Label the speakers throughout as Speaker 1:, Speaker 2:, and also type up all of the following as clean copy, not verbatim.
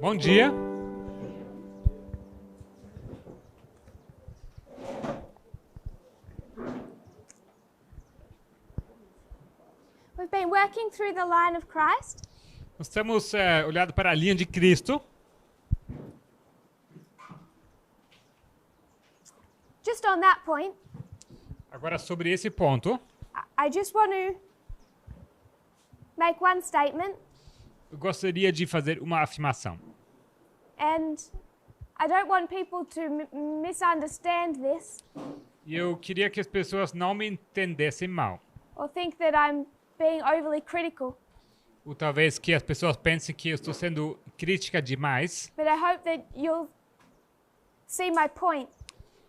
Speaker 1: Bom dia.
Speaker 2: We've been working through the line of Christ,
Speaker 1: Nós temos olhado para a linha de Cristo.
Speaker 2: just on that point.
Speaker 1: Agora, sobre esse ponto,
Speaker 2: I just want to make one statement,
Speaker 1: eu gostaria de fazer uma afirmação.
Speaker 2: and I don't want people to misunderstand this
Speaker 1: E eu queria que as pessoas não me entendessem mal.
Speaker 2: or think that I'm being overly critical,
Speaker 1: Ou talvez que as pessoas pensem que eu estou sendo crítica demais.
Speaker 2: but I hope that you'll see my point,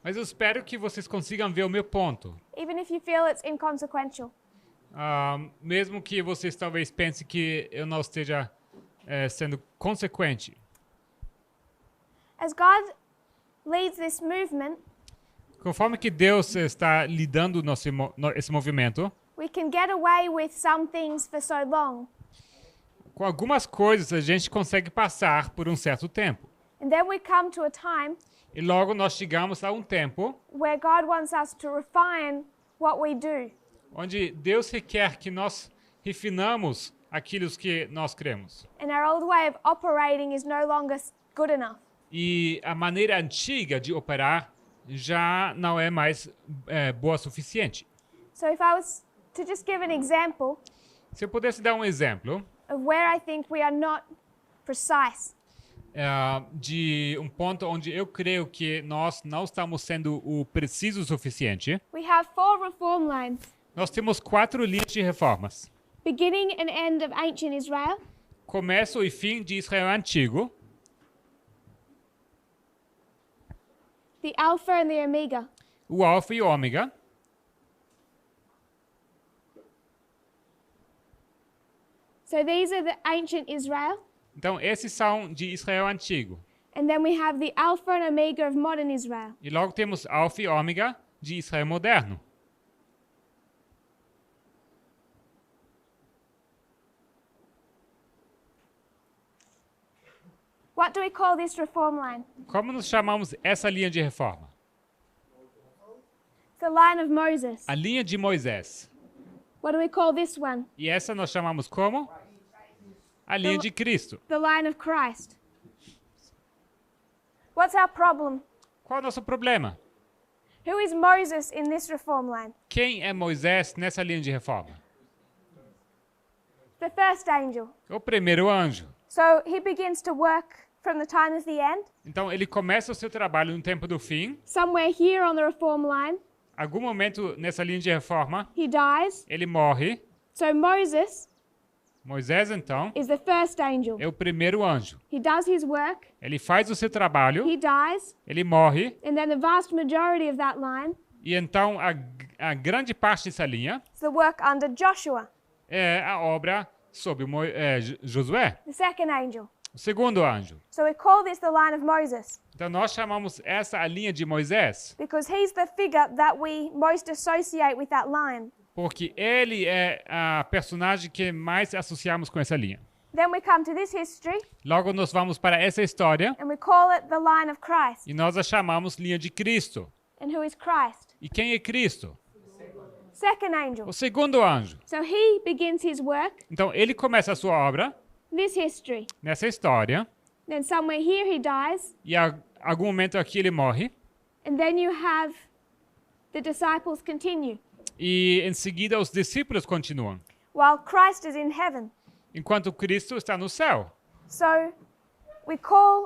Speaker 1: Mas eu espero que vocês consigam ver o meu ponto.
Speaker 2: even if you feel it's inconsequential.
Speaker 1: Mesmo que vocês talvez pensem que eu não esteja sendo consequente.
Speaker 2: As God leads this movement,
Speaker 1: Conforme que Deus está lidando esse movimento,
Speaker 2: we can get away with some things for so long,
Speaker 1: com algumas coisas a gente consegue passar por um certo tempo.
Speaker 2: and then we come to a time
Speaker 1: E logo nós chegamos a um tempo
Speaker 2: where God wants us to refine what we do.
Speaker 1: onde Deus requer que nós refinamos aquilo que nós cremos.
Speaker 2: And our old way of operating is no longer good enough.
Speaker 1: E a maneira antiga de operar já não é mais boa o suficiente.
Speaker 2: So if I was to just give an example
Speaker 1: Se eu pudesse dar um exemplo
Speaker 2: of where I think we are not precise,
Speaker 1: de um ponto onde eu creio que nós não estamos sendo o preciso o suficiente,
Speaker 2: we have 4 reform lines,
Speaker 1: nós temos 4 linhas de reformas.
Speaker 2: beginning and end of ancient Israel,
Speaker 1: Começo e fim de Israel antigo,
Speaker 2: the Alpha and the Omega,
Speaker 1: o Alfa e o Ômega,
Speaker 2: so these are the ancient Israel,
Speaker 1: então esses são de Israel antigo.
Speaker 2: and then we have the Alpha and Omega of modern Israel.
Speaker 1: E logo temos Alfa e Ômega de Israel moderno.
Speaker 2: What do we call this reform line?
Speaker 1: Como nós chamamos essa linha de reforma?
Speaker 2: The line of Moses.
Speaker 1: A linha de Moisés.
Speaker 2: What do we call this one?
Speaker 1: E essa nós chamamos como? A linha de Cristo.
Speaker 2: The line of Christ. What's our problem?
Speaker 1: Qual é o nosso problema?
Speaker 2: Who is Moses in this reform line?
Speaker 1: Quem é Moisés nessa linha de reforma?
Speaker 2: The first angel.
Speaker 1: O primeiro anjo.
Speaker 2: So he begins to work from the time of the end,
Speaker 1: Então ele começa o seu trabalho no tempo do fim.
Speaker 2: somewhere here on the reform line.
Speaker 1: Algum momento nessa linha de reforma,
Speaker 2: He dies.
Speaker 1: ele morre.
Speaker 2: So Moses
Speaker 1: Moisés, então,
Speaker 2: is the first angel.
Speaker 1: é o primeiro anjo.
Speaker 2: He does his work,
Speaker 1: Ele faz o seu trabalho,
Speaker 2: he dies,
Speaker 1: ele morre.
Speaker 2: and then the vast majority of that line
Speaker 1: E então a grande parte dessa linha
Speaker 2: is the work under Joshua,
Speaker 1: é a obra sobre Josué,
Speaker 2: the second angel.
Speaker 1: o segundo anjo.
Speaker 2: So we call this the line of Moses
Speaker 1: Então nós chamamos essa a linha de Moisés,
Speaker 2: because he's the figure that we most associate with that line.
Speaker 1: porque ele é a personagem que mais associamos com essa linha.
Speaker 2: Then we come to this history
Speaker 1: Logo nós vamos para essa história
Speaker 2: and we call it the line of Christ.
Speaker 1: e nós a chamamos linha de Cristo.
Speaker 2: And who is Christ?
Speaker 1: E quem é Cristo?
Speaker 2: Second angel.
Speaker 1: O segundo anjo.
Speaker 2: So he begins his work,
Speaker 1: Então ele começa a sua obra
Speaker 2: this history.
Speaker 1: nessa história
Speaker 2: Then somewhere here he dies,
Speaker 1: e a algum momento aqui ele morre
Speaker 2: and then you have the disciples continue
Speaker 1: e em seguida os discípulos continuam,
Speaker 2: while Christ is in heaven.
Speaker 1: enquanto Cristo está no céu.
Speaker 2: So we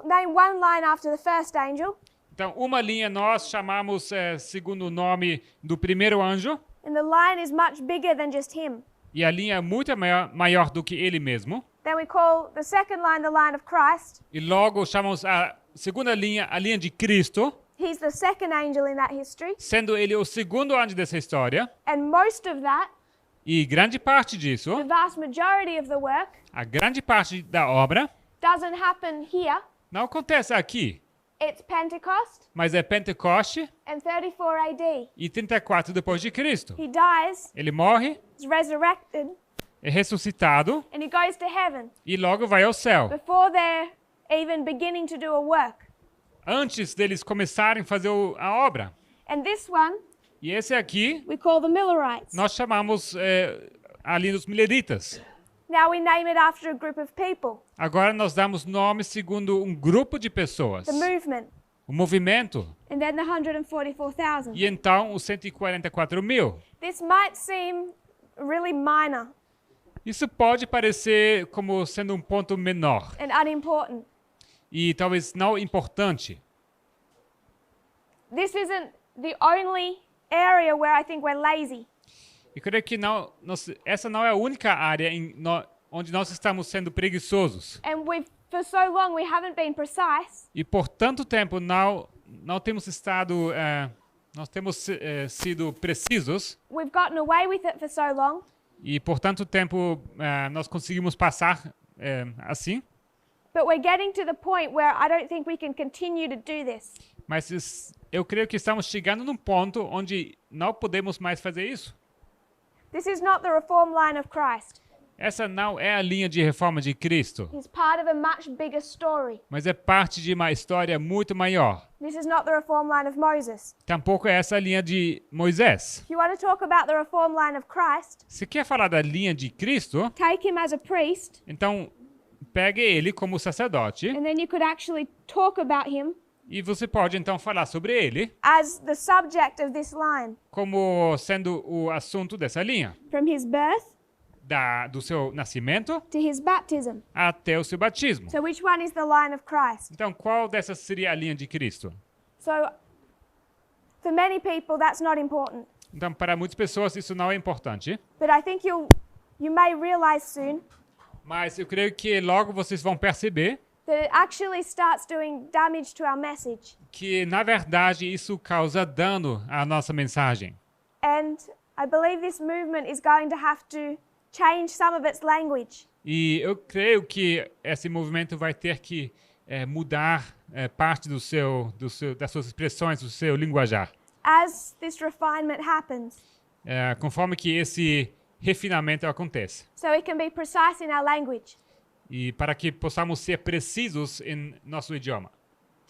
Speaker 2: name one line after the first angel,
Speaker 1: Então uma linha nós chamamos segundo o nome do primeiro anjo
Speaker 2: and the line is much bigger than just him.
Speaker 1: e a linha é muito maior do que ele mesmo.
Speaker 2: Then we call the second line the line of Christ.
Speaker 1: E logo chamamos a segunda linha a linha de Cristo,
Speaker 2: He's the second angel in that history.
Speaker 1: sendo ele o segundo anjo dessa história.
Speaker 2: And most of that,
Speaker 1: E grande parte disso,
Speaker 2: the vast majority of the work,
Speaker 1: a grande parte da obra,
Speaker 2: doesn't happen here.
Speaker 1: não acontece aqui,
Speaker 2: It's Pentecost
Speaker 1: mas é Pentecoste
Speaker 2: and 34 AD.
Speaker 1: e 34 depois de Cristo.
Speaker 2: He dies,
Speaker 1: Ele morre,
Speaker 2: is resurrected,
Speaker 1: é ressuscitado
Speaker 2: and he goes to heaven.
Speaker 1: e logo vai ao céu.
Speaker 2: Before there even beginning to do a work.
Speaker 1: antes deles começarem a fazer a obra.
Speaker 2: And this one
Speaker 1: E esse aqui
Speaker 2: we call the Millerites.
Speaker 1: nós chamamos ali dos mileritas.
Speaker 2: Now we name it after a group of people,
Speaker 1: Agora nós damos nome segundo um grupo de pessoas.
Speaker 2: the movement,
Speaker 1: O movimento.
Speaker 2: and then the 144,000.
Speaker 1: E então os 144 mil.
Speaker 2: This might seem really minor
Speaker 1: Isso pode parecer como sendo um ponto menor.
Speaker 2: and unimportant.
Speaker 1: E talvez não importante.
Speaker 2: This isn't the only area where I think we're lazy.
Speaker 1: Eu creio que essa não é a única área onde nós estamos sendo preguiçosos.
Speaker 2: And for so long, we haven't been precise.
Speaker 1: E por tanto tempo não temos estado, sido precisos.
Speaker 2: We've gotten away with it for so long.
Speaker 1: E por tanto tempo nós conseguimos passar assim.
Speaker 2: But we're getting to the point where I don't think we can continue to do this.
Speaker 1: Mas eu creio que estamos chegando num ponto onde não podemos mais fazer isso.
Speaker 2: This is not the reform line of Christ.
Speaker 1: Essa não é a linha de reforma de Cristo,
Speaker 2: He's part of a much bigger story.
Speaker 1: mas é parte de uma história muito maior.
Speaker 2: This is not the reform line of Moses.
Speaker 1: Tampouco é essa a linha de Moisés.
Speaker 2: If you want to talk about the reform line of Christ,
Speaker 1: Se quer falar da linha de Cristo,
Speaker 2: take him as a priest,
Speaker 1: então pegue ele como sacerdote
Speaker 2: and then you could actually talk about him
Speaker 1: e você pode então falar sobre ele
Speaker 2: as the subject of this line.
Speaker 1: como sendo o assunto dessa linha,
Speaker 2: From his birth
Speaker 1: do seu nascimento
Speaker 2: to his baptism.
Speaker 1: até o seu batismo.
Speaker 2: So which one is the line of Christ?
Speaker 1: Então, qual dessas seria a linha de Cristo?
Speaker 2: So for many people that's not important.
Speaker 1: Então, para muitas pessoas isso não é importante,
Speaker 2: But I think you may realize soon
Speaker 1: mas eu creio que logo vocês vão perceber
Speaker 2: that it actually starts doing damage to our message.
Speaker 1: que, na verdade, isso causa dano à nossa mensagem.
Speaker 2: And I believe this movement is going to have to change some of its language.
Speaker 1: E eu creio que esse movimento vai ter que mudar parte das suas expressões, do seu linguajar.
Speaker 2: As this refinement happens,
Speaker 1: Conforme que esse refinamento acontece.
Speaker 2: so we can be precise in our language.
Speaker 1: E para que possamos ser precisos em nosso idioma.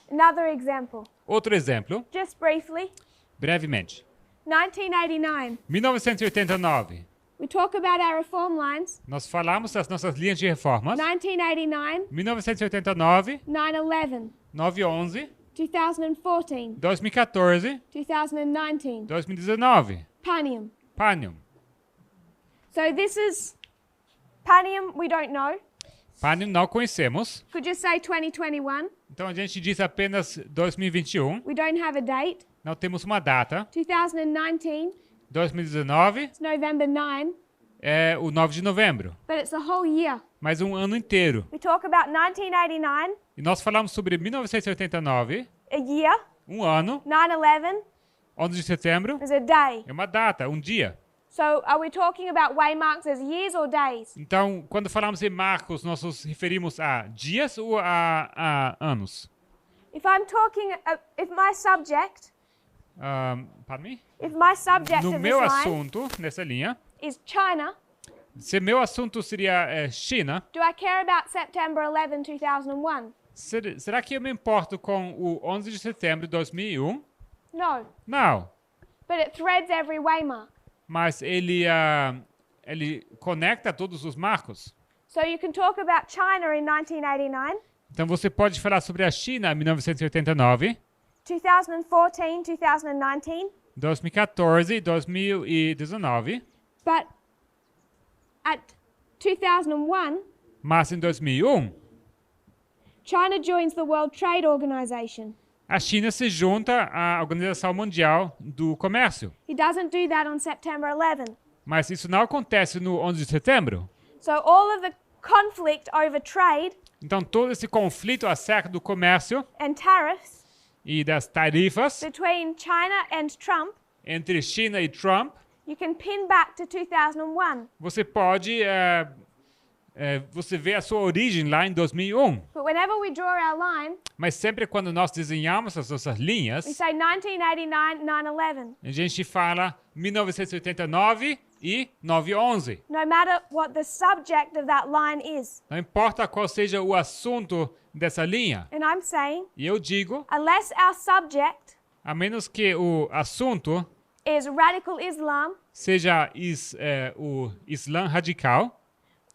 Speaker 2: Another example,
Speaker 1: Outro exemplo,
Speaker 2: just briefly,
Speaker 1: brevemente.
Speaker 2: 1989.
Speaker 1: 1989.
Speaker 2: We talk about our reform lines.
Speaker 1: Nós falamos das nossas linhas de reformas.
Speaker 2: 1989,
Speaker 1: 1989,
Speaker 2: 9/11,
Speaker 1: 9/11,
Speaker 2: 2014,
Speaker 1: 2014,
Speaker 2: 2019,
Speaker 1: 2019.
Speaker 2: Panium.
Speaker 1: Panium.
Speaker 2: So this is Panium, we don't know.
Speaker 1: Panium não conhecemos.
Speaker 2: Could just say 2021.
Speaker 1: Então a gente diz apenas 2021.
Speaker 2: We don't have a date.
Speaker 1: Não temos uma data.
Speaker 2: 2019,
Speaker 1: 2019
Speaker 2: it's November 9,
Speaker 1: é o 9 de novembro.
Speaker 2: but it's a whole year.
Speaker 1: Mais um ano inteiro.
Speaker 2: We talk about 1989,
Speaker 1: E nós falamos sobre 1989,
Speaker 2: a year.
Speaker 1: um ano,
Speaker 2: 9/11
Speaker 1: 11 de setembro,
Speaker 2: is a day.
Speaker 1: é uma data, um dia.
Speaker 2: So are we talking about waymarks as years or days?
Speaker 1: Então, quando falamos em marcos, nós nos referimos a dias ou a anos?
Speaker 2: If I'm talking, if my subject,
Speaker 1: Pardon me?
Speaker 2: if my subject
Speaker 1: No
Speaker 2: of this
Speaker 1: meu
Speaker 2: line
Speaker 1: assunto, nessa linha,
Speaker 2: is China,
Speaker 1: se meu assunto seria China,
Speaker 2: do I care about September 11, 2001?
Speaker 1: será que eu me importo com o 11 de setembro de 2001?
Speaker 2: No,
Speaker 1: Não,
Speaker 2: but it threads every waymark.
Speaker 1: mas ele conecta todos os marcos.
Speaker 2: So you can talk about China in 1989,
Speaker 1: Então você pode falar sobre a China em 1989,
Speaker 2: 2014, 2019,
Speaker 1: 2014 e 2019,
Speaker 2: but at 2001,
Speaker 1: mas em 2001
Speaker 2: China joins the World Trade Organization.
Speaker 1: a China se junta à Organização Mundial do Comércio.
Speaker 2: He doesn't do that on September 11.
Speaker 1: Mas isso não acontece no 11 de setembro.
Speaker 2: So all of the conflict over trade
Speaker 1: Então todo esse conflito acerca do comércio
Speaker 2: and tariffs
Speaker 1: e das tarifas
Speaker 2: between China and Trump,
Speaker 1: entre China e Trump,
Speaker 2: you can pin back to 2001.
Speaker 1: você pode você vê a sua origem lá em 2001.
Speaker 2: But whenever we draw our line,
Speaker 1: Mas sempre quando nós desenhamos as nossas linhas,
Speaker 2: we say 1989, 9/11.
Speaker 1: a gente fala 1989 e 9:11.
Speaker 2: no matter what the subject of that line is.
Speaker 1: Não importa qual seja o assunto dessa linha.
Speaker 2: And I'm saying,
Speaker 1: E eu digo,
Speaker 2: unless our subject
Speaker 1: a menos que o assunto
Speaker 2: is radical Islam,
Speaker 1: seja o Islã radical,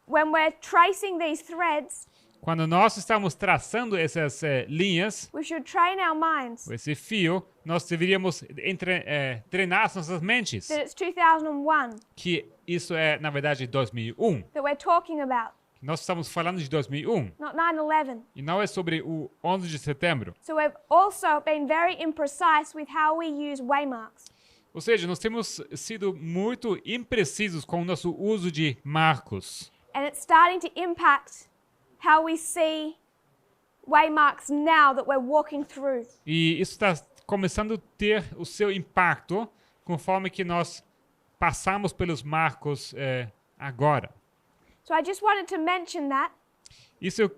Speaker 2: when we're tracing these threads,
Speaker 1: quando nós estamos traçando essas linhas,
Speaker 2: we should train our minds
Speaker 1: esse fio, nós deveríamos treinar as nossas mentes,
Speaker 2: that it's 2001
Speaker 1: que isso é, na verdade, 2001.
Speaker 2: that we're talking about,
Speaker 1: Nós estamos falando de 2001,
Speaker 2: not 9/11.
Speaker 1: e não é sobre o 11 de setembro.
Speaker 2: So we've also been very imprecise with how we use waymarks.
Speaker 1: Ou seja, nós temos sido muito imprecisos com o nosso uso de marcos.
Speaker 2: And it's starting to impact how we see waymarks now that we're walking through.
Speaker 1: E isso está começando a ter o seu impacto conforme que nós passamos pelos marcos agora.
Speaker 2: So I just wanted to mention that
Speaker 1: Isso eu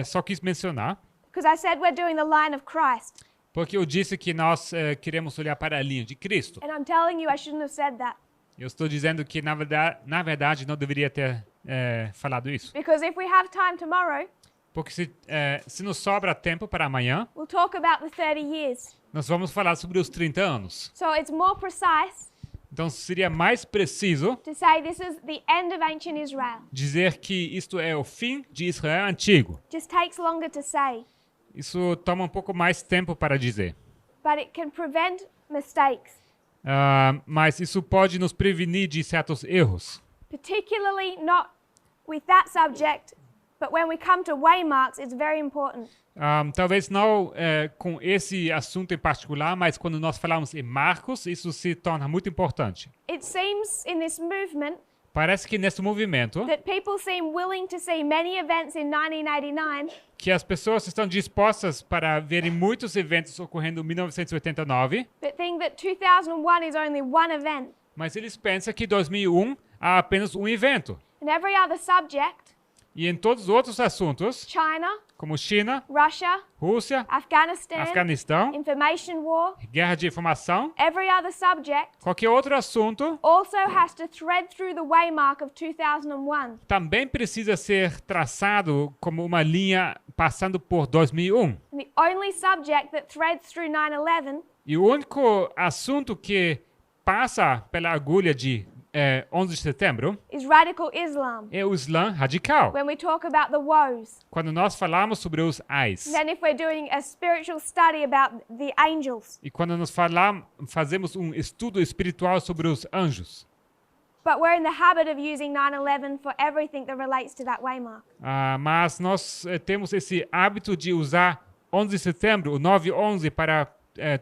Speaker 1: só quis mencionar,
Speaker 2: because I said we're doing the line of Christ.
Speaker 1: porque eu disse que nós queremos olhar para a linha de Cristo.
Speaker 2: And I'm telling you, I shouldn't have said that.
Speaker 1: Eu estou dizendo que, na verdade, não deveria ter falado isso.
Speaker 2: Because if we have time tomorrow,
Speaker 1: Porque se nos sobra tempo para amanhã,
Speaker 2: we'll talk about the 30 years.
Speaker 1: nós vamos falar sobre os 30 anos.
Speaker 2: So it's more precise
Speaker 1: Então, seria mais preciso
Speaker 2: to say this is the end of ancient Israel.
Speaker 1: dizer que isto é o fim de Israel antigo.
Speaker 2: Just takes longer to say,
Speaker 1: Isso toma um pouco mais tempo para dizer.
Speaker 2: but it can prevent mistakes,
Speaker 1: Mas isso pode nos prevenir de certos erros.
Speaker 2: particularly not with that subject, but when we come to waymarks, it's very important.
Speaker 1: Talvez não com esse assunto em particular, mas quando nós falamos em marcos, isso se torna muito importante.
Speaker 2: It seems in this movement
Speaker 1: Parece que nesse movimento,
Speaker 2: that people seem willing to see many events in 1989,
Speaker 1: que as pessoas estão dispostas para verem muitos eventos ocorrendo em 1989,
Speaker 2: but think that 2001 is only one event,
Speaker 1: mas eles pensam que 2001 há apenas um evento.
Speaker 2: and every other subject,
Speaker 1: E em todos os outros assuntos,
Speaker 2: China,
Speaker 1: como China,
Speaker 2: Russia,
Speaker 1: Rússia,
Speaker 2: Afghanistan,
Speaker 1: Afeganistão,
Speaker 2: information war,
Speaker 1: guerra de informação,
Speaker 2: every other subject
Speaker 1: qualquer outro assunto,
Speaker 2: also has to thread through the waymark of 2001.
Speaker 1: também precisa ser traçado como uma linha passando por 2001.
Speaker 2: And the only subject that threads through 9/11
Speaker 1: E o único assunto que passa pela agulha de 11 de setembro
Speaker 2: is radical Islam.
Speaker 1: é o Islã radical.
Speaker 2: When we talk about the woes,
Speaker 1: Quando nós falamos sobre os ais.
Speaker 2: then if we're doing a spiritual study about the angels,
Speaker 1: E quando nós fazemos um estudo espiritual sobre os anjos.
Speaker 2: but we're in the habit of using 9/11 for everything that relates to that waymark.
Speaker 1: Mas nós temos esse hábito de usar 11 de setembro, o 9/11, para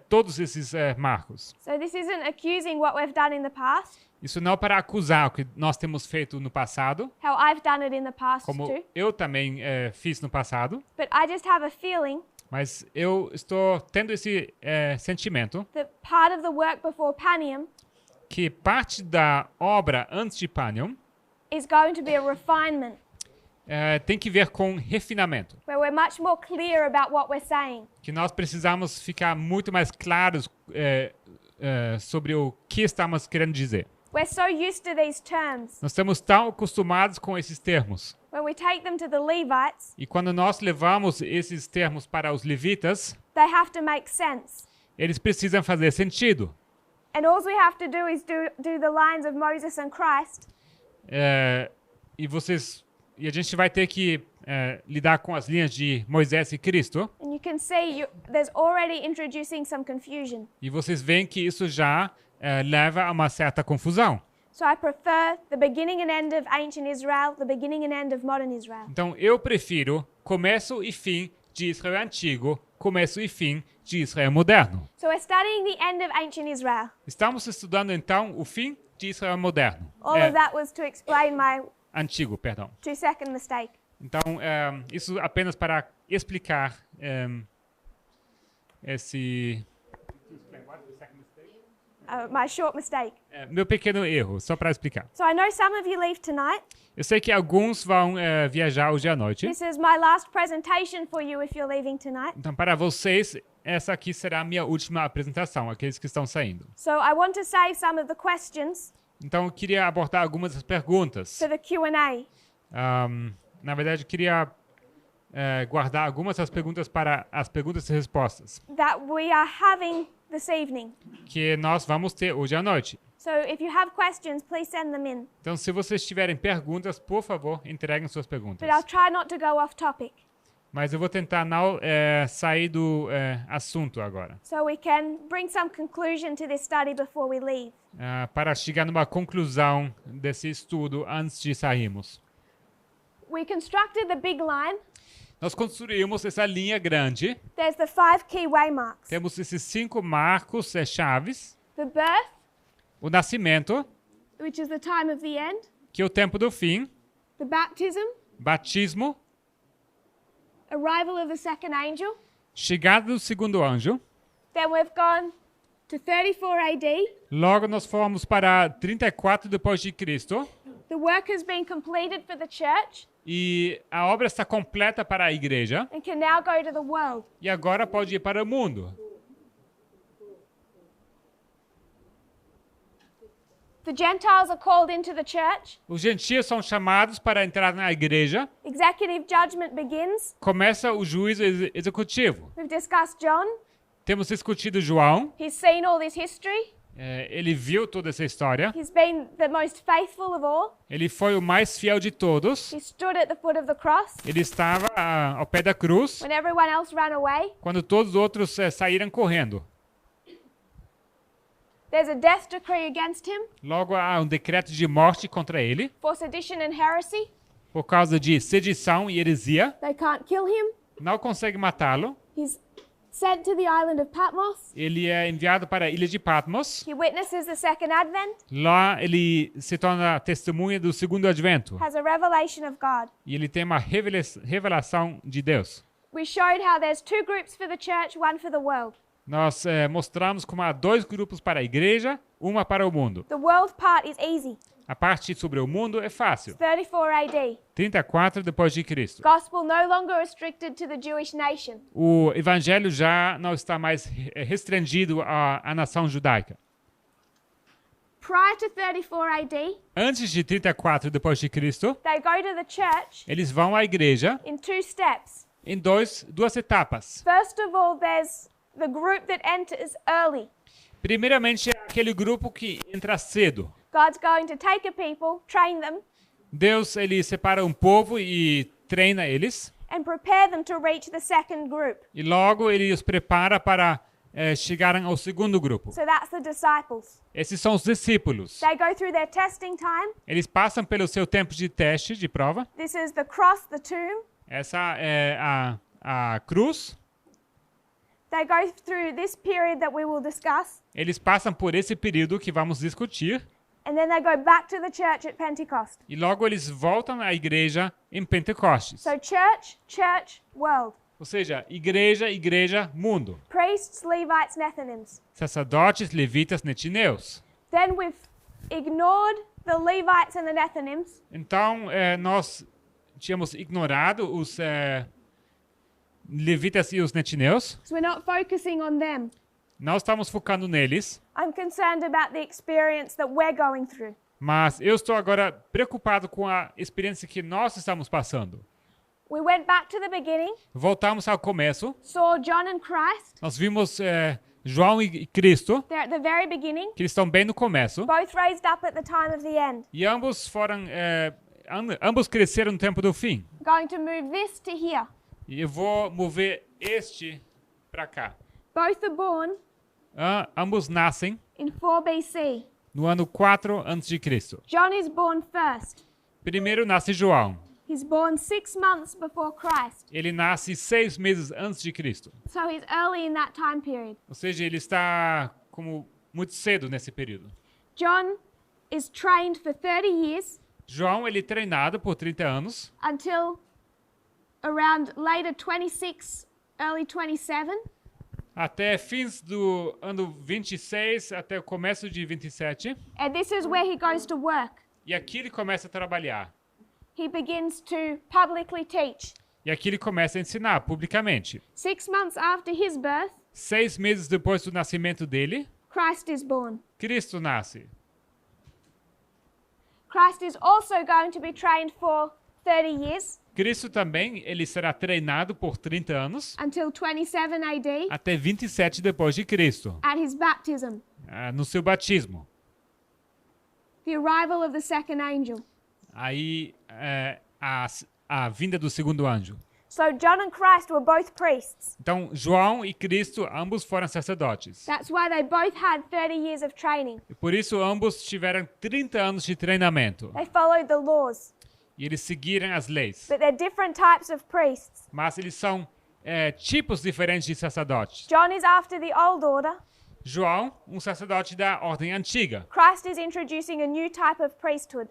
Speaker 1: todos esses marcos.
Speaker 2: So this isn't accusing what we've done in the past,
Speaker 1: Isso não para acusar o que nós temos feito no passado,
Speaker 2: how I've done it in the past
Speaker 1: como
Speaker 2: too,
Speaker 1: eu também fiz no passado,
Speaker 2: but I just have a feeling
Speaker 1: mas eu estou tendo esse sentimento
Speaker 2: that part of the work before Panium
Speaker 1: que parte da obra antes de Panium
Speaker 2: is going to be a refinement,
Speaker 1: tem que ver com refinamento,
Speaker 2: where we're much more clear about what we're saying.
Speaker 1: que nós precisamos ficar muito mais claros sobre o que estamos querendo dizer.
Speaker 2: We're so used to these terms.
Speaker 1: Nós estamos tão acostumados com esses termos.
Speaker 2: When we take them to the Levites,
Speaker 1: E quando nós levamos esses termos para os levitas,
Speaker 2: they have to make sense.
Speaker 1: eles precisam fazer sentido.
Speaker 2: And all we have to do is do the lines of Moses and Christ,
Speaker 1: E a gente vai ter que lidar com as linhas de Moisés e Cristo.
Speaker 2: and you can see there's already introducing some confusion.
Speaker 1: E vocês veem que isso já leva a uma certa confusão.
Speaker 2: So I prefer the beginning and end of ancient Israel, the beginning and end of modern Israel.
Speaker 1: Então eu prefiro começo e fim de Israel antigo, começo e fim de Israel moderno.
Speaker 2: So we're studying the end of ancient Israel.
Speaker 1: Estamos estudando então o fim de Israel moderno.
Speaker 2: All of that was to explain my
Speaker 1: Antigo, perdão.
Speaker 2: 2-second mistake.
Speaker 1: Então, isso apenas para explicar esse
Speaker 2: My short mistake.
Speaker 1: meu pequeno erro, só para explicar.
Speaker 2: So I know some of you leave tonight.
Speaker 1: Eu sei que alguns vão viajar hoje à noite.
Speaker 2: This is my last presentation for you if you're leaving tonight.
Speaker 1: Então, para vocês, essa aqui será a minha última apresentação, aqueles que estão saindo.
Speaker 2: So I want to save some of the questions
Speaker 1: Então, eu queria abordar algumas das perguntas.
Speaker 2: for the Q&A.
Speaker 1: Na verdade, eu queria guardar algumas das perguntas para as perguntas e respostas
Speaker 2: that we are having this evening.
Speaker 1: que nós vamos ter hoje à noite.
Speaker 2: So if you have questions, please send them in.
Speaker 1: Então, se vocês tiverem perguntas, por favor, entreguem suas perguntas.
Speaker 2: But I'll try not to go off topic
Speaker 1: Mas eu vou tentar não sair do assunto agora,
Speaker 2: so we can bring some conclusion to this study before we leave.
Speaker 1: para chegar numa conclusão desse estudo antes de sairmos.
Speaker 2: We constructed the big line.
Speaker 1: Nós construímos essa linha grande.
Speaker 2: There's the 5 key waymarks.
Speaker 1: Temos esses 5 marcos chaves.
Speaker 2: The birth,
Speaker 1: O nascimento,
Speaker 2: which is the time of the end.
Speaker 1: que é o tempo do fim.
Speaker 2: The baptism,
Speaker 1: Batismo,
Speaker 2: arrival of the second angel.
Speaker 1: chegada do segundo anjo.
Speaker 2: Then we've gone to 34 AD.
Speaker 1: Logo nós fomos para 34 depois de Cristo.
Speaker 2: The work has been completed for the church
Speaker 1: E a obra está completa para a igreja.
Speaker 2: and can now go to the world.
Speaker 1: E agora pode ir para o mundo.
Speaker 2: The Gentiles are called into the church.
Speaker 1: Os gentios são chamados para entrar na igreja.
Speaker 2: Executive judgment begins.
Speaker 1: Começa o juízo executivo.
Speaker 2: We've discussed John.
Speaker 1: Temos discutido João.
Speaker 2: He's seen all this history.
Speaker 1: Ele viu toda essa história.
Speaker 2: He's been the most faithful of all.
Speaker 1: Ele foi o mais fiel de todos.
Speaker 2: He stood at the foot of the cross
Speaker 1: Ele estava ao pé da cruz
Speaker 2: when everyone else ran away.
Speaker 1: quando todos os outros saíram correndo.
Speaker 2: There's a death decree against him
Speaker 1: Logo há um decreto de morte contra ele
Speaker 2: for sedition and heresy.
Speaker 1: por causa de sedição e heresia.
Speaker 2: They can't kill him.
Speaker 1: Não consegue matá-lo.
Speaker 2: He's sent to the island of Patmos.
Speaker 1: Ele é enviado para a ilha de Patmos.
Speaker 2: He witnesses the second advent,
Speaker 1: Lá ele se torna testemunha do segundo advento.
Speaker 2: has a revelation of God.
Speaker 1: E ele tem uma revelação de Deus.
Speaker 2: We showed how there's 2 groups for the church, 1 for the world.
Speaker 1: Nós mostramos como há 2 grupos para a igreja, uma para o mundo.
Speaker 2: The world part is easy.
Speaker 1: A parte sobre o mundo é fácil.
Speaker 2: 34 AD.
Speaker 1: 34 depois de Cristo.
Speaker 2: Gospel no longer restricted to the Jewish nation.
Speaker 1: O evangelho já não está mais restringido à nação judaica.
Speaker 2: Prior to 34 AD,
Speaker 1: Antes de 34 depois de Cristo,
Speaker 2: they go to the church
Speaker 1: eles vão à igreja
Speaker 2: in 2 steps.
Speaker 1: em duas etapas.
Speaker 2: First of all, there's the group that enters early.
Speaker 1: Primeiramente, é aquele grupo que entra cedo.
Speaker 2: God's going to take a people, train them,
Speaker 1: Deus ele separa um povo e treina eles.
Speaker 2: and prepare them to reach the second group.
Speaker 1: E logo ele os prepara para chegarem ao segundo grupo.
Speaker 2: So that's the disciples.
Speaker 1: Esses são os discípulos.
Speaker 2: They go through their testing time.
Speaker 1: Eles passam pelo seu tempo de teste, de prova.
Speaker 2: This is the cross, the tomb.
Speaker 1: Essa é a cruz.
Speaker 2: They go through this period that we will discuss.
Speaker 1: Eles passam por esse período que vamos discutir.
Speaker 2: And then they go back to the church at Pentecost.
Speaker 1: E logo eles voltam à igreja em Pentecostes.
Speaker 2: So church, church, world.
Speaker 1: Ou seja, igreja, igreja, mundo.
Speaker 2: Priests, Levites, Nethinims.
Speaker 1: Sacerdotes, levitas, netineus.
Speaker 2: Then we've ignored the Levites and the Nethinims.
Speaker 1: Então, nós tínhamos ignorado os levitas e os netineus.
Speaker 2: So we're not focusing on them.
Speaker 1: Não estamos focando neles.
Speaker 2: I'm concerned about the experience that we're going through.
Speaker 1: Mas eu estou agora preocupado com a experiência que nós estamos passando.
Speaker 2: We went back to the beginning,
Speaker 1: Voltamos ao começo.
Speaker 2: saw John and Christ.
Speaker 1: Nós vimos João e Cristo,
Speaker 2: They're at the very beginning,
Speaker 1: que eles estão bem no começo.
Speaker 2: both raised up at the time of the end.
Speaker 1: E ambos foram, ambos cresceram no tempo do fim.
Speaker 2: Going to move this to here.
Speaker 1: E eu vou mover este para cá.
Speaker 2: Both are born
Speaker 1: Ambos nascem
Speaker 2: in 4 BC.
Speaker 1: no ano 4 a.C.
Speaker 2: John is born first.
Speaker 1: Primeiro nasce João.
Speaker 2: He's born 6 months before Christ.
Speaker 1: Ele nasce 6 meses antes de Cristo.
Speaker 2: So he's early in that time period.
Speaker 1: Ou seja, ele está como muito cedo nesse período.
Speaker 2: John is trained for 30 years
Speaker 1: João ele é treinado por 30 anos
Speaker 2: until around later 26, early 27.
Speaker 1: até fins do ano 26 até o começo de 27.
Speaker 2: And this is where he goes to work.
Speaker 1: E aqui ele começa a trabalhar.
Speaker 2: He begins to publicly teach.
Speaker 1: E aqui ele começa a ensinar publicamente.
Speaker 2: 6 months after his birth,
Speaker 1: 6 meses depois do nascimento dele,
Speaker 2: Christ is born.
Speaker 1: Cristo nasce.
Speaker 2: Christ is also going to be trained for 30 years
Speaker 1: Cristo também ele será treinado por 30 anos
Speaker 2: until 27 AD
Speaker 1: até 27 depois de Cristo,
Speaker 2: at his baptism,
Speaker 1: no seu batismo.
Speaker 2: the arrival of the second angel.
Speaker 1: Aí a vinda do segundo anjo.
Speaker 2: So John and Christ were both priests.
Speaker 1: Então, João e Cristo, ambos foram sacerdotes.
Speaker 2: That's why they both had 30 years of training.
Speaker 1: E por isso, ambos tiveram 30 anos de treinamento.
Speaker 2: They followed the laws.
Speaker 1: E eles seguiram as leis.
Speaker 2: But they're different types of priests.
Speaker 1: Mas eles são tipos diferentes de sacerdotes.
Speaker 2: John is after the old order.
Speaker 1: João, sacerdote da ordem antiga.
Speaker 2: Christ is introducing a new type of priesthood.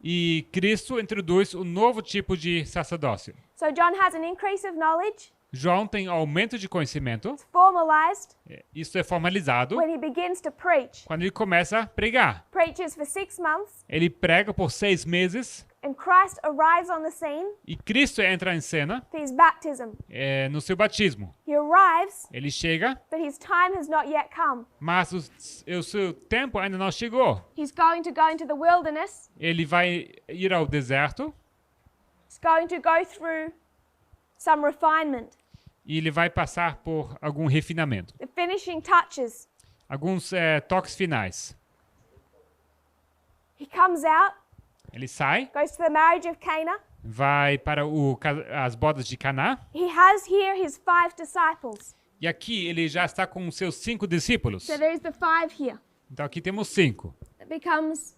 Speaker 1: E Cristo introduz um novo tipo de sacerdócio.
Speaker 2: So John has an increase of knowledge.
Speaker 1: João tem aumento de conhecimento.
Speaker 2: It's formalized
Speaker 1: Isso é formalizado
Speaker 2: when he begins to preach.
Speaker 1: quando ele começa a pregar.
Speaker 2: Preaches for 6 months,
Speaker 1: Ele prega por 6 meses
Speaker 2: and Christ arrives on the scene
Speaker 1: e Cristo entra em cena
Speaker 2: for his baptism.
Speaker 1: no seu batismo.
Speaker 2: He arrives,
Speaker 1: Ele chega,
Speaker 2: but his time has not yet come.
Speaker 1: mas o seu tempo ainda não chegou.
Speaker 2: He's going to go into the wilderness.
Speaker 1: Ele vai ir ao deserto
Speaker 2: He's going to go through some refinement,
Speaker 1: e ele vai passar por algum refinamento.
Speaker 2: the finishing touches.
Speaker 1: Alguns toques finais.
Speaker 2: He comes out,
Speaker 1: Ele sai,
Speaker 2: goes to the marriage of Cana.
Speaker 1: vai para as bodas de Caná.
Speaker 2: He has here his 5 disciples.
Speaker 1: E aqui ele já está com os seus 5 discípulos.
Speaker 2: So there's the 5 here.
Speaker 1: Então aqui temos 5.
Speaker 2: It becomes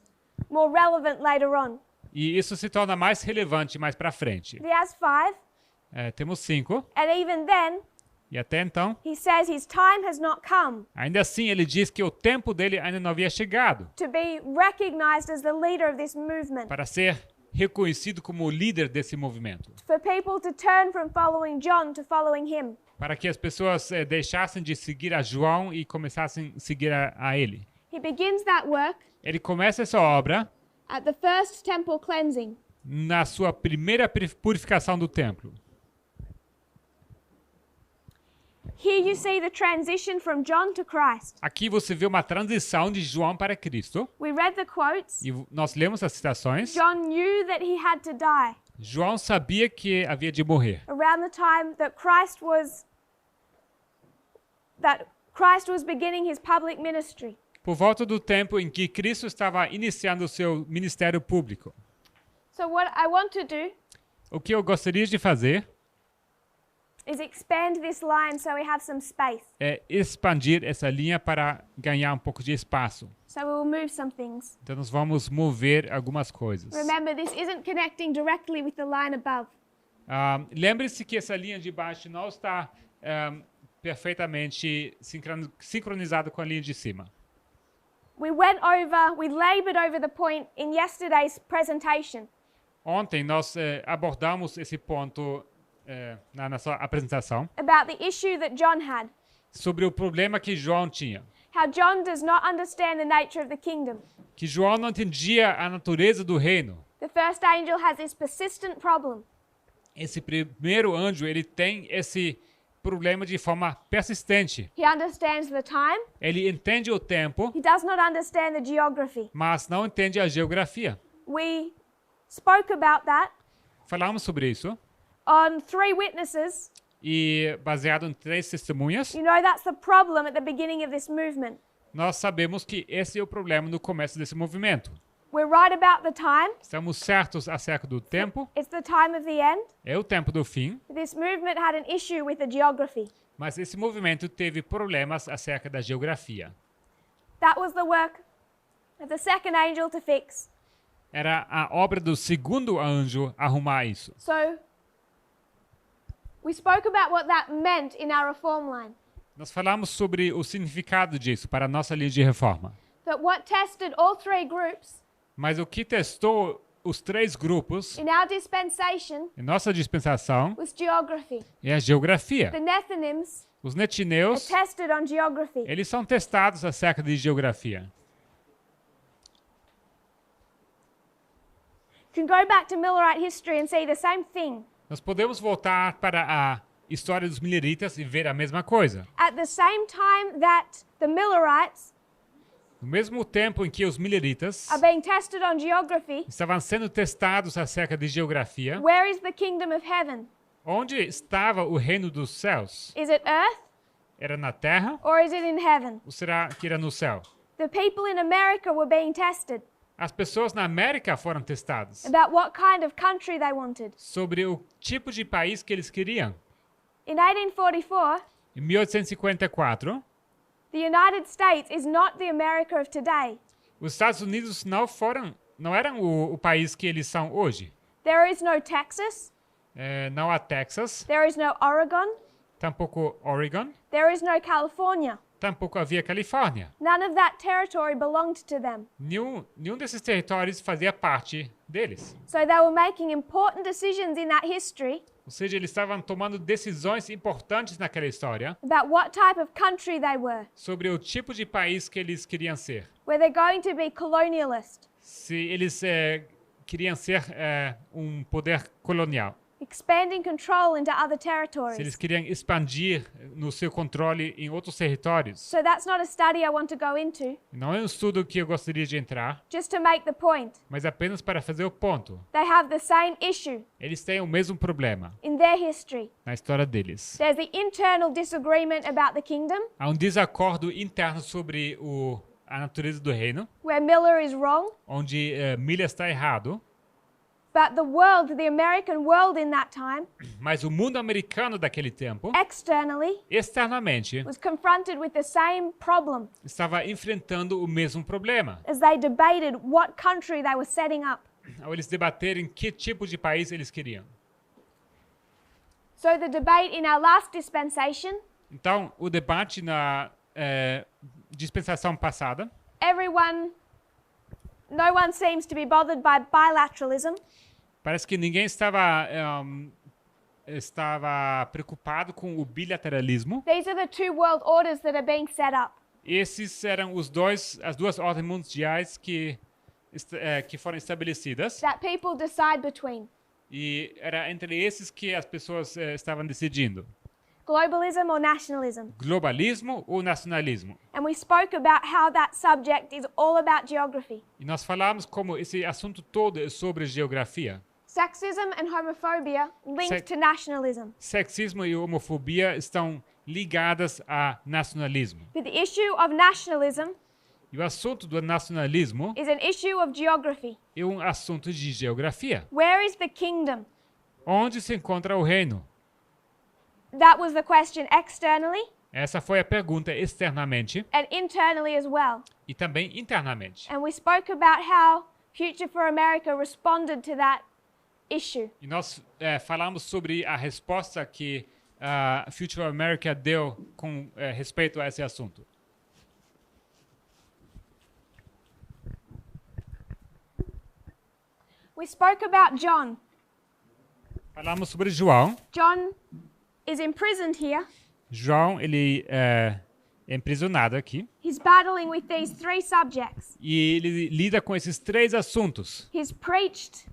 Speaker 2: more relevant later on.
Speaker 1: E isso se torna mais relevante mais para frente.
Speaker 2: He has 5,
Speaker 1: Temos 5.
Speaker 2: and even then,
Speaker 1: E até então,
Speaker 2: he says his time has not come
Speaker 1: ainda assim ele diz que o tempo dele ainda não havia chegado
Speaker 2: to be recognized as the leader of this movement.
Speaker 1: para ser reconhecido como o líder desse movimento.
Speaker 2: For people to turn from following John to following him.
Speaker 1: Para que as pessoas deixassem de seguir a João e começassem a seguir a ele.
Speaker 2: He begins that work
Speaker 1: Ele começa essa obra
Speaker 2: at the first temple cleansing.
Speaker 1: na sua primeira purificação do templo.
Speaker 2: Here you see the transition from John to Christ.
Speaker 1: Aqui você vê uma transição de João para Cristo.
Speaker 2: We read the quotes.
Speaker 1: E nós lemos as citações.
Speaker 2: John knew that he had to die
Speaker 1: João sabia que havia de morrer.
Speaker 2: around the time that Christ was beginning his public ministry.
Speaker 1: Por volta do tempo em que Cristo estava iniciando o seu ministério público.
Speaker 2: So what I want to do
Speaker 1: O que eu gostaria de fazer
Speaker 2: is expand this line so we have some space.
Speaker 1: é expandir essa linha para ganhar um pouco de espaço.
Speaker 2: So we will move some things.
Speaker 1: Então nós vamos mover algumas coisas.
Speaker 2: Remember, this isn't connecting directly with the line above.
Speaker 1: Lembre-se que essa linha de baixo não está perfeitamente sincronizada com a linha de cima.
Speaker 2: We labored over the point in yesterday's presentation.
Speaker 1: Ontem nós abordamos esse ponto na nossa apresentação
Speaker 2: About the issue that John had.
Speaker 1: sobre o problema que João tinha.
Speaker 2: How John does not understand the nature of the kingdom.
Speaker 1: Que João não entendia a natureza do reino.
Speaker 2: The first angel has this persistent problem.
Speaker 1: Esse primeiro anjo, ele tem esse problema de forma persistente.
Speaker 2: He understands the time.
Speaker 1: Ele entende o tempo,
Speaker 2: He does not understand the geography.
Speaker 1: mas não entende a geografia.
Speaker 2: We spoke about that
Speaker 1: Falamos sobre isso
Speaker 2: on 3 witnesses.
Speaker 1: e baseado em 3 testemunhas,
Speaker 2: You know that's the problem at the beginning of this movement.
Speaker 1: nós sabemos que esse é o problema no começo desse movimento.
Speaker 2: We're right about the time.
Speaker 1: Estamos certos acerca do tempo,
Speaker 2: It's the time of the end.
Speaker 1: é o tempo do fim,
Speaker 2: This movement had an issue with the geography.
Speaker 1: mas esse movimento teve problemas acerca da geografia.
Speaker 2: That was the work of the second angel to fix.
Speaker 1: Era a obra do segundo anjo arrumar isso.
Speaker 2: So, we spoke about what that meant in our reform line.
Speaker 1: Nós falamos sobre o significado disso para a nossa linha de reforma.
Speaker 2: That what tested all 3 groups
Speaker 1: Mas o que testou os 3 grupos
Speaker 2: in our dispensation
Speaker 1: em nossa dispensação
Speaker 2: was geography.
Speaker 1: é a geografia.
Speaker 2: The Nethinims
Speaker 1: Os
Speaker 2: are
Speaker 1: netineus,
Speaker 2: tested on geography.
Speaker 1: eles são testados acerca de geografia.
Speaker 2: You can go back to Millerite history and see the same thing.
Speaker 1: Nós podemos voltar para a história dos mileritas e ver a mesma coisa.
Speaker 2: At the same time that the Millerites
Speaker 1: No mesmo tempo em que os mileritas
Speaker 2: are being tested on geography,
Speaker 1: estavam sendo testados acerca de geografia,
Speaker 2: where is the kingdom of heaven?
Speaker 1: onde estava o reino dos céus?
Speaker 2: Is it earth
Speaker 1: Era na terra
Speaker 2: or is it in heaven?
Speaker 1: ou será que era no céu?
Speaker 2: The people in America were being tested
Speaker 1: As pessoas na América foram testadas
Speaker 2: about what kind of country they wanted.
Speaker 1: sobre o tipo de país que eles queriam.
Speaker 2: In 1844,
Speaker 1: Em 1854,
Speaker 2: the United States is not the America of today.
Speaker 1: os Estados Unidos não eram o país que eles são hoje.
Speaker 2: There is no Texas,
Speaker 1: Não há Texas,
Speaker 2: there is no Oregon,
Speaker 1: tampouco Oregon,
Speaker 2: there is no California.
Speaker 1: tampouco havia Califórnia.
Speaker 2: None of that territory belonged to them.
Speaker 1: Nenhum desses territórios fazia parte deles.
Speaker 2: So they were making important decisions in that history
Speaker 1: Ou seja, eles estavam tomando decisões importantes naquela história
Speaker 2: about what type of country they were.
Speaker 1: sobre o tipo de país que eles queriam ser.
Speaker 2: Were they going to be colonialist,
Speaker 1: Se eles queriam ser um poder colonial.
Speaker 2: expanding control into other
Speaker 1: Se eles
Speaker 2: territories?
Speaker 1: queriam expandir no seu controle em outros territórios.
Speaker 2: So that's not a study I want to go into,
Speaker 1: Não é um estudo que eu gostaria de entrar,
Speaker 2: just to make the point.
Speaker 1: mas apenas para fazer o ponto.
Speaker 2: They have the same issue
Speaker 1: Eles têm o mesmo problema
Speaker 2: in their history.
Speaker 1: na história deles.
Speaker 2: There's the internal disagreement about the kingdom,
Speaker 1: Há um desacordo interno sobre a natureza do reino,
Speaker 2: where Miller is wrong,
Speaker 1: onde Miller está errado,
Speaker 2: but the world, the American world in that time,
Speaker 1: mas o mundo americano daquele tempo,
Speaker 2: externally,
Speaker 1: externamente,
Speaker 2: was confronted with the same problem
Speaker 1: estava enfrentando o mesmo problema.
Speaker 2: as they debated what country they were setting up.
Speaker 1: Ao eles debaterem que tipo de país eles queriam.
Speaker 2: So the debate in our last dispensation,
Speaker 1: Então, o debate na dispensação passada,
Speaker 2: no one seems to be bothered by bilateralism.
Speaker 1: parece que ninguém estava preocupado com o bilateralismo.
Speaker 2: These are the two world orders that are being set up.
Speaker 1: Esses eram as duas ordens mundiais que foram estabelecidas.
Speaker 2: That people decide between.
Speaker 1: E era entre esses que as pessoas estavam decidindo.
Speaker 2: Globalism or nationalism.
Speaker 1: Globalismo ou nacionalismo.
Speaker 2: And we spoke about how that subject is all about geography.
Speaker 1: E nós falamos como esse assunto todo é sobre geografia.
Speaker 2: Sexism and homophobia linked to nationalism.
Speaker 1: Sexismo e homofobia estão ligadas a nacionalismo.
Speaker 2: But the issue of nationalism
Speaker 1: E o assunto do nacionalismo
Speaker 2: is an issue of geography.
Speaker 1: é um assunto de geografia.
Speaker 2: Where is the kingdom?
Speaker 1: Onde se encontra o reino?
Speaker 2: That was the question externally
Speaker 1: Essa foi a pergunta externamente
Speaker 2: and internally as well.
Speaker 1: e também internamente.
Speaker 2: And we spoke about how Future for America responded to that issue.
Speaker 1: E nós falamos sobre a resposta que a Future America deu com respeito a esse assunto.
Speaker 2: We spoke about John.
Speaker 1: Falamos sobre João.
Speaker 2: John is imprisoned here.
Speaker 1: João, ele é emprisionado aqui.
Speaker 2: He's battling with these three subjects.
Speaker 1: E ele lida com esses três assuntos.
Speaker 2: He's preached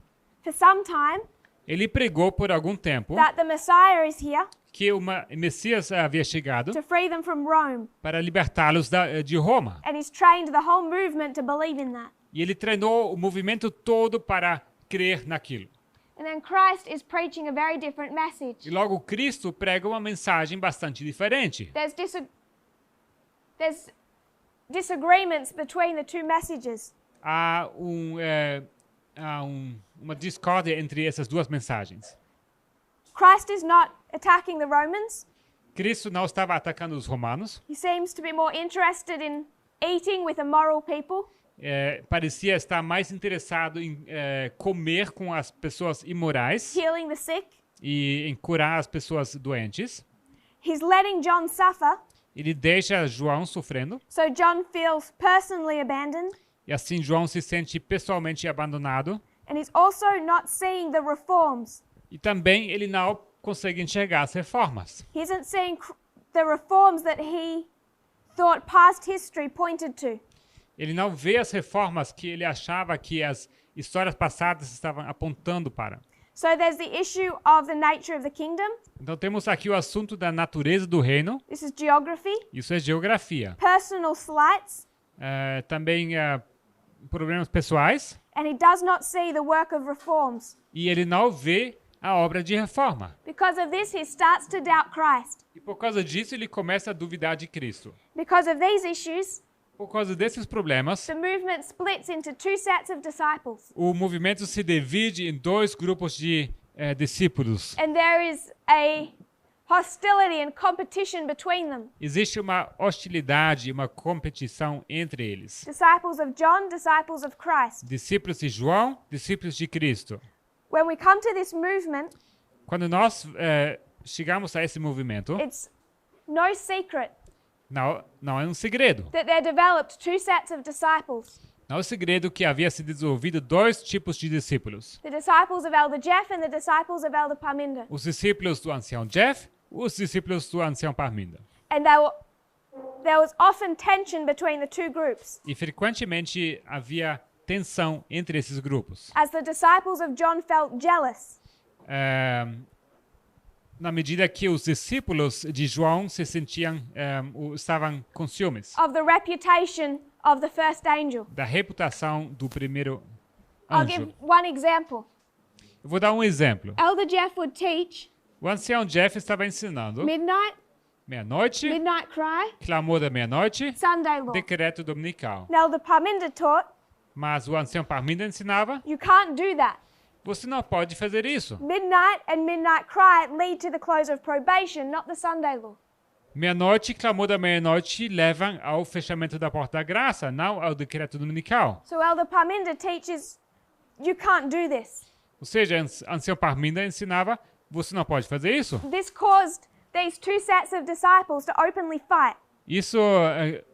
Speaker 2: for some time
Speaker 1: Ele pregou por algum tempo
Speaker 2: that the Messiah is here
Speaker 1: que o Messias havia chegado
Speaker 2: to free them from Rome.
Speaker 1: para libertá-los de Roma.
Speaker 2: And he's trained the whole movement to believe in that.
Speaker 1: E ele treinou o movimento todo para crer naquilo.
Speaker 2: And then Christ is preaching a very different message.
Speaker 1: E logo Cristo prega uma mensagem bastante diferente.
Speaker 2: There's disagreements between the two messages.
Speaker 1: Há uma discórdia entre essas duas mensagens.
Speaker 2: Christ is not attacking the Romans.
Speaker 1: Cristo não estava atacando os romanos.
Speaker 2: He seems to be more interested in eating with a moral people.
Speaker 1: Parecia estar mais interessado em comer com as pessoas imorais
Speaker 2: Healing the sick.
Speaker 1: e em curar as pessoas doentes.
Speaker 2: He's letting John suffer,
Speaker 1: Ele deixa João sofrendo
Speaker 2: so John feels personally abandoned.
Speaker 1: e assim João se sente pessoalmente abandonado.
Speaker 2: And he's also not seeing the reforms.
Speaker 1: E também ele não consegue enxergar as reformas.
Speaker 2: He isn't seeing the reforms that he thought past history pointed to.
Speaker 1: Ele não vê as reformas que ele achava que as histórias passadas estavam apontando para.
Speaker 2: So there's the issue of the nature of the kingdom.
Speaker 1: Então temos aqui o assunto da natureza do reino.
Speaker 2: This is geography.
Speaker 1: Isso é geografia.
Speaker 2: Personal slights.
Speaker 1: também problemas pessoais,
Speaker 2: and he does not see the work of reforms.
Speaker 1: e ele não vê a obra de reforma.
Speaker 2: Because of this, he starts to doubt Christ.
Speaker 1: E por causa disso, ele começa a duvidar de Cristo.
Speaker 2: Because of these issues,
Speaker 1: Por causa desses problemas,
Speaker 2: the movement splits into two sets of disciples.
Speaker 1: o movimento se divide em dois grupos de discípulos.
Speaker 2: And there is a hostility and competition between them.
Speaker 1: Existe uma hostilidade, uma competição entre eles.
Speaker 2: Disciples of John, disciples of Christ.
Speaker 1: Discípulos de João, discípulos de Cristo.
Speaker 2: When we come to this movement,
Speaker 1: Quando nós chegamos a esse movimento,
Speaker 2: it's no secret
Speaker 1: não é um segredo.
Speaker 2: that there developed two sets of disciples.
Speaker 1: Não é um segredo que havia se desenvolvido dois tipos de discípulos.
Speaker 2: The disciples of Elder Jeff and the disciples of Elder Parminder.
Speaker 1: Os discípulos do ancião Jeff, os discípulos do ancião Parminda.
Speaker 2: And there was often tension between the two groups,
Speaker 1: E frequentemente havia tensão entre esses grupos.
Speaker 2: as the disciples of John felt jealous
Speaker 1: Na medida que os discípulos de João se sentiam, estavam com ciúmes
Speaker 2: of the reputation of the first angel.
Speaker 1: da reputação do primeiro
Speaker 2: I'll give
Speaker 1: anjo.
Speaker 2: one example.
Speaker 1: Eu vou dar um exemplo.
Speaker 2: Elder Jeff would teach
Speaker 1: O ancião Jeff estava ensinando
Speaker 2: midnight,
Speaker 1: meia-noite,
Speaker 2: midnight cry,
Speaker 1: clamor da meia-noite,
Speaker 2: Sunday law.
Speaker 1: decreto dominical.
Speaker 2: And Elder Parminder taught,
Speaker 1: Mas o ancião Parminda ensinava,
Speaker 2: you can't do that.
Speaker 1: você não pode fazer isso.
Speaker 2: Midnight and midnight cry lead to the close of probation, not the Sunday law.
Speaker 1: Meia-noite, clamor da meia-noite levam ao fechamento da porta da graça, não ao decreto dominical.
Speaker 2: So Elder Parminder teaches, you can't do this.
Speaker 1: Ou seja, ancião Parminda ensinava, você não pode fazer isso.
Speaker 2: This caused these two sets of disciples to openly fight.
Speaker 1: Isso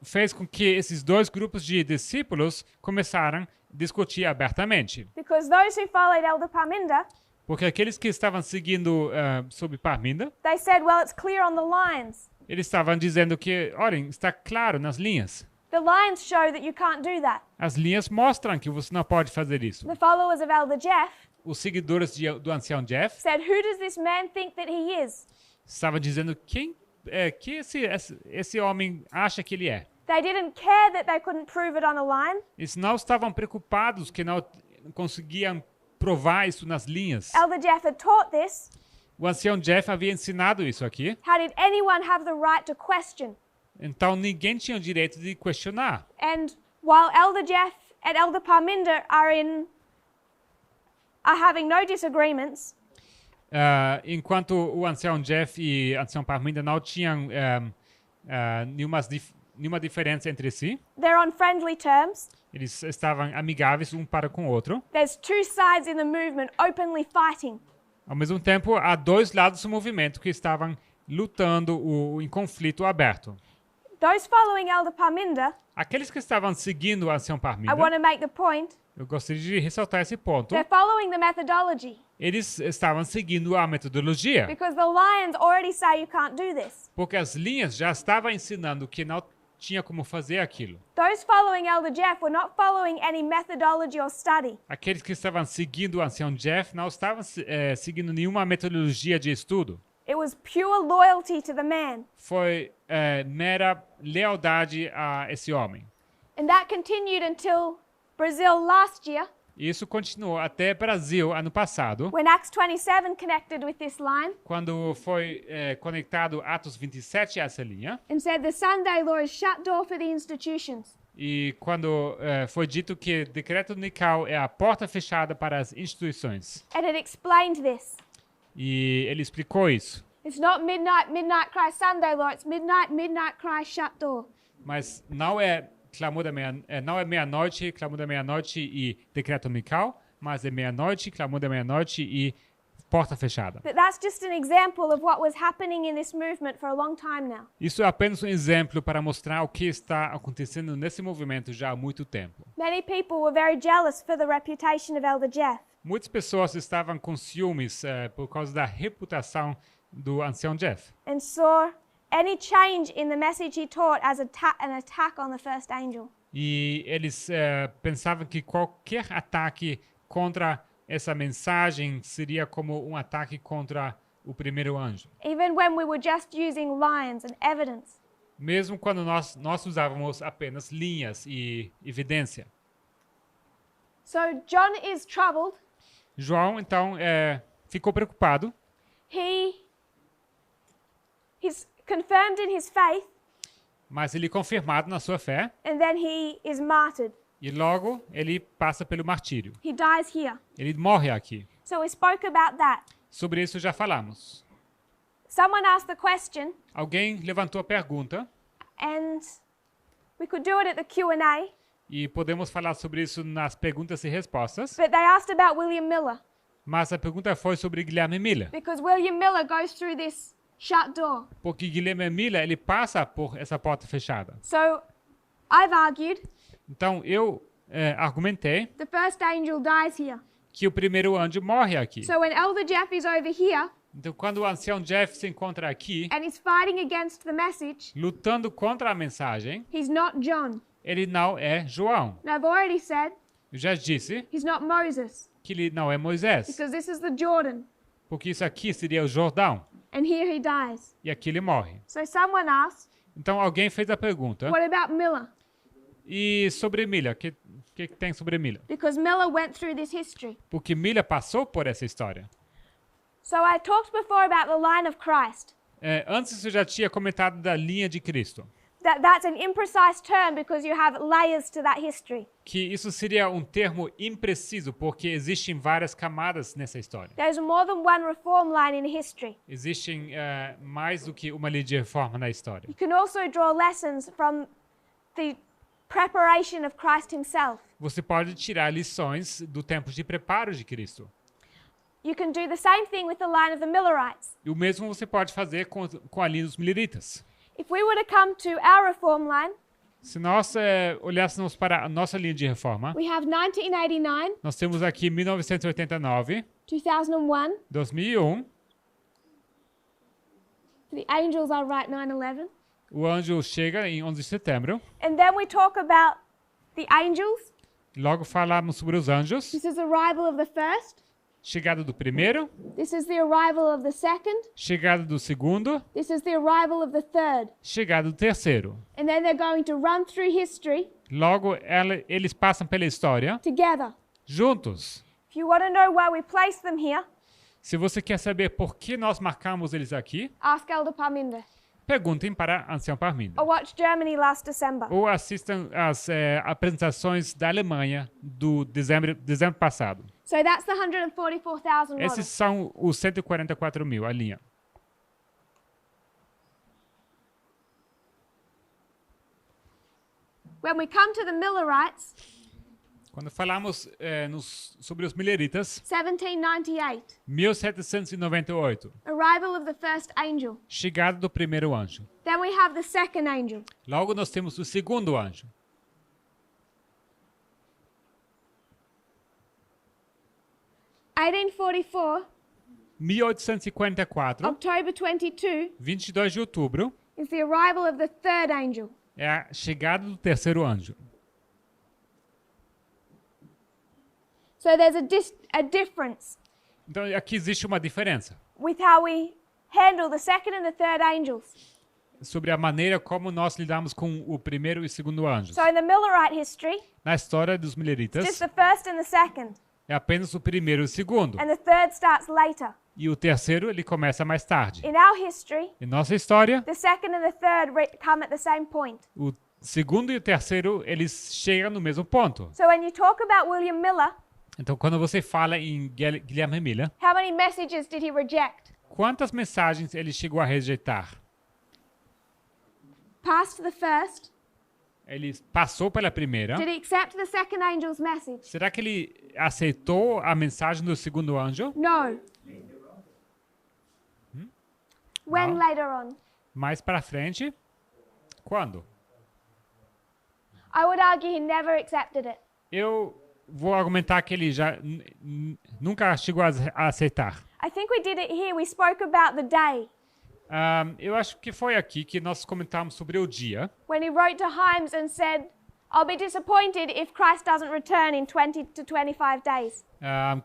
Speaker 1: fez com que esses dois grupos de discípulos começaram a discutir abertamente.
Speaker 2: Because those who followed Elder Parminder,
Speaker 1: Porque aqueles que estavam seguindo sob Parminda,
Speaker 2: they said, well, it's clear on the lines.
Speaker 1: eles estavam dizendo que, olhem, está claro nas linhas.
Speaker 2: The lines show that you can't do that.
Speaker 1: As linhas mostram que você não pode fazer isso.
Speaker 2: The followers of Elder Jeff
Speaker 1: Os seguidores do ancião Jeff
Speaker 2: said, who does this man think that he is?
Speaker 1: estavam dizendo que esse homem acha que ele é.
Speaker 2: They didn't care that they couldn't prove it on a line.
Speaker 1: Eles não estavam preocupados que não conseguiam provar isso nas linhas.
Speaker 2: Elder Jeff had taught this.
Speaker 1: O ancião Jeff havia ensinado isso aqui.
Speaker 2: How did anyone have the right to question?
Speaker 1: Então ninguém tinha o direito de questionar.
Speaker 2: And while Elder Jeff and Elder Parminder are having no disagreements,
Speaker 1: Enquanto o ancião Jeff e o ancião Parminda não tinham nenhuma diferença entre si,
Speaker 2: they're on friendly terms.
Speaker 1: eles estavam amigáveis um para com o outro.
Speaker 2: There's two sides in the movement openly fighting.
Speaker 1: Ao mesmo tempo, há dois lados do movimento que estavam lutando em conflito aberto.
Speaker 2: Those following Elder Parminder,
Speaker 1: Aqueles que estavam seguindo o ancião
Speaker 2: I
Speaker 1: Parminda,
Speaker 2: want to make the point,
Speaker 1: eu gostaria de ressaltar esse ponto,
Speaker 2: they're following the methodology
Speaker 1: eles estavam seguindo a metodologia,
Speaker 2: because the lions already say you can't do this.
Speaker 1: porque as linhas já estavam ensinando que não tinha como fazer aquilo.
Speaker 2: Those following Elder Jeff were not following any methodology or study.
Speaker 1: Aqueles que estavam seguindo o ancião Jeff não estavam seguindo nenhuma metodologia de estudo.
Speaker 2: It was pure loyalty to the man.
Speaker 1: Foi mera lealdade a esse homem.
Speaker 2: And that continued until Brazil last year,
Speaker 1: E isso continuou até Brasil ano passado,
Speaker 2: when Acts 27 connected with this line
Speaker 1: quando foi conectado Atos 27 a essa linha,
Speaker 2: and said the Sunday law is shut door for the institutions.
Speaker 1: e quando foi dito que o decreto dominical é a porta fechada para as instituições.
Speaker 2: And it explained this.
Speaker 1: E ele explicou isso.
Speaker 2: It's not midnight, midnight cry Sunday law, it's midnight, midnight cry shut door.
Speaker 1: Mas não é não é meia-noite, clamor da meia-noite e decreto dominical, mas é meia-noite, clamor da meia-noite e porta fechada.
Speaker 2: But that's just an example of what was happening in this movement for a long time now.
Speaker 1: Isso é apenas um exemplo para mostrar o que está acontecendo nesse movimento já há muito tempo.
Speaker 2: Many people were very jealous for the reputation of Elder Jeff.
Speaker 1: Muitas pessoas estavam com ciúmes por causa da reputação do ancião Jeff.
Speaker 2: And saw any change in the message he taught as an attack on the first angel.
Speaker 1: E eles pensavam que qualquer ataque contra essa mensagem seria como um ataque contra o primeiro anjo.
Speaker 2: Even when we were just using lions and evidence.
Speaker 1: mesmo quando nós usávamos apenas linhas e evidência.
Speaker 2: So John is troubled.
Speaker 1: João, então, ficou preocupado,
Speaker 2: He's confirmed in his faith,
Speaker 1: mas ele confirmado na sua fé,
Speaker 2: and then he is martyred.
Speaker 1: e logo ele passa pelo martírio.
Speaker 2: He dies here.
Speaker 1: Ele morre aqui.
Speaker 2: So we spoke about that.
Speaker 1: Sobre isso já falamos.
Speaker 2: Someone asked the question,
Speaker 1: Alguém levantou a pergunta,
Speaker 2: and we could do it at the Q&A,
Speaker 1: e podemos falar sobre isso nas perguntas e respostas,
Speaker 2: but they asked about William Miller,
Speaker 1: mas a pergunta foi sobre Guilherme Miller.
Speaker 2: because William Miller goes through this shut door.
Speaker 1: Porque Guilherme Miller, ele passa por essa porta fechada.
Speaker 2: So I've argued
Speaker 1: Então, eu argumentei
Speaker 2: the first angel dies here.
Speaker 1: que o primeiro anjo morre aqui.
Speaker 2: So when Elder Jeff is over here
Speaker 1: Então, quando o ancião Jeff se encontra aqui,
Speaker 2: and he's fighting against the message,
Speaker 1: lutando contra a mensagem,
Speaker 2: he's not John.
Speaker 1: ele não é João.
Speaker 2: And I've already said
Speaker 1: Eu já disse
Speaker 2: he's not Moses,
Speaker 1: que ele não é Moisés,
Speaker 2: because this is the Jordan,
Speaker 1: porque isso aqui seria o Jordão,
Speaker 2: and here he dies.
Speaker 1: e aqui ele morre.
Speaker 2: So someone asked,
Speaker 1: Então, alguém fez a pergunta,
Speaker 2: what about Miller?
Speaker 1: e sobre Miller, o que tem sobre Miller?
Speaker 2: Because Miller went through this history.
Speaker 1: Porque Miller passou por essa história.
Speaker 2: So I talked before about the line of Christ.
Speaker 1: Antes eu já tinha comentado da linha de Cristo,
Speaker 2: That's an imprecise term because you have layers to that history.
Speaker 1: que isso seria um termo impreciso, porque existem várias camadas nessa história.
Speaker 2: There's more than one reform line in history.
Speaker 1: Existem mais do que uma linha de reforma na história.
Speaker 2: You can also draw lessons from the preparation of Christ himself.
Speaker 1: Você pode tirar lições do tempo de preparo de Cristo.
Speaker 2: You can do the same thing with the line of the Millerites.
Speaker 1: E o mesmo você pode fazer com a linha dos mileritas.
Speaker 2: If we were to come to our reform line,
Speaker 1: Se nós olhássemos para a nossa linha de reforma,
Speaker 2: we have 1989,
Speaker 1: nós temos aqui 1989,
Speaker 2: 2001,
Speaker 1: 2001,
Speaker 2: the angels are right 9/11.
Speaker 1: o anjo chega em 11 de setembro.
Speaker 2: And then we talk about the angels.
Speaker 1: Logo falamos sobre os anjos.
Speaker 2: This is the arrival of the first.
Speaker 1: Chegada do primeiro,
Speaker 2: This is the arrival of the second.
Speaker 1: chegada do segundo,
Speaker 2: This is the arrival of the third.
Speaker 1: chegada do terceiro.
Speaker 2: And then they're going to run through history
Speaker 1: Logo, eles passam pela história
Speaker 2: together.
Speaker 1: juntos.
Speaker 2: If you want to know why we place them here,
Speaker 1: Se você quer saber por que nós marcamos eles aqui,
Speaker 2: ask Elder Parminder.
Speaker 1: perguntem para Ancião Parminder.
Speaker 2: Or watch Germany last December.
Speaker 1: Ou assistam as apresentações da Alemanha do dezembro passado.
Speaker 2: So that's the 144,000 model.
Speaker 1: Esses são os 144 mil, a linha.
Speaker 2: When we come to the Millerites,
Speaker 1: Quando falamos sobre os mileritas,
Speaker 2: 1798,
Speaker 1: 1798,
Speaker 2: arrival of the first angel.
Speaker 1: chegada do primeiro anjo.
Speaker 2: Then we have the second angel.
Speaker 1: Logo nós temos o segundo anjo. 1854,
Speaker 2: October 22,
Speaker 1: 22 de outubro,
Speaker 2: is the arrival of the third angel.
Speaker 1: é a chegada do terceiro anjo.
Speaker 2: So there's a difference
Speaker 1: Então aqui existe uma diferença
Speaker 2: with how we handle the second and the third angels.
Speaker 1: sobre a maneira como nós lidamos com o primeiro e segundo anjos.
Speaker 2: So in the Millerite history,
Speaker 1: Na história dos
Speaker 2: just
Speaker 1: mileritas,
Speaker 2: the first and the second,
Speaker 1: é apenas o primeiro e o segundo.
Speaker 2: and the third starts later.
Speaker 1: E o terceiro, ele começa mais tarde.
Speaker 2: In our history,
Speaker 1: Em nossa história,
Speaker 2: the second and the third come at the same point.
Speaker 1: o segundo e o terceiro, eles chegam no mesmo ponto.
Speaker 2: So when you talk about William Miller,
Speaker 1: Então, quando você fala em Guilherme Miller,
Speaker 2: how many messages did he reject?
Speaker 1: quantas mensagens ele chegou a rejeitar?
Speaker 2: Past the first.
Speaker 1: Ele passou pela primeira.
Speaker 2: Did he accept the second angel's message?
Speaker 1: Será que ele aceitou a mensagem do segundo anjo?
Speaker 2: No. When
Speaker 1: No.
Speaker 2: later on?
Speaker 1: Mais para frente? Quando?
Speaker 2: I would argue he never accepted it.
Speaker 1: Eu vou argumentar que ele já nunca chegou a aceitar.
Speaker 2: I think we did it here. We spoke about the day
Speaker 1: Eu acho que foi aqui que nós comentamos sobre o dia,
Speaker 2: when he wrote to Himes and said, I'll be disappointed if Christ doesn't return in 20 to 25 days.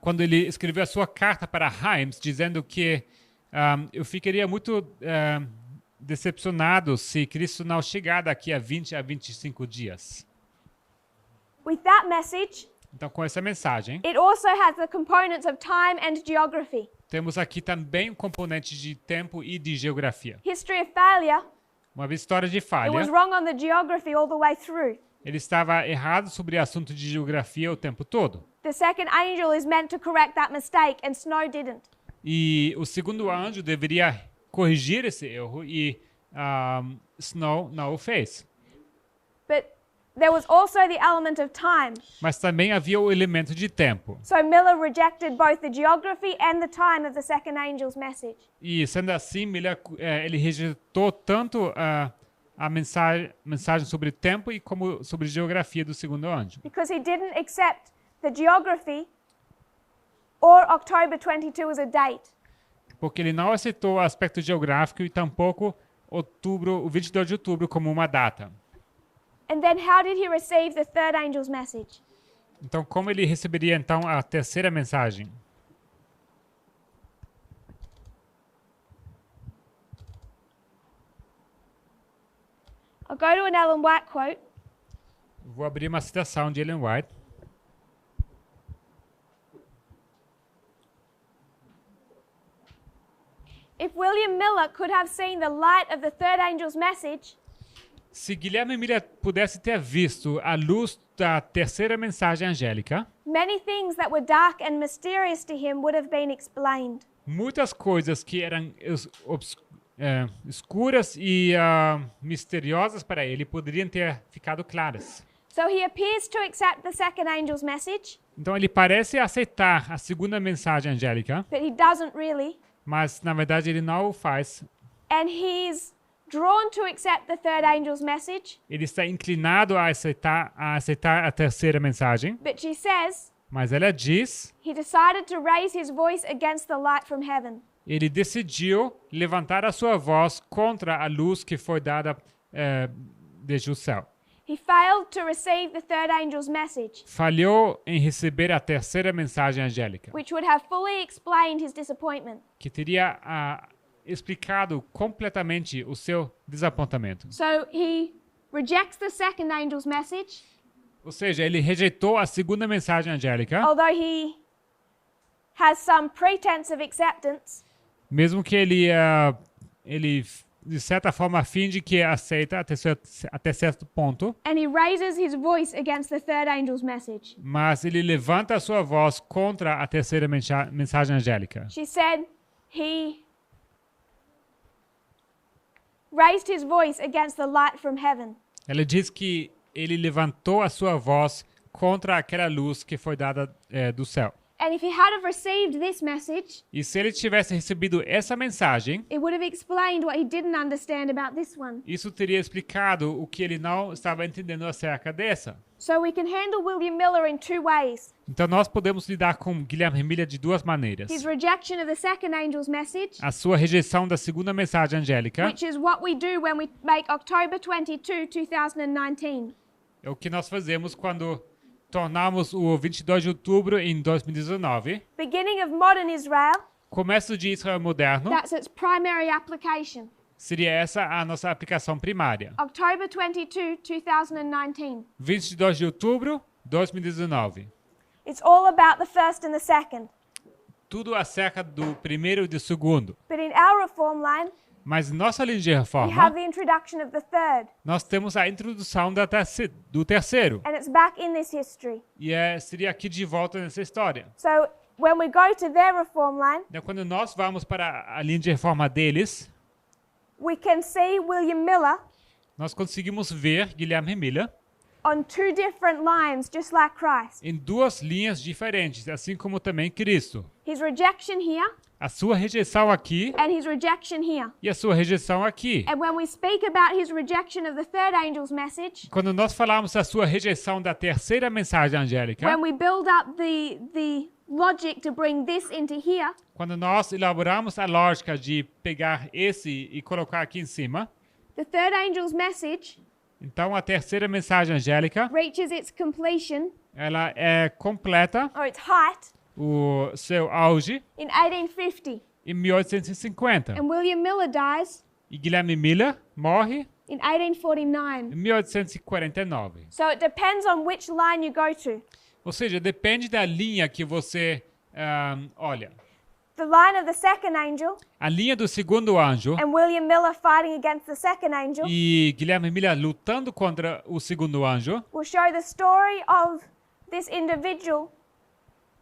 Speaker 1: quando ele escreveu a sua carta para Himes, dizendo que eu ficaria muito decepcionados se Cristo não chegar daqui a 20 a 25 dias.
Speaker 2: With that message,
Speaker 1: Então, com essa mensagem,
Speaker 2: it also has the components of time and geography.
Speaker 1: temos aqui também um componente de tempo e de geografia.
Speaker 2: History of failure,
Speaker 1: Uma história de
Speaker 2: it
Speaker 1: falha.
Speaker 2: was wrong on the geography all the way through.
Speaker 1: Ele estava errado sobre assunto de geografia o tempo todo.
Speaker 2: The second angel is meant to correct that mistake, and Snow didn't.
Speaker 1: E o segundo anjo deveria corrigir esse erro e Snow não o fez.
Speaker 2: But there was also the element of time.
Speaker 1: Mas também havia o elemento de tempo.
Speaker 2: So Miller rejected both the geography and the time of the second angel's message.
Speaker 1: E sendo assim, ele rejeitou tanto a mensagem sobre tempo e como sobre geografia do segundo anjo.
Speaker 2: Because he didn't accept the geography or October 22 as a date.
Speaker 1: Porque ele não aceitou o aspecto geográfico e tampouco o 22 de outubro como uma data.
Speaker 2: And then how did he receive the third angel's message?
Speaker 1: Então, como ele receberia então a terceira mensagem?
Speaker 2: I'll go to an Ellen White quote.
Speaker 1: Vou abrir uma citação de Ellen White.
Speaker 2: If William Miller could have seen the light of the third angel's message,
Speaker 1: Se Guilherme Miller pudesse ter visto a luz da terceira mensagem angélica,
Speaker 2: many things that were dark and mysterious to him would have been explained.
Speaker 1: muitas coisas que eram escuras e misteriosas para ele poderiam ter ficado claras.
Speaker 2: So he appears to accept the second angel's message,
Speaker 1: Então ele parece aceitar a segunda mensagem angélica,
Speaker 2: but he doesn't really.
Speaker 1: mas na verdade ele não o faz.
Speaker 2: And he's drawn to accept the third angel's message,
Speaker 1: Ele está inclinado a aceitar a terceira mensagem,
Speaker 2: but she says
Speaker 1: mas ela diz,
Speaker 2: he decided to raise his voice against the light from heaven.
Speaker 1: ele decidiu levantar a sua voz contra a luz que foi dada desde o céu.
Speaker 2: He failed to receive the third angel's message,
Speaker 1: Falhou em receber a terceira mensagem angélica,
Speaker 2: which would have fully explained his disappointment.
Speaker 1: que teria explicado completamente o seu desapontamento.
Speaker 2: So he rejects the second angel's message,
Speaker 1: Ou seja, ele rejeitou a segunda mensagem angélica,
Speaker 2: although he has some pretense of acceptance.
Speaker 1: mesmo que ele de certa forma finge que aceita até certo ponto,
Speaker 2: And he raises his voice against the third angel's message.
Speaker 1: mas ele levanta a sua voz contra a terceira mensagem angélica.
Speaker 2: She said he raised his voice against the light from heaven.
Speaker 1: Ela diz que ele levantou a sua voz contra aquela luz que foi dada do céu.
Speaker 2: And if he had have received this message,
Speaker 1: E se ele tivesse recebido essa mensagem,
Speaker 2: it would have explained what he didn't understand about this one.
Speaker 1: isso teria explicado o que ele não estava entendendo acerca dessa.
Speaker 2: So we can handle William Miller in two ways.
Speaker 1: Então nós podemos lidar com Guilherme Miller de duas maneiras.
Speaker 2: His rejection of the second angel's message,
Speaker 1: A sua rejeição da segunda mensagem angélica,
Speaker 2: which is what we do when we make October 22, 2019.
Speaker 1: é o que nós fazemos quando tornamos o 22 de outubro em 2019,
Speaker 2: Beginning of modern Israel,
Speaker 1: começo de Israel moderno,
Speaker 2: that's its primary application.
Speaker 1: seria essa a nossa aplicação primária.
Speaker 2: October 22, 2019.
Speaker 1: 22 de outubro, 2019.
Speaker 2: It's all about the first and the second.
Speaker 1: Tudo acerca do primeiro e do segundo.
Speaker 2: But in our reform line,
Speaker 1: Mas em nossa linha de
Speaker 2: we have
Speaker 1: reforma,
Speaker 2: the introduction of the third.
Speaker 1: nós temos a introdução do terceiro.
Speaker 2: And it's back in this history.
Speaker 1: E seria aqui de volta nessa história.
Speaker 2: So when we go to their reform line,
Speaker 1: Então, quando nós vamos para a linha de reforma deles,
Speaker 2: we can see William Miller
Speaker 1: nós conseguimos ver Guilherme Miller
Speaker 2: on two different lines, just like Christ.
Speaker 1: em duas linhas diferentes, assim como também Cristo.
Speaker 2: His rejection here
Speaker 1: A sua rejeição aqui
Speaker 2: and his rejection here.
Speaker 1: e a sua rejeição aqui.
Speaker 2: And when we speak about his rejection of the third angel's message,
Speaker 1: Quando nós falamos da sua rejeição da terceira mensagem angélica,
Speaker 2: when we build up the logic to bring this into here,
Speaker 1: quando nós elaboramos a lógica de pegar esse e colocar aqui em cima,
Speaker 2: the third angel's message
Speaker 1: então a terceira mensagem angélica,
Speaker 2: reaches its completion
Speaker 1: ela é completa,
Speaker 2: or its height
Speaker 1: o seu auge,
Speaker 2: in 1850.
Speaker 1: em 1850.
Speaker 2: And William Miller dies
Speaker 1: E Guilherme Miller morre
Speaker 2: in 1849.
Speaker 1: em 1849.
Speaker 2: So it depends on which line you go to.
Speaker 1: Ou seja, depende da linha que você olha.
Speaker 2: The line of the second angel
Speaker 1: A linha do segundo anjo
Speaker 2: and William Miller fighting against the second angel
Speaker 1: e Guilherme Miller lutando contra o segundo anjo
Speaker 2: will show the story of this individual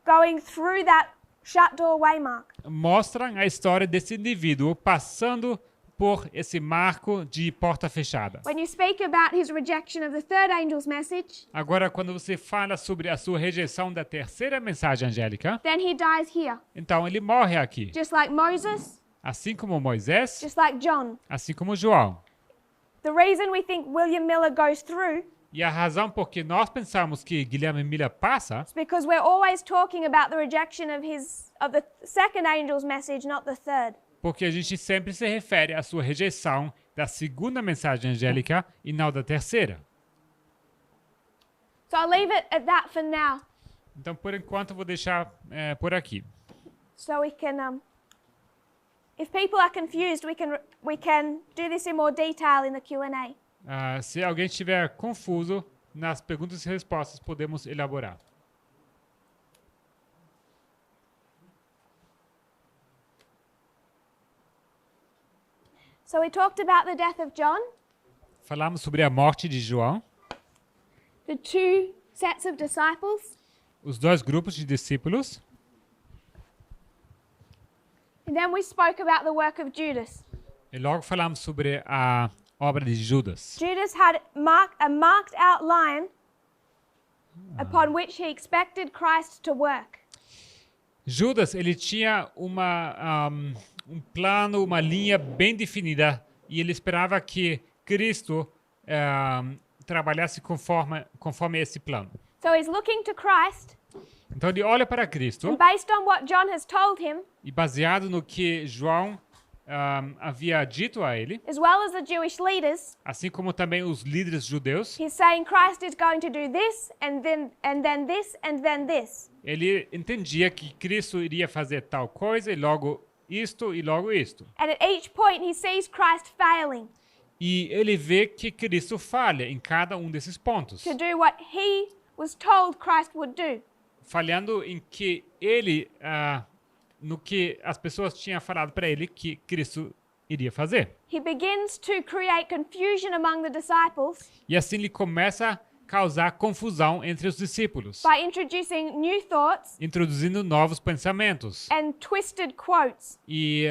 Speaker 2: going through that shut door waymark.
Speaker 1: mostram a história desse indivíduo passando por esse marco de porta fechada.
Speaker 2: When you speak about his rejection of the third angel's message,
Speaker 1: Agora, quando você fala sobre a sua rejeição da terceira mensagem angélica,
Speaker 2: then he dies here.
Speaker 1: então ele morre aqui.
Speaker 2: Just like Moses,
Speaker 1: Assim como Moisés,
Speaker 2: just like John.
Speaker 1: assim como João.
Speaker 2: The reason we think William Miller goes through
Speaker 1: E a razão por que nós pensamos que Guilherme Miller passa
Speaker 2: is because we're always talking about the rejection of the second angel's message, not the third.
Speaker 1: porque a gente sempre se refere à sua rejeição da segunda mensagem angélica e não da terceira.
Speaker 2: So I'll leave it at that for now,
Speaker 1: Então, por enquanto, vou deixar por aqui.
Speaker 2: so we can. If people are confused, we can do this in more detail in the Q&A.
Speaker 1: Se alguém estiver confuso, nas perguntas e respostas podemos elaborar.
Speaker 2: So we talked about the death of John,
Speaker 1: Falamos sobre a morte de João,
Speaker 2: the two sets of disciples,
Speaker 1: os dois grupos de discípulos,
Speaker 2: and then we spoke about the work of Judas.
Speaker 1: e logo falamos sobre a obra de Judas.
Speaker 2: Judas had a marked out line upon which he expected Christ to work.
Speaker 1: Judas, ele tinha um plano, uma linha bem definida, e ele esperava que Cristo trabalhasse conforme esse plano.
Speaker 2: So he's looking to Christ,
Speaker 1: Então ele olha para Cristo,
Speaker 2: and based on what John has told him,
Speaker 1: e baseado no que João havia dito a ele,
Speaker 2: as well as the Jewish leaders,
Speaker 1: assim como também os líderes judeus,
Speaker 2: he's saying Christ is going to do this, and then this, and then this.
Speaker 1: ele entendia que Cristo iria fazer tal coisa, e logo isto, e logo isto.
Speaker 2: And at each point, he sees Christ failing
Speaker 1: E ele vê que Cristo falha em cada um desses pontos,
Speaker 2: to do what he was told Christ would do.
Speaker 1: falhando em que ele, no que as pessoas tinham falado para ele que Cristo iria fazer.
Speaker 2: He begins to create confusion among the disciples
Speaker 1: E assim ele começa a causar confusão entre os discípulos,
Speaker 2: by introducing new thoughts
Speaker 1: introduzindo novos pensamentos
Speaker 2: and twisted quotes,
Speaker 1: e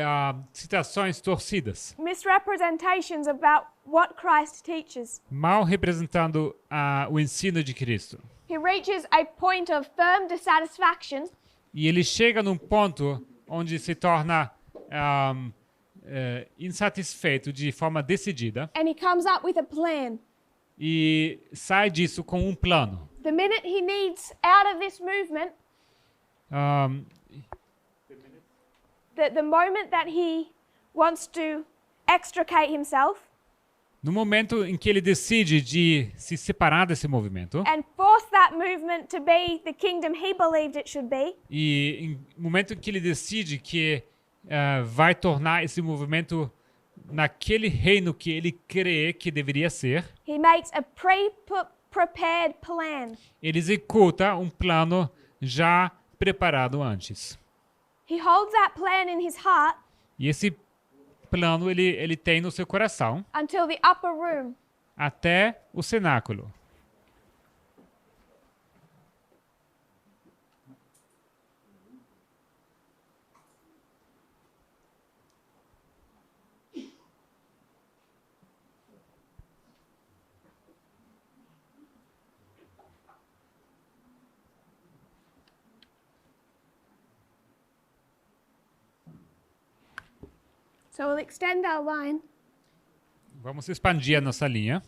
Speaker 1: citações torcidas,
Speaker 2: misrepresentations about what Christ teaches.
Speaker 1: mal representando o ensino de Cristo.
Speaker 2: He reaches a point of firm dissatisfaction
Speaker 1: E ele chega num ponto onde se torna insatisfeito de forma decidida
Speaker 2: and he comes up with a plan.
Speaker 1: e sai disso com um plano.
Speaker 2: The minute he needs out of this movement,
Speaker 1: Um,
Speaker 2: the moment that he wants to extricate himself
Speaker 1: no momento em que ele decide de se separar desse movimento
Speaker 2: and force that movement to be the kingdom he believed it should be,
Speaker 1: e no momento em que ele decide que vai tornar esse movimento naquele reino que ele crê que deveria ser,
Speaker 2: he makes a prepared plan.
Speaker 1: ele executa um plano já preparado antes.
Speaker 2: He holds that plan in his heart
Speaker 1: E esse plano ele tem no seu coração
Speaker 2: until the upper room.
Speaker 1: até o cenáculo.
Speaker 2: So we'll extend our line
Speaker 1: Vamos expandir a nossa linha.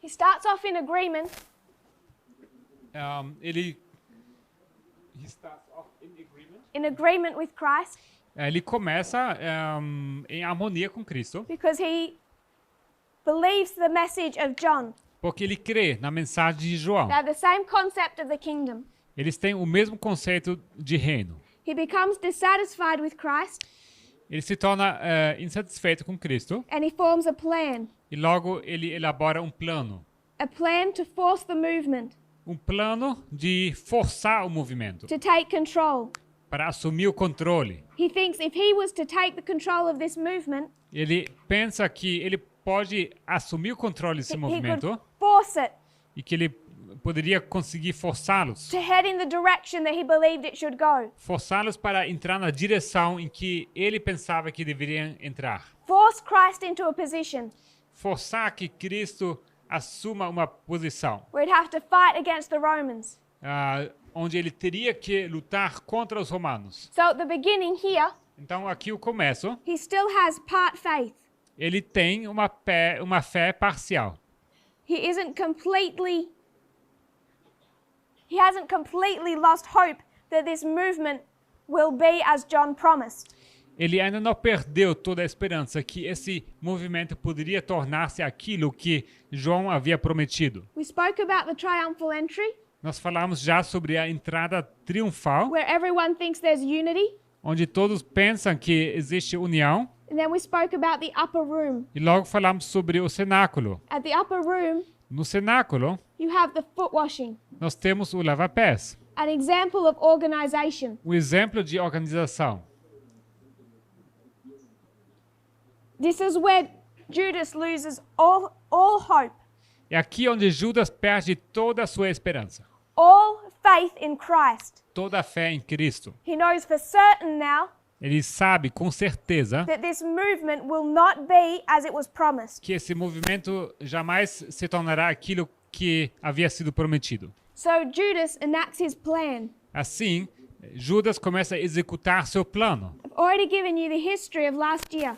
Speaker 2: He starts off in agreement
Speaker 1: ele he starts off
Speaker 2: in agreement with Christ
Speaker 1: ele começa em harmonia com Cristo,
Speaker 2: because he believes the message of John.
Speaker 1: porque ele crê na mensagem de João.
Speaker 2: They have the same concept of the kingdom.
Speaker 1: Eles têm o mesmo conceito de reino.
Speaker 2: He becomes dissatisfied with Christ
Speaker 1: Ele se torna insatisfeito com Cristo
Speaker 2: and he forms a plan
Speaker 1: e logo ele elabora um plano.
Speaker 2: to force the movement,
Speaker 1: Um plano de forçar o movimento,
Speaker 2: to take control.
Speaker 1: para assumir o controle.
Speaker 2: He thinks if he was to take the control of this movement,
Speaker 1: Ele pensa que ele pode assumir o controle desse
Speaker 2: he
Speaker 1: movimento
Speaker 2: could force it
Speaker 1: e que ele poderia conseguir forçá-los.
Speaker 2: to head in the direction that he believed it should go.
Speaker 1: Forçá-los para entrar na direção em que ele pensava que deveriam entrar.
Speaker 2: Force Christ into a position
Speaker 1: Forçar que Cristo assuma uma posição
Speaker 2: where he'd have to fight against the Romans.
Speaker 1: onde ele teria que lutar contra os romanos.
Speaker 2: So at the beginning here,
Speaker 1: Então aqui o começo,
Speaker 2: he still has part faith.
Speaker 1: ele tem uma fé parcial.
Speaker 2: He hasn't completely lost hope that this movement will be as John promised.
Speaker 1: Ele ainda não perdeu toda a esperança que esse movimento poderia tornar-se aquilo que João havia prometido.
Speaker 2: We spoke about the triumphal entry,
Speaker 1: Nós falamos já sobre a entrada triunfal,
Speaker 2: where everyone thinks there's unity.
Speaker 1: onde todos pensam que existe união,
Speaker 2: And then we spoke about the upper room.
Speaker 1: e logo falamos sobre o cenáculo.
Speaker 2: At the upper room,
Speaker 1: No cenáculo,
Speaker 2: you have the foot washing,
Speaker 1: nós temos o lava-pés,
Speaker 2: an example of organization.
Speaker 1: um exemplo de organização.
Speaker 2: This is where Judas loses all hope,
Speaker 1: É aqui onde Judas perde toda a sua esperança,
Speaker 2: all faith in Christ.
Speaker 1: toda a fé em Cristo.
Speaker 2: He knows for certain now
Speaker 1: Ele sabe com certeza
Speaker 2: that this movement will not be as it was promised.
Speaker 1: que esse movimento jamais se tornará aquilo que havia sido prometido.
Speaker 2: So Judas enacts his plan.
Speaker 1: Assim, Judas começa a executar seu plano.
Speaker 2: I've already given you the history of last year,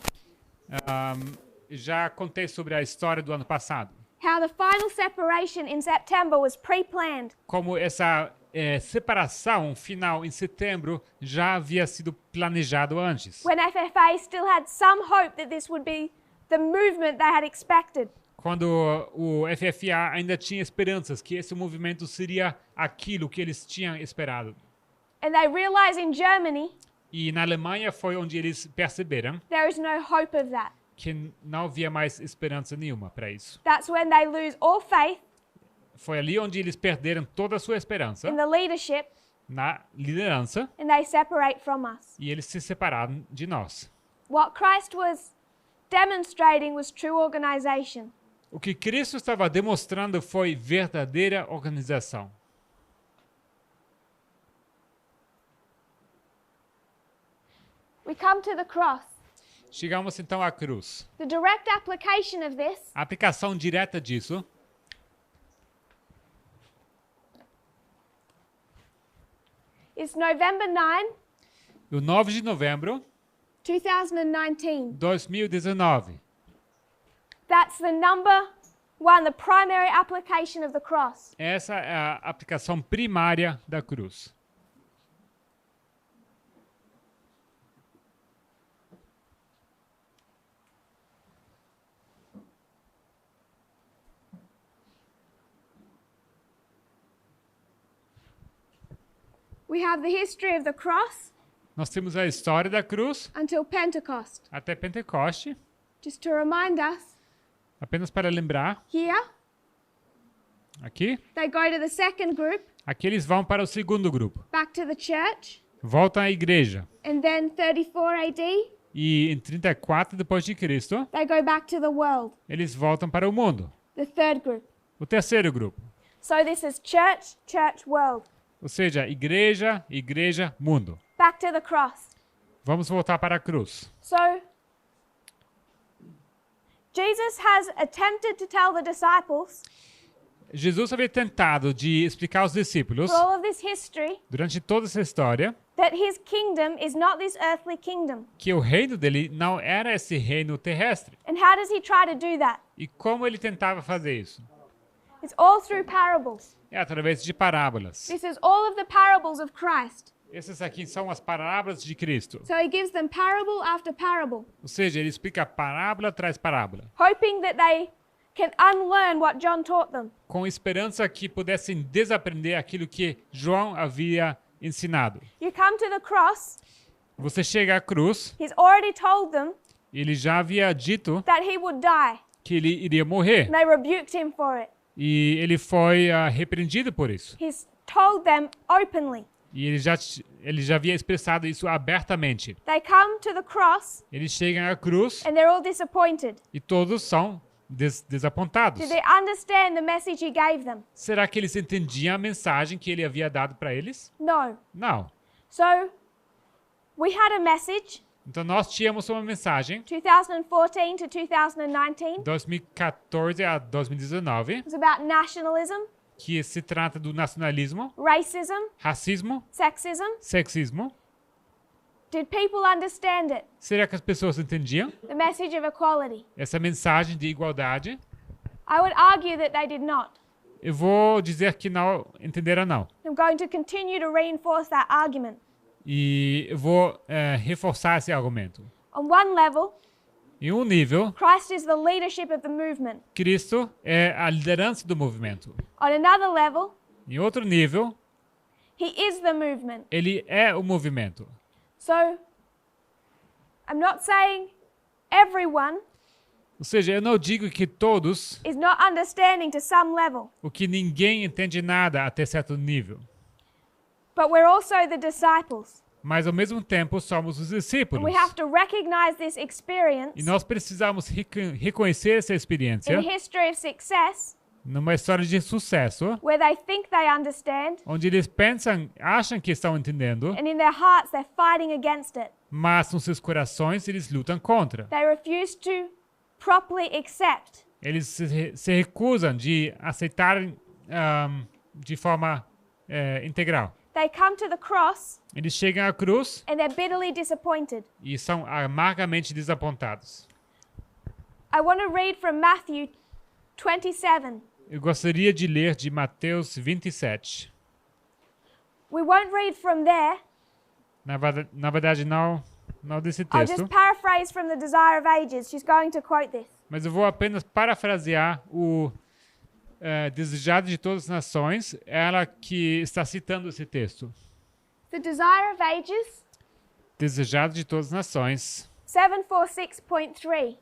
Speaker 1: Já contei sobre a história do ano passado.
Speaker 2: how the final separation in September was pre-planned.
Speaker 1: Como essa separação final em setembro já havia sido planejado antes.
Speaker 2: When FFA still had some hope that this would be the movement they had expected.
Speaker 1: Quando o FFA ainda tinha esperanças que esse movimento seria aquilo que eles tinham esperado.
Speaker 2: And they realize in Germany
Speaker 1: E na Alemanha foi onde eles perceberam
Speaker 2: there is no hope of that.
Speaker 1: que não havia mais esperança nenhuma para isso.
Speaker 2: That's when they lose all faith
Speaker 1: Foi ali onde eles perderam toda a sua esperança
Speaker 2: in the leadership
Speaker 1: na liderança
Speaker 2: and they separate from us.
Speaker 1: e eles se separaram de nós.
Speaker 2: What Christ was demonstrating was true organization.
Speaker 1: O que Cristo estava demonstrando foi verdadeira organização.
Speaker 2: We come to the cross.
Speaker 1: Chegamos então à cruz.
Speaker 2: The direct application of this
Speaker 1: A aplicação direta disso
Speaker 2: is November 9,
Speaker 1: o 9 de novembro
Speaker 2: 2019.
Speaker 1: de 2019.
Speaker 2: That's the number one, the primary application of the cross.
Speaker 1: Essa é a aplicação primária da cruz.
Speaker 2: We have the history of the cross
Speaker 1: Nós temos a história da cruz
Speaker 2: until Pentecost.
Speaker 1: até Pentecoste,
Speaker 2: Just to remind us,
Speaker 1: apenas para lembrar,
Speaker 2: here
Speaker 1: aqui,
Speaker 2: they go to the second group,
Speaker 1: aqui eles vão para o segundo grupo.
Speaker 2: back to the church,
Speaker 1: Voltam à igreja.
Speaker 2: and then 34 AD,
Speaker 1: E em 34 depois de Cristo,
Speaker 2: they go back to the world,
Speaker 1: eles voltam para o mundo.
Speaker 2: the third group.
Speaker 1: O terceiro grupo.
Speaker 2: So this is church, church, world.
Speaker 1: Ou seja, igreja, igreja, mundo.
Speaker 2: Back to the cross.
Speaker 1: Vamos voltar para a cruz.
Speaker 2: So Jesus has attempted to tell the disciples
Speaker 1: Jesus havia tentado de explicar aos discípulos,
Speaker 2: for all of this history
Speaker 1: durante toda essa história,
Speaker 2: that his kingdom is not this earthly kingdom.
Speaker 1: que o reino dele não era esse reino terrestre.
Speaker 2: And how does he try to do that?
Speaker 1: E como ele tentava fazer isso?
Speaker 2: It's all through parables.
Speaker 1: é através de parábolas.
Speaker 2: This is all of the parables of Christ.
Speaker 1: Essas aqui são as parábolas de Cristo.
Speaker 2: So he gives them parable after parable,
Speaker 1: Ou seja, ele explica parábola atrás parábola,
Speaker 2: hoping that they can unlearn what John taught them.
Speaker 1: com esperança que pudessem desaprender aquilo que João havia ensinado.
Speaker 2: You come to the cross,
Speaker 1: Você chega à cruz,
Speaker 2: he's already told them
Speaker 1: ele já havia dito
Speaker 2: that he would die,
Speaker 1: que ele iria morrer.
Speaker 2: and they rebuked him for it.
Speaker 1: E ele foi repreendido por isso.
Speaker 2: He's told them openly.
Speaker 1: E ele já havia expressado isso abertamente.
Speaker 2: They come to the cross
Speaker 1: Eles chegam à cruz
Speaker 2: and they're all disappointed.
Speaker 1: e todos são desapontados.
Speaker 2: Did they understand the message he gave them?
Speaker 1: Será que eles entendiam a mensagem que ele havia dado para eles?
Speaker 2: No.
Speaker 1: Não.
Speaker 2: So we had a message,
Speaker 1: Então nós tínhamos uma mensagem,
Speaker 2: 2014 to 2019.
Speaker 1: 2014 a 2019,
Speaker 2: It was about nationalism,
Speaker 1: que se trata do nacionalismo,
Speaker 2: racism,
Speaker 1: racismo,
Speaker 2: sexism.
Speaker 1: sexismo.
Speaker 2: Did people understand it?
Speaker 1: Será que as pessoas entendiam
Speaker 2: The message of equality?
Speaker 1: essa mensagem de igualdade?
Speaker 2: I would argue that they did not.
Speaker 1: Eu vou dizer que não entenderam não.
Speaker 2: I'm going to continue to reinforce that argument.
Speaker 1: E eu vou reforçar esse argumento.
Speaker 2: On one level,
Speaker 1: Em um nível,
Speaker 2: Christ is the leadership of the movement.
Speaker 1: Cristo é a liderança do movimento.
Speaker 2: On another level,
Speaker 1: Em outro nível,
Speaker 2: he is the movement.
Speaker 1: ele é o movimento.
Speaker 2: So, I'm not saying everyone
Speaker 1: Ou seja, eu não digo que todos,
Speaker 2: is not understanding to some level,
Speaker 1: o que ninguém entende nada até certo nível.
Speaker 2: but we're also the disciples.
Speaker 1: Mas ao mesmo tempo somos os
Speaker 2: And
Speaker 1: discípulos.
Speaker 2: we have to recognize this experience
Speaker 1: E nós precisamos reconhecer essa experiência
Speaker 2: in history of success
Speaker 1: numa história de sucesso,
Speaker 2: where they think they understand,
Speaker 1: onde eles acham que estão entendendo,
Speaker 2: and in their hearts they're fighting against it.
Speaker 1: mas nos seus corações eles lutam contra.
Speaker 2: They refuse to properly accept.
Speaker 1: Eles se recusam de aceitar de forma integral.
Speaker 2: They come to the cross
Speaker 1: Eles chegam à cruz
Speaker 2: and they're bitterly disappointed.
Speaker 1: e são amargamente desapontados.
Speaker 2: I want to read from Matthew 27.
Speaker 1: Eu gostaria de ler de Mateus 27.
Speaker 2: We won't read from there.
Speaker 1: Na verdade, não desse
Speaker 2: I'll
Speaker 1: texto,
Speaker 2: just paraphrase from the Desire of Ages. She's going to quote this.
Speaker 1: mas eu vou apenas parafrasear o Desejado de Todas as Nações, ela que está citando esse texto.
Speaker 2: The Desire of Ages,
Speaker 1: Desejado de Todas as Nações,
Speaker 2: 746.3.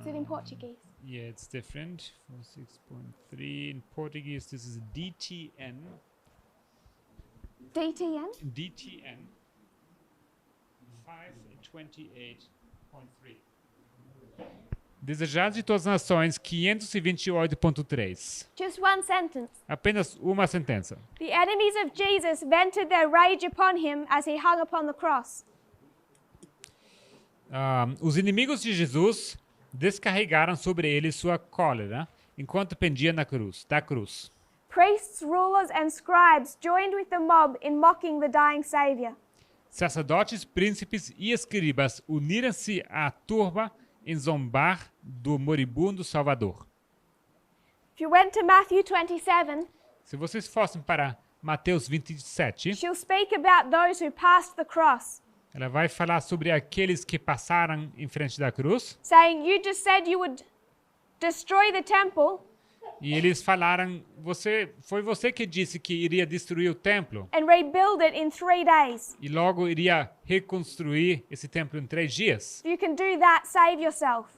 Speaker 2: Is it in Portuguese?
Speaker 1: yeah, it's different. 46.3 in Portuguese, this is DTN.
Speaker 2: DTN?
Speaker 1: DTN 528.3. Desejado de Todas as Nações, 528.3.
Speaker 2: Just one sentence.
Speaker 1: Apenas uma sentença.
Speaker 2: The enemies of Jesus vented their rage upon him as he hung upon the cross.
Speaker 1: Os inimigos de Jesus descarregaram sobre ele sua cólera enquanto pendia da cruz.
Speaker 2: Priests, rulers, and scribes joined with the mob in mocking the dying Savior.
Speaker 1: Sacerdotes, príncipes e escribas uniram-se à turba em zombar do moribundo Salvador.
Speaker 2: If you went to Matthew 27,
Speaker 1: Se vocês fossem para Mateus 27,
Speaker 2: she'll speak about those who passed the cross,
Speaker 1: ela vai falar sobre aqueles que passaram em frente da cruz.
Speaker 2: saying, "You just said you would destroy the temple
Speaker 1: E eles falaram, foi você que disse que iria destruir o templo
Speaker 2: and rebuild it in 3 days.
Speaker 1: e logo iria reconstruir esse templo em 3 dias.
Speaker 2: If you can do that, save yourself.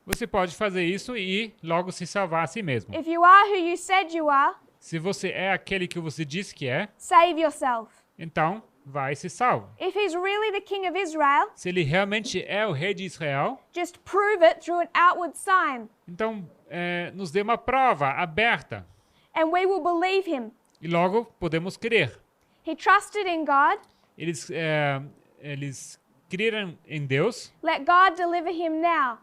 Speaker 1: Você pode fazer isso e logo se salvar a si mesmo.
Speaker 2: If you are who you said you are,
Speaker 1: Se você é aquele que você disse que é,
Speaker 2: save yourself.
Speaker 1: então vai e se salva.
Speaker 2: If he's really the king of Israel,
Speaker 1: Se ele realmente é o rei de Israel,
Speaker 2: just prove it through an outward sign,
Speaker 1: então nos dê uma prova aberta
Speaker 2: and we will believe him.
Speaker 1: e logo podemos crer.
Speaker 2: He trusted in God.
Speaker 1: Eles creram em Deus.
Speaker 2: Let God deliver him now.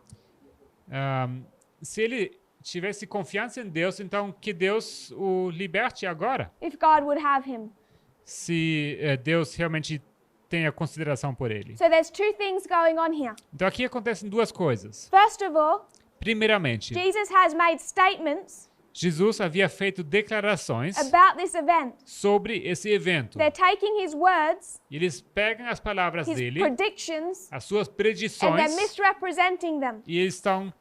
Speaker 1: Se ele tivesse confiança em Deus, então que Deus o liberte agora.
Speaker 2: If God would have him.
Speaker 1: Se Deus realmente tenha consideração por ele.
Speaker 2: So there's two things going on here.
Speaker 1: Então aqui acontecem duas coisas.
Speaker 2: First of all,
Speaker 1: Primeiramente,
Speaker 2: Jesus has made statements
Speaker 1: Jesus havia feito declarações
Speaker 2: about this event.
Speaker 1: sobre esse evento.
Speaker 2: They're taking his words,
Speaker 1: E eles pegam as palavras
Speaker 2: his
Speaker 1: dele,
Speaker 2: predictions,
Speaker 1: as suas
Speaker 2: and they're
Speaker 1: predições,
Speaker 2: misrepresenting them.
Speaker 1: e eles estão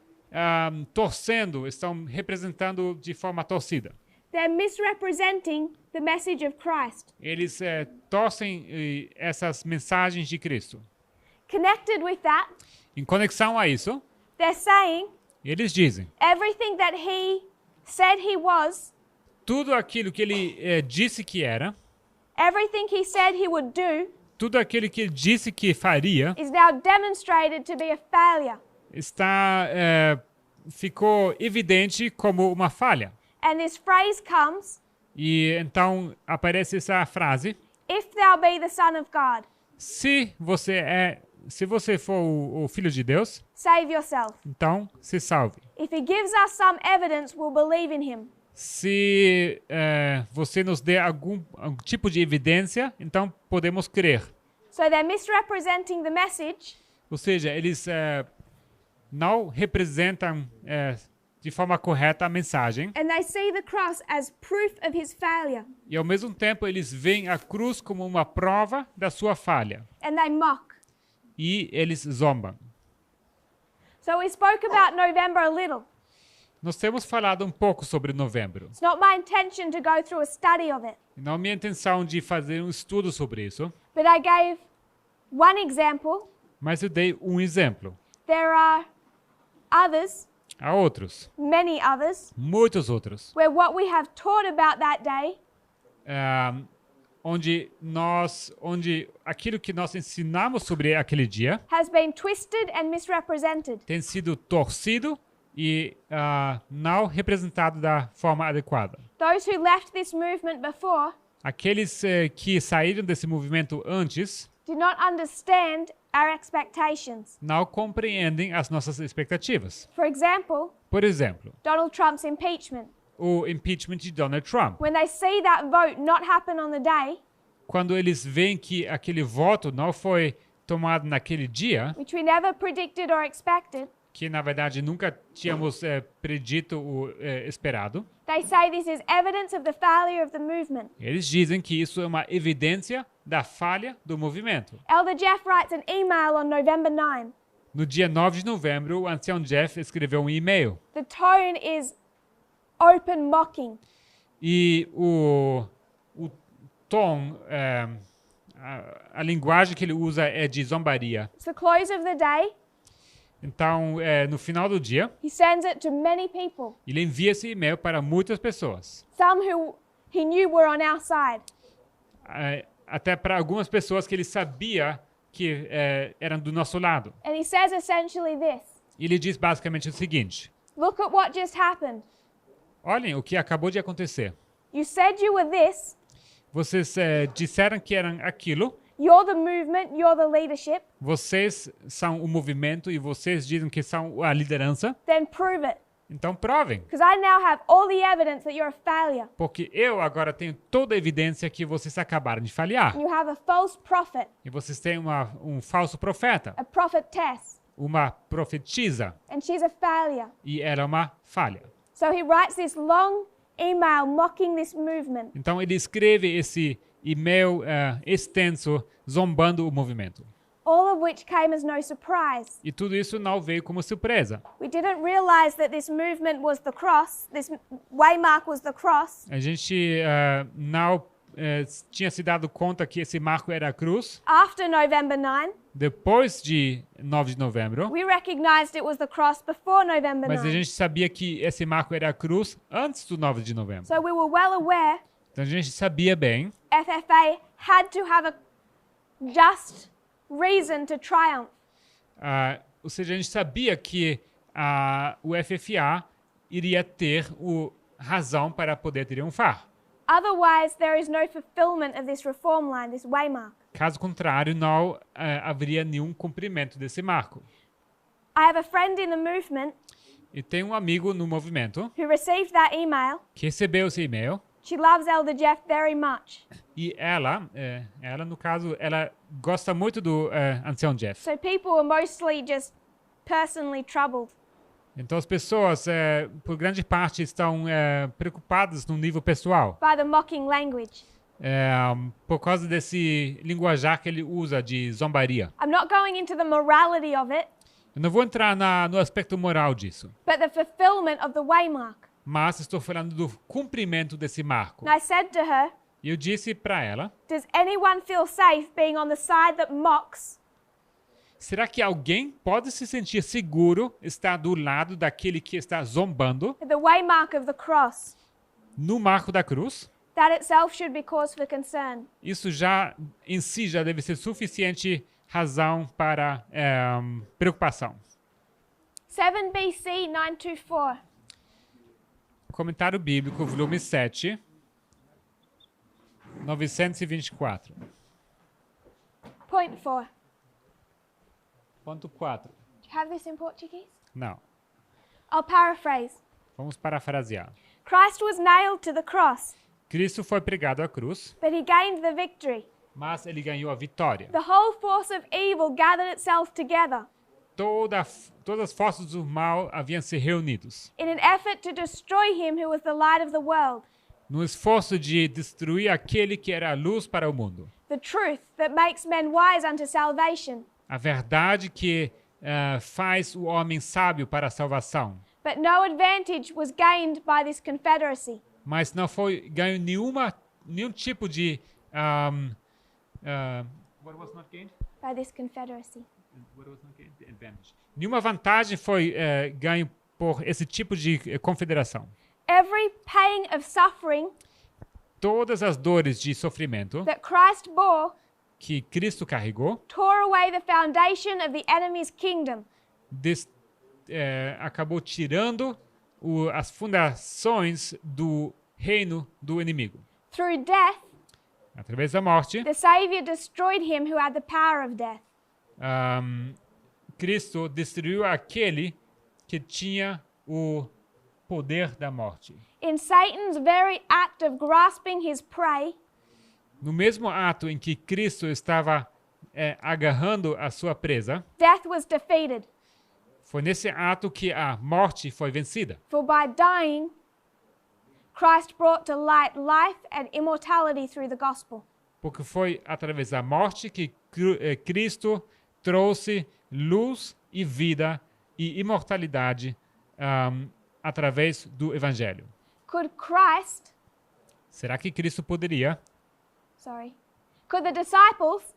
Speaker 1: torcendo, estão representando de forma torcida.
Speaker 2: They're misrepresenting the message of Christ.
Speaker 1: Eles torcem essas mensagens de Cristo.
Speaker 2: Connected with that,
Speaker 1: Em conexão a isso,
Speaker 2: they're saying
Speaker 1: eles dizem:
Speaker 2: everything that he said he was,
Speaker 1: tudo aquilo que ele disse que era,
Speaker 2: everything he said he would do,
Speaker 1: tudo aquilo que ele disse que faria,
Speaker 2: is now demonstrated to be a failure.
Speaker 1: ficou evidente como uma falha.
Speaker 2: And this phrase comes,
Speaker 1: E então aparece essa frase:
Speaker 2: if thou be the Son of God,
Speaker 1: se você for o filho de Deus,
Speaker 2: save yourself.
Speaker 1: então se salve.
Speaker 2: If he gives us some evidence, we'll believe in him.
Speaker 1: Se você nos der algum tipo de evidência, então podemos crer.
Speaker 2: So they're misrepresenting the message,
Speaker 1: Ou seja, eles não representam de forma correta a mensagem,
Speaker 2: and they see the cross as proof of his failure,
Speaker 1: e ao mesmo tempo eles veem a cruz como uma prova da sua falha,
Speaker 2: and they mock.
Speaker 1: e eles zombam.
Speaker 2: So we spoke about November a little.
Speaker 1: Nós temos falado um pouco sobre novembro.
Speaker 2: It's not my intention to go through a study of it,
Speaker 1: Não é minha intenção de fazer um estudo sobre isso,
Speaker 2: but I gave one example.
Speaker 1: mas eu dei um exemplo.
Speaker 2: There are others,
Speaker 1: Há outros,
Speaker 2: many others,
Speaker 1: muitos outros,
Speaker 2: where what we have taught about that day
Speaker 1: onde aquilo que nós ensinamos sobre aquele dia
Speaker 2: has been twisted and misrepresented.
Speaker 1: tem sido torcido e não representado da forma adequada.
Speaker 2: Those who left this movement before
Speaker 1: Aqueles que saíram desse movimento antes
Speaker 2: did not understand our expectations.
Speaker 1: não compreendem as nossas expectativas.
Speaker 2: For example,
Speaker 1: Por exemplo,
Speaker 2: Donald Trump's impeachment.
Speaker 1: o impeachment de Donald Trump.
Speaker 2: When they see that vote not happen on the day,
Speaker 1: Quando eles veem que aquele voto não foi tomado naquele dia,
Speaker 2: which we never predicted or expected,
Speaker 1: que na verdade nunca tínhamos predito ou esperado,
Speaker 2: they say this is evidence of the failure of the movement.
Speaker 1: eles dizem que isso é uma evidência da falha do movimento.
Speaker 2: Elder Jeff writes an email on November 9.
Speaker 1: No dia 9 de novembro, o ancião Jeff escreveu um e-mail.
Speaker 2: The tone is open mocking.
Speaker 1: E o tom, a linguagem que ele usa é de zombaria.
Speaker 2: It's the close of the day.
Speaker 1: Então, no final do dia,
Speaker 2: He sends it to many people,
Speaker 1: ele envia esse e-mail para muitas pessoas.
Speaker 2: some who he knew were on our side.
Speaker 1: Até para algumas pessoas que ele sabia que eram do nosso lado.
Speaker 2: And he says essentially this:
Speaker 1: E ele diz basicamente o seguinte:
Speaker 2: look at what just happened.
Speaker 1: olhem o que acabou de acontecer.
Speaker 2: You said you were this.
Speaker 1: Vocês disseram que eram aquilo.
Speaker 2: You're the movement, you're the leadership.
Speaker 1: Vocês são o movimento e vocês dizem que são a liderança.
Speaker 2: Then prove it.
Speaker 1: Então provem.
Speaker 2: Because I now have all the evidence that you're a failure.
Speaker 1: Porque eu agora tenho toda a evidência que vocês acabaram de falhar.
Speaker 2: You have a false prophet,
Speaker 1: E vocês têm um falso profeta,
Speaker 2: a prophetess,
Speaker 1: uma profetisa.
Speaker 2: and she's a failure.
Speaker 1: E ela é uma falha.
Speaker 2: So he writes this long email mocking this movement.
Speaker 1: Então ele escreve esse e-mail extenso zombando o movimento.
Speaker 2: All of which came as no surprise.
Speaker 1: E tudo isso não veio como surpresa.
Speaker 2: We didn't realize that this movement was the cross, this waymark was the cross,
Speaker 1: A gente não tinha se dado conta que esse marco era a cruz.
Speaker 2: after November 9.
Speaker 1: Depois de 9 de novembro.
Speaker 2: We recognized it was the cross before November
Speaker 1: Mas a
Speaker 2: 9.
Speaker 1: gente sabia que esse marco era a cruz antes do 9 de novembro.
Speaker 2: So we were well aware
Speaker 1: Então a gente sabia bem
Speaker 2: FFA had to have a just reason to triumph.
Speaker 1: ou seja, a gente sabia que o FFA iria ter razão para poder triunfar.
Speaker 2: Otherwise, there is no fulfillment of this reform line, this waymark.
Speaker 1: Caso contrário, não haveria nenhum cumprimento desse marco.
Speaker 2: I have a friend in the movement
Speaker 1: E tem um amigo no movimento
Speaker 2: who received that email.
Speaker 1: que recebeu esse e-mail
Speaker 2: She loves Elder Jeff very much.
Speaker 1: e ela no caso, ela gosta muito do ancião Jeff.
Speaker 2: So people were mostly just personally troubled.
Speaker 1: Então as pessoas, por grande parte, estão preocupadas no nível pessoal,
Speaker 2: by the mocking language.
Speaker 1: por causa desse linguajar que ele usa de zombaria.
Speaker 2: I'm not going into the morality of it,
Speaker 1: Eu não vou entrar no aspecto moral disso,
Speaker 2: but the fulfillment of the waymark.
Speaker 1: mas estou falando do cumprimento desse marco.
Speaker 2: And I said to her,
Speaker 1: E eu disse para ela,
Speaker 2: does anyone feel safe being on the side that mocks
Speaker 1: será que alguém pode se sentir seguro estar do lado daquele que está zombando
Speaker 2: at the waymark of the cross?
Speaker 1: no marco da cruz?
Speaker 2: That itself should be cause for concern.
Speaker 1: Isso já em si já deve ser suficiente razão para preocupação.
Speaker 2: 7 BC 924.
Speaker 1: Comentário bíblico, volume 7, 924.
Speaker 2: Point 4.
Speaker 1: Ponto 4.
Speaker 2: Do you have this in Portuguese?
Speaker 1: Não.
Speaker 2: I'll paraphrase.
Speaker 1: Vamos parafrasear.
Speaker 2: Christ was nailed to the cross,
Speaker 1: Cristo foi pregado à cruz,
Speaker 2: but he gained the victory.
Speaker 1: mas ele ganhou a vitória.
Speaker 2: The whole force of evil gathered itself together
Speaker 1: Todas as forças do mal haviam se reunidos
Speaker 2: in an effort to destroy him who was the light of the world,
Speaker 1: no esforço de destruir aquele que era a luz para o mundo.
Speaker 2: the truth that makes men wise unto salvation.
Speaker 1: A verdade que faz o homem sábio para a salvação.
Speaker 2: But no advantage was gained by this confederacy.
Speaker 1: Mas não foi ganho nenhum tipo de what was not gained?
Speaker 2: By this confederacy.
Speaker 1: What was not gained? Advantage. Nenhuma vantagem foi ganho por esse tipo de confederação.
Speaker 2: Every pain of suffering
Speaker 1: Todas as dores de sofrimento
Speaker 2: that Christ bore
Speaker 1: que Cristo carregou
Speaker 2: tore away the foundation of the enemy's kingdom.
Speaker 1: acabou tirando as fundações do reino do inimigo.
Speaker 2: Through death,
Speaker 1: Através da morte,
Speaker 2: the Savior destroyed him who had the power of death.
Speaker 1: Cristo destruiu aquele que tinha o poder da morte.
Speaker 2: In Satan's very act of grasping his prey,
Speaker 1: No mesmo ato em que Cristo estava agarrando a sua presa,
Speaker 2: death was defeated.
Speaker 1: foi nesse ato que a morte foi vencida.
Speaker 2: For by dying, Christ brought to light life and immortality through the gospel.
Speaker 1: Porque foi através da morte que Cristo trouxe luz e vida e imortalidade através do Evangelho.
Speaker 2: Could Christ,
Speaker 1: Será que Cristo poderia?
Speaker 2: could the disciples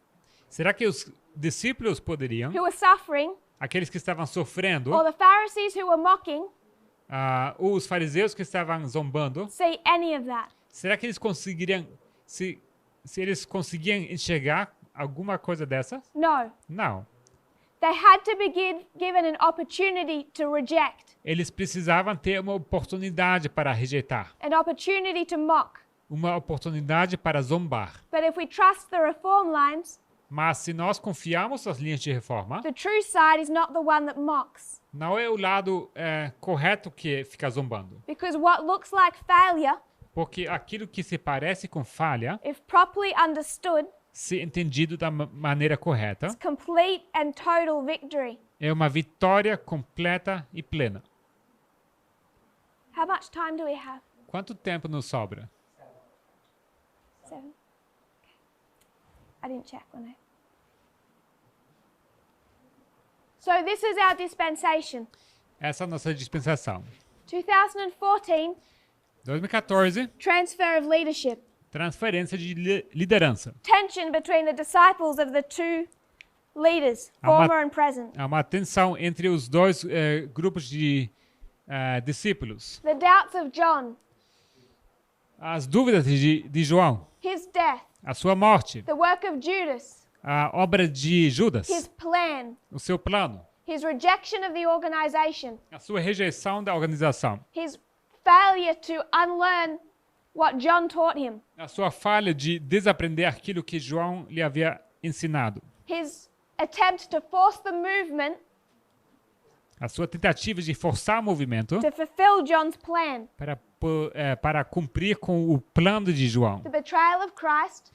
Speaker 1: Será que os discípulos poderiam?
Speaker 2: who were suffering,
Speaker 1: Aqueles que estavam sofrendo,
Speaker 2: or the Pharisees who were mocking,
Speaker 1: os fariseus que estavam zombando,
Speaker 2: see any of that?
Speaker 1: será que eles conseguiriam, se eles conseguiam enxergar alguma coisa dessa?
Speaker 2: No.
Speaker 1: Não.
Speaker 2: They had to be given an opportunity to reject,
Speaker 1: Eles precisavam ter uma oportunidade para rejeitar,
Speaker 2: an opportunity to mock.
Speaker 1: uma oportunidade para zombar.
Speaker 2: But if we trust the reform lines,
Speaker 1: Mas se nós confiarmos nas linhas de reforma,
Speaker 2: the true side is not the one that mocks.
Speaker 1: não é o lado correto que fica zombando.
Speaker 2: Because what looks like failure,
Speaker 1: Porque aquilo que se parece com falha,
Speaker 2: if properly understood,
Speaker 1: se entendido da maneira correta,
Speaker 2: is complete and total victory.
Speaker 1: é uma vitória completa e plena.
Speaker 2: How much time do we have?
Speaker 1: Quanto tempo nos sobra?
Speaker 2: 7? Okay. I didn't check when I... So this is our dispensation.
Speaker 1: Essa é a nossa dispensação.
Speaker 2: 2014,
Speaker 1: 2014,
Speaker 2: transfer of leadership.
Speaker 1: transferência de liderança.
Speaker 2: Tension between the disciples of the two leaders,
Speaker 1: Há uma-
Speaker 2: former and present.
Speaker 1: Há uma tensão entre os dois grupos de discípulos.
Speaker 2: The doubts of John,
Speaker 1: As dúvidas de João,
Speaker 2: his death,
Speaker 1: a sua morte,
Speaker 2: the work of Judas,
Speaker 1: a obra de Judas,
Speaker 2: his plan,
Speaker 1: o seu plano,
Speaker 2: his rejection of the organization,
Speaker 1: a sua rejeição da organização,
Speaker 2: his failure to unlearn what John taught him,
Speaker 1: a sua falha de desaprender aquilo que João lhe havia ensinado,
Speaker 2: his attempt to force the movement
Speaker 1: a sua tentativa de forçar o movimento
Speaker 2: to fulfill John's plan,
Speaker 1: para cumprir com o plano de João.
Speaker 2: the betrayal of Christ,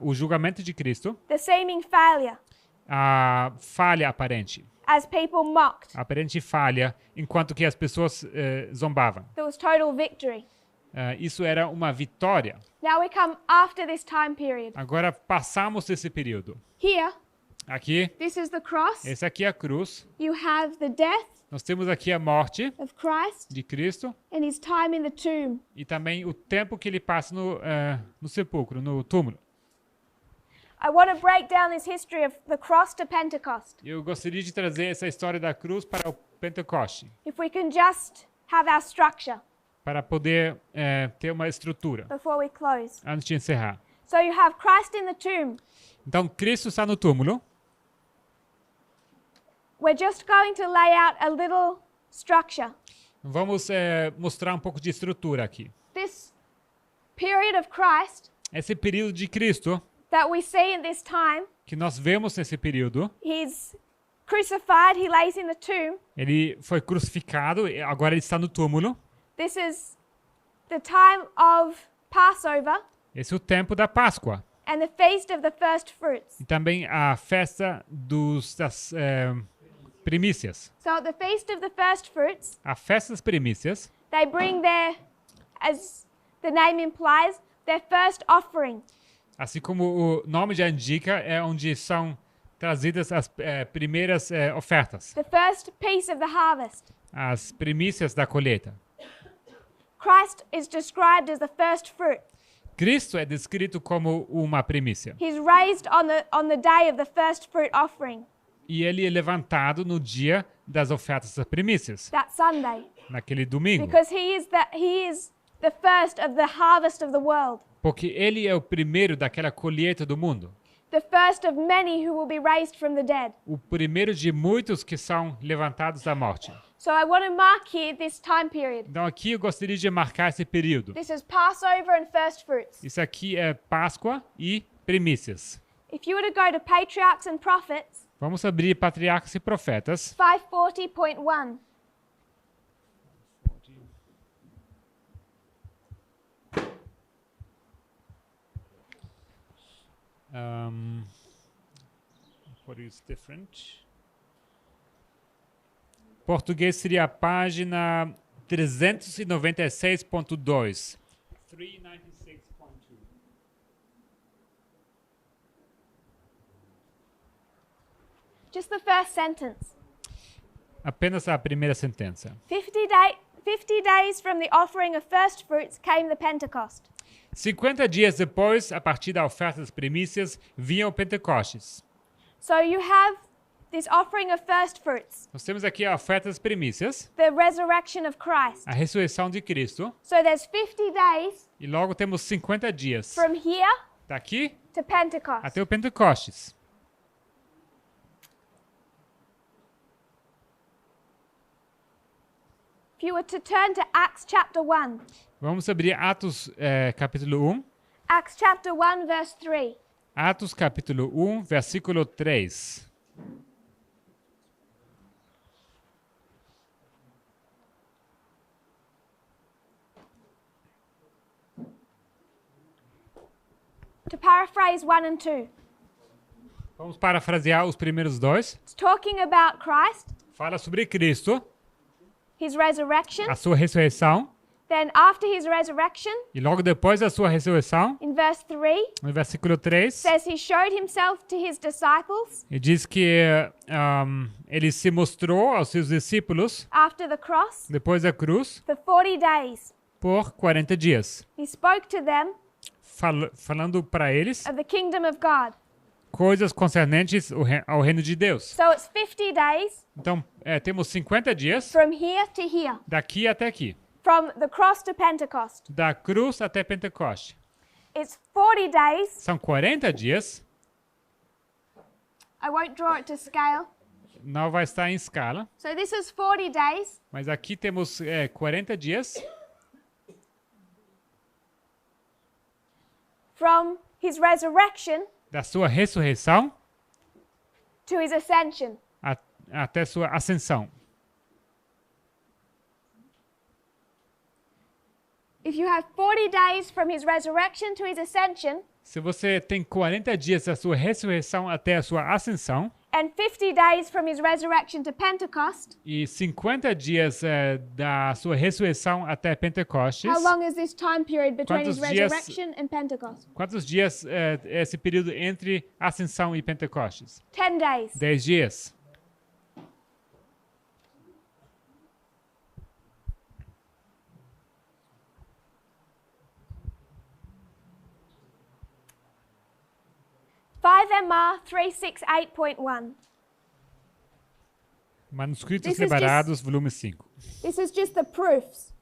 Speaker 1: O julgamento de Cristo,
Speaker 2: the seeming failure,
Speaker 1: a falha aparente.
Speaker 2: as people mocked.
Speaker 1: A aparente falha, enquanto que as pessoas zombavam.
Speaker 2: There was total victory.
Speaker 1: Isso era uma vitória.
Speaker 2: Now we come after this time period.
Speaker 1: Agora passamos esse período.
Speaker 2: Here,
Speaker 1: Aqui,
Speaker 2: this is the cross.
Speaker 1: esse aqui é a cruz.
Speaker 2: You have the death
Speaker 1: Nós temos aqui a morte
Speaker 2: of Christ
Speaker 1: de Cristo
Speaker 2: and his time in the tomb.
Speaker 1: e também o tempo que ele passa no sepulcro, no túmulo.
Speaker 2: I want to break down this history of the cross to Pentecost.
Speaker 1: Eu gostaria de trazer essa história da cruz para o Pentecoste,
Speaker 2: If we can just have our structure
Speaker 1: para poder ter uma estrutura
Speaker 2: before we close.
Speaker 1: antes de encerrar.
Speaker 2: So you have Christ in the tomb.
Speaker 1: Então, Cristo está no túmulo.
Speaker 2: We're just going to lay out a little structure.
Speaker 1: Vamos mostrar um pouco de estrutura aqui.
Speaker 2: This period of Christ
Speaker 1: Esse período de Cristo,
Speaker 2: that we see in this time,
Speaker 1: que nós vemos nesse período,
Speaker 2: he's crucified, he lays in the tomb.
Speaker 1: ele foi crucificado, e agora ele está no túmulo.
Speaker 2: This is the time of Passover
Speaker 1: Esse é o tempo da Páscoa.
Speaker 2: and the feast of the first fruits.
Speaker 1: E também a festa das primícias.
Speaker 2: So at the feast of the first fruits,
Speaker 1: A festa das primícias,
Speaker 2: they bring their, as the name implies, their first offering.
Speaker 1: assim como o nome já indica, é onde são trazidas as primeiras ofertas.
Speaker 2: The first piece of the harvest.
Speaker 1: As primícias da colheita.
Speaker 2: Christ is described as the first fruit.
Speaker 1: Cristo é descrito como uma primícia.
Speaker 2: He's raised on the day of the first fruit offering,
Speaker 1: E ele é levantado no dia das ofertas das primícias,
Speaker 2: that Sunday,
Speaker 1: naquele domingo.
Speaker 2: because he is the first of the harvest of the world,
Speaker 1: Porque ele é o primeiro daquela colheita do mundo.
Speaker 2: the first of many who will be raised from the dead.
Speaker 1: O primeiro de muitos que são levantados da morte.
Speaker 2: So I want to mark here this time period.
Speaker 1: Então aqui eu gostaria de marcar esse período.
Speaker 2: This is Passover and first fruits.
Speaker 1: Isso aqui é Páscoa e primícias.
Speaker 2: If you were to go to Patriarchs and Prophets,
Speaker 1: Vamos abrir Patriarcas e Profetas.
Speaker 2: 540.1.
Speaker 1: What is different? Português seria a página 396.2. 396.2.
Speaker 2: Just the first sentence.
Speaker 1: Apenas a primeira sentença.
Speaker 2: 50 days from the offering of first fruits came the Pentecost.
Speaker 1: 50 dias depois, a partir da oferta das primícias, vinha o Pentecostes.
Speaker 2: So you have this offering of first fruits,
Speaker 1: Nós temos aqui a oferta das primícias,
Speaker 2: the resurrection of Christ.
Speaker 1: a ressurreição de Cristo,
Speaker 2: So there's 50 days
Speaker 1: e logo temos 50 dias.
Speaker 2: from here
Speaker 1: Daqui
Speaker 2: to Pentecost.
Speaker 1: até o Pentecostes.
Speaker 2: If you were to turn to Acts chapter 1,
Speaker 1: Vamos abrir Atos capítulo 1.
Speaker 2: Acts chapter 1 verse 3.
Speaker 1: Atos capítulo 1, versículo 3.
Speaker 2: To paraphrase 1 and 2,
Speaker 1: Vamos parafrasear os primeiros dois.
Speaker 2: it's talking about Christ,
Speaker 1: Fala sobre Cristo,
Speaker 2: his resurrection.
Speaker 1: a sua ressurreição,
Speaker 2: Then after his resurrection,
Speaker 1: e logo depois da sua ressurreição,
Speaker 2: in verse 3,
Speaker 1: no versículo 3,
Speaker 2: says he showed himself to his disciples
Speaker 1: ele diz que ele se mostrou aos seus discípulos
Speaker 2: after the cross
Speaker 1: depois da cruz
Speaker 2: for 40 days.
Speaker 1: por 40 dias,
Speaker 2: He spoke to them
Speaker 1: falando para eles
Speaker 2: of the kingdom of God.
Speaker 1: coisas concernentes ao reino de Deus.
Speaker 2: So it's 50 days
Speaker 1: Então, temos 50 dias
Speaker 2: from here to here,
Speaker 1: daqui até aqui,
Speaker 2: from the cross to Pentecost.
Speaker 1: da cruz até Pentecoste.
Speaker 2: It's 40 days.
Speaker 1: São 40 dias,
Speaker 2: I won't draw it to scale.
Speaker 1: não vai estar em escala,
Speaker 2: So this is 40 days
Speaker 1: mas aqui temos 40 dias
Speaker 2: from his resurrection
Speaker 1: da sua ressurreição
Speaker 2: to his ascension.
Speaker 1: até sua ascensão.
Speaker 2: If you have 40 days from his resurrection to his ascension,
Speaker 1: Se você tem 40 dias da sua ressurreição até a sua ascensão,
Speaker 2: and 50 days from his resurrection to Pentecost,
Speaker 1: e 50 dias da sua ressurreição até Pentecostes,
Speaker 2: how long is this time period between his
Speaker 1: Quantos dias-
Speaker 2: resurrection and Pentecost?
Speaker 1: quantos dias é esse período entre ascensão e Pentecostes?
Speaker 2: 10 days.
Speaker 1: 10 dias.
Speaker 2: MR 368.1.
Speaker 1: Manuscritos
Speaker 2: This is
Speaker 1: Liberados, volume 5.
Speaker 2: This is just the proofs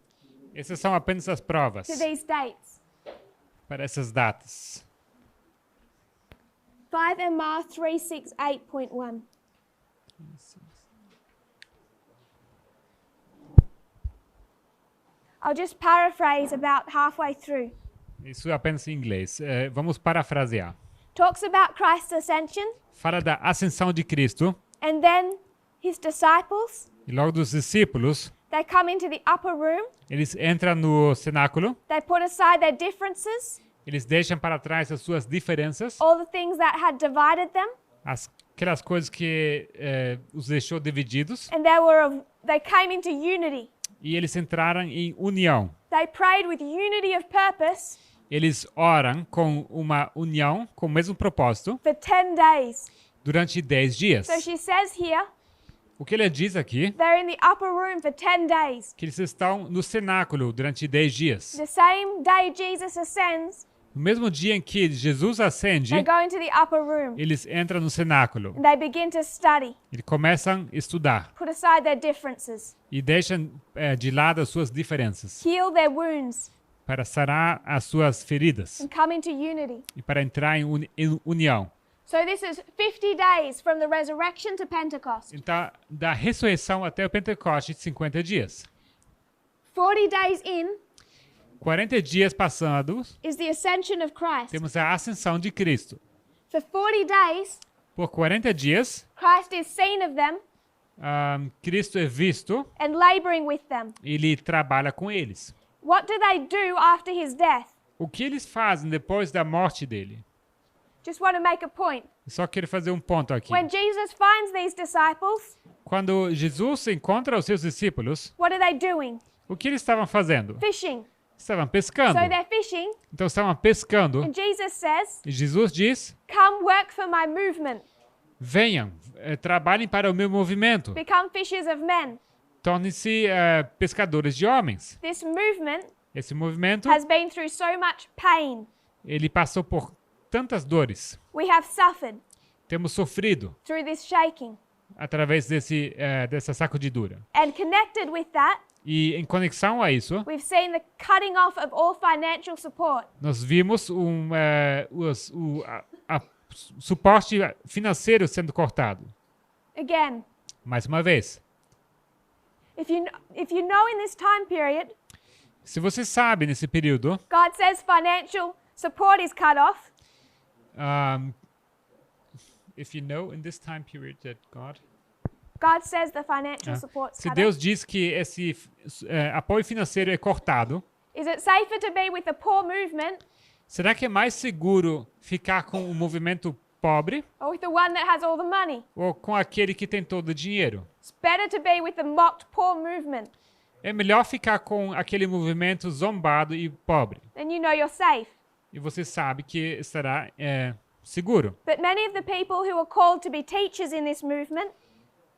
Speaker 1: Essas são apenas as provas
Speaker 2: to these dates.
Speaker 1: para essas datas.
Speaker 2: 5MR 368.1. I'll just paraphrase about halfway through.
Speaker 1: Isso é apenas em inglês. Vamos parafrasear.
Speaker 2: Talks about Christ's ascension
Speaker 1: Fala da ascensão de Cristo
Speaker 2: and then his disciples.
Speaker 1: e logo dos discípulos.
Speaker 2: They come into the upper room.
Speaker 1: Eles entram no cenáculo,
Speaker 2: They put aside their differences,
Speaker 1: eles deixam para trás as suas diferenças,
Speaker 2: all the things that had divided them,
Speaker 1: aquelas coisas que os deixou divididos,
Speaker 2: and they came into unity.
Speaker 1: e eles entraram em união.
Speaker 2: They prayed with unity of purpose
Speaker 1: Eles oram com uma união, com o mesmo propósito,
Speaker 2: for 10 days.
Speaker 1: durante 10 dias.
Speaker 2: So she says here,
Speaker 1: O que ele diz aqui,
Speaker 2: they're in the upper room for 10 days.
Speaker 1: que eles estão no cenáculo durante 10 dias.
Speaker 2: The same day Jesus ascends,
Speaker 1: No mesmo dia em que Jesus ascende,
Speaker 2: they go into the upper room
Speaker 1: eles entram no cenáculo.
Speaker 2: and they begin to study,
Speaker 1: Eles começam a estudar
Speaker 2: put aside their differences,
Speaker 1: e deixam de lado as suas diferenças
Speaker 2: heal their wounds,
Speaker 1: para sarar as suas feridas
Speaker 2: and come into unity.
Speaker 1: e para entrar em união.
Speaker 2: So this is 50 days from the resurrection to Pentecost.
Speaker 1: Então, da ressurreição até o Pentecostes, 50 dias.
Speaker 2: 40 days in
Speaker 1: 40 dias passados,
Speaker 2: is the ascension of Christ.
Speaker 1: temos a ascensão de Cristo.
Speaker 2: For 40 days,
Speaker 1: Por 40 dias,
Speaker 2: Christ is seen of them
Speaker 1: Cristo é visto,
Speaker 2: and laboring with them.
Speaker 1: ele trabalha com eles.
Speaker 2: What do they do after his death?
Speaker 1: O que eles fazem depois da morte dele?
Speaker 2: Just want to make a point.
Speaker 1: Só quero fazer um ponto aqui.
Speaker 2: When Jesus finds these disciples,
Speaker 1: Quando Jesus encontra os seus discípulos,
Speaker 2: what are they doing?
Speaker 1: o que eles estavam fazendo?
Speaker 2: Fishing.
Speaker 1: Estavam pescando.
Speaker 2: So they're fishing,
Speaker 1: Então estavam pescando.
Speaker 2: and Jesus says,
Speaker 1: E Jesus diz:
Speaker 2: come work for my movement.
Speaker 1: venham, trabalhem para o meu movimento.
Speaker 2: Become fishers of men.
Speaker 1: Tornem-se pescadores de homens.
Speaker 2: This movement
Speaker 1: Esse movimento,
Speaker 2: has been through so much pain.
Speaker 1: ele passou por tantas dores.
Speaker 2: We have suffered
Speaker 1: Temos sofrido
Speaker 2: through this shaking.
Speaker 1: através dessa sacudidura.
Speaker 2: And connected with that,
Speaker 1: E em conexão a isso,
Speaker 2: we've seen the cutting off of all financial support.
Speaker 1: nós vimos o suporte financeiro sendo cortado.
Speaker 2: Again,
Speaker 1: Mais uma vez.
Speaker 2: if you know in this time period,
Speaker 1: Se você sabe nesse período,
Speaker 2: God says financial support is cut off,
Speaker 1: if you know in this time period that
Speaker 2: God says the financial support's
Speaker 1: se
Speaker 2: cut
Speaker 1: Deus
Speaker 2: off.
Speaker 1: diz que esse apoio financeiro é cortado,
Speaker 2: Is it safer to be with the poor movement
Speaker 1: será que é mais seguro ficar com o movimento pobre
Speaker 2: or with the one that has all the money?
Speaker 1: ou com aquele que tem todo o dinheiro?
Speaker 2: It's better to be with the mocked poor movement.
Speaker 1: É melhor ficar com aquele movimento zombado e pobre.
Speaker 2: Then you know you're safe.
Speaker 1: E você sabe que estará seguro.
Speaker 2: But many of the people who are called to be teachers in this movement,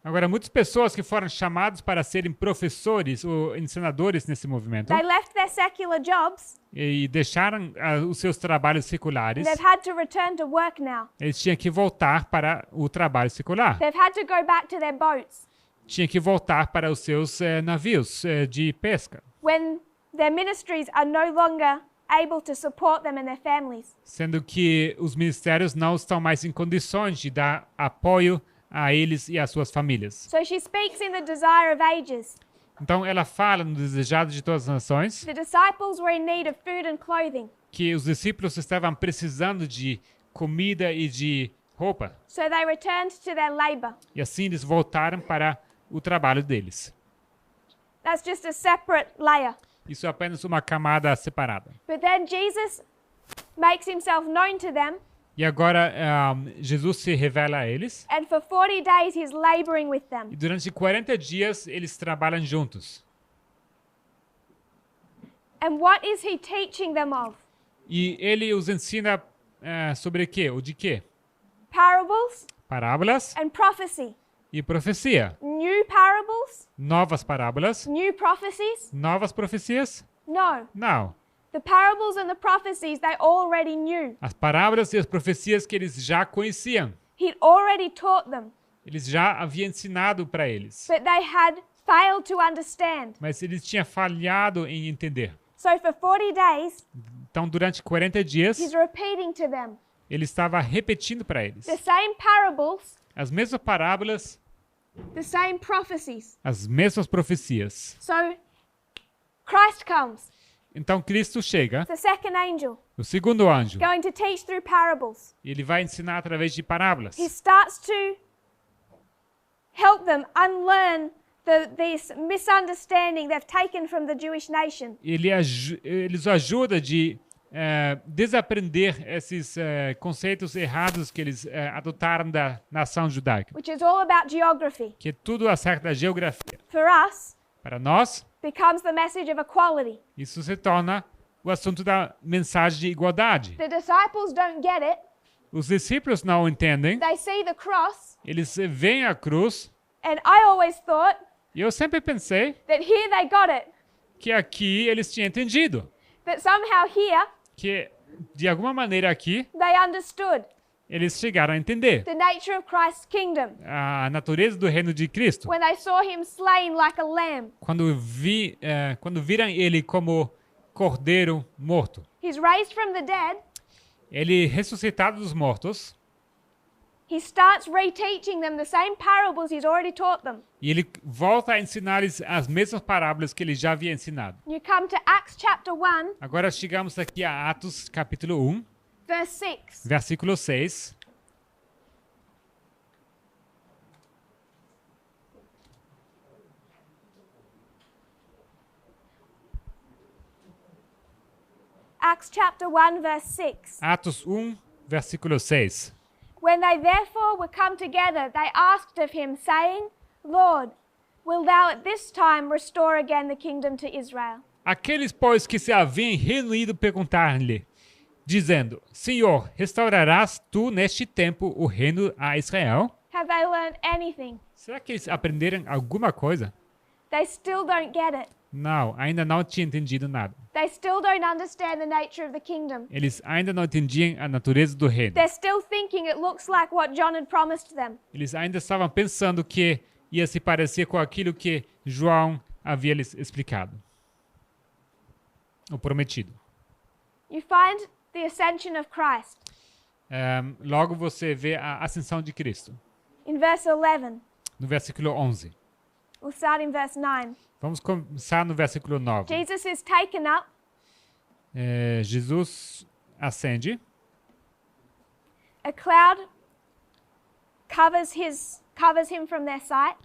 Speaker 1: Agora, muitas pessoas que foram chamadas para serem professores ou ensinadores nesse movimento
Speaker 2: they left their secular jobs
Speaker 1: e deixaram os seus trabalhos
Speaker 2: and
Speaker 1: seculares,
Speaker 2: they've had to return to work now.
Speaker 1: eles tinham que voltar para o trabalho secular.
Speaker 2: They've had to go back to their boats
Speaker 1: Tinham que voltar para os seus navios de pesca,
Speaker 2: when their ministries are no longer able to support them and their families.
Speaker 1: sendo que os ministérios não estão mais em condições de dar apoio a eles e às suas famílias.
Speaker 2: So she speaks in the desire of ages.
Speaker 1: Então ela fala no Desejado de Todas as Nações
Speaker 2: The disciples were in need of food and clothing,
Speaker 1: que os discípulos estavam precisando de comida e de roupa.
Speaker 2: so they returned to their labor.
Speaker 1: E assim eles voltaram para o trabalho deles.
Speaker 2: That's just a separate layer.
Speaker 1: Isso é apenas uma camada separada.
Speaker 2: But then Jesus makes himself known to them,
Speaker 1: E agora Jesus se revela a eles.
Speaker 2: and for 40 days he's laboring with
Speaker 1: E
Speaker 2: them.
Speaker 1: durante 40 dias eles trabalham juntos.
Speaker 2: And what is he teaching them of?
Speaker 1: E ele os ensina sobre o quê? O de quê?
Speaker 2: Parables
Speaker 1: Parábolas
Speaker 2: and prophecy.
Speaker 1: e profecia.
Speaker 2: New parables?
Speaker 1: Novas parábolas,
Speaker 2: New prophecies?
Speaker 1: novas profecias?
Speaker 2: No.
Speaker 1: Não.
Speaker 2: The parables and the prophecies they already knew.
Speaker 1: As parábolas e as profecias que eles já conheciam.
Speaker 2: He'd already taught them,
Speaker 1: Eles já haviam ensinado para eles.
Speaker 2: but they had failed to understand.
Speaker 1: Mas eles tinham falhado em entender.
Speaker 2: So for 40 days,
Speaker 1: Então, durante 40 dias,
Speaker 2: he's repeating to them
Speaker 1: ele estava repetindo para eles.
Speaker 2: the same parables,
Speaker 1: As mesmas parábolas,
Speaker 2: the same prophecies.
Speaker 1: as mesmas profecias.
Speaker 2: So Christ comes,
Speaker 1: Então, Cristo chega,
Speaker 2: the second angel,
Speaker 1: o segundo anjo.
Speaker 2: going to teach through parables.
Speaker 1: E ele vai ensinar através de parábolas.
Speaker 2: He starts to help them unlearn this misunderstanding they've taken from the Jewish nation.
Speaker 1: Eles ajudam de desaprender esses conceitos errados que eles adotaram da nação judaica.
Speaker 2: Which is all about geography.
Speaker 1: Que é tudo acerca da geografia.
Speaker 2: For us,
Speaker 1: Para nós,
Speaker 2: becomes the message of equality.
Speaker 1: isso se torna o assunto da mensagem de igualdade.
Speaker 2: The disciples don't get it.
Speaker 1: Os discípulos não entendem.
Speaker 2: They see the cross,
Speaker 1: Eles veem a cruz.
Speaker 2: and I always thought
Speaker 1: E eu sempre pensei
Speaker 2: that here they got it.
Speaker 1: que aqui eles tinham entendido.
Speaker 2: That somehow here
Speaker 1: Que, de alguma maneira aqui,
Speaker 2: they understood
Speaker 1: eles chegaram a entender
Speaker 2: the nature of Christ's kingdom
Speaker 1: a natureza do reino de Cristo.
Speaker 2: when they saw him slain like a lamb.
Speaker 1: Quando viram ele como cordeiro morto.
Speaker 2: He's raised from the dead.
Speaker 1: Ele ressuscitado dos mortos.
Speaker 2: He starts reteaching them the same parables he's already taught them.
Speaker 1: E ele volta a ensinar-lhes as mesmas parábolas que ele já havia ensinado.
Speaker 2: You come to Acts chapter 1,
Speaker 1: Agora chegamos aqui a Atos capítulo 1,
Speaker 2: verse 6.
Speaker 1: versículo 6.
Speaker 2: Acts chapter 1, verse 6.
Speaker 1: Atos 1, versículo 6.
Speaker 2: When they therefore were come together, they asked of him, saying, Lord, wilt thou at this time restore again the kingdom to Israel?
Speaker 1: Aqueles, pois, que se haviam reunido perguntaram-lhe, dizendo, Senhor, restaurarás tu neste tempo o reino a Israel?
Speaker 2: Have they learned anything?
Speaker 1: Será que eles aprenderam alguma coisa?
Speaker 2: They still don't get it.
Speaker 1: Não, ainda não tinham entendido nada.
Speaker 2: They still don't understand the nature of the kingdom.
Speaker 1: Eles ainda não entendiam a natureza do reino.
Speaker 2: They're still thinking it looks like what John had promised them.
Speaker 1: Eles ainda estavam pensando que ia se parecer com aquilo que João havia lhes explicado. O prometido.
Speaker 2: You find the ascension of Christ
Speaker 1: Logo você vê a ascensão de Cristo.
Speaker 2: in verse 11.
Speaker 1: No versículo 11.
Speaker 2: We'll start in verse 9.
Speaker 1: Vamos começar no versículo 9.
Speaker 2: Jesus is taken up.
Speaker 1: Jesus ascende.
Speaker 2: A cloud covers him from their sight.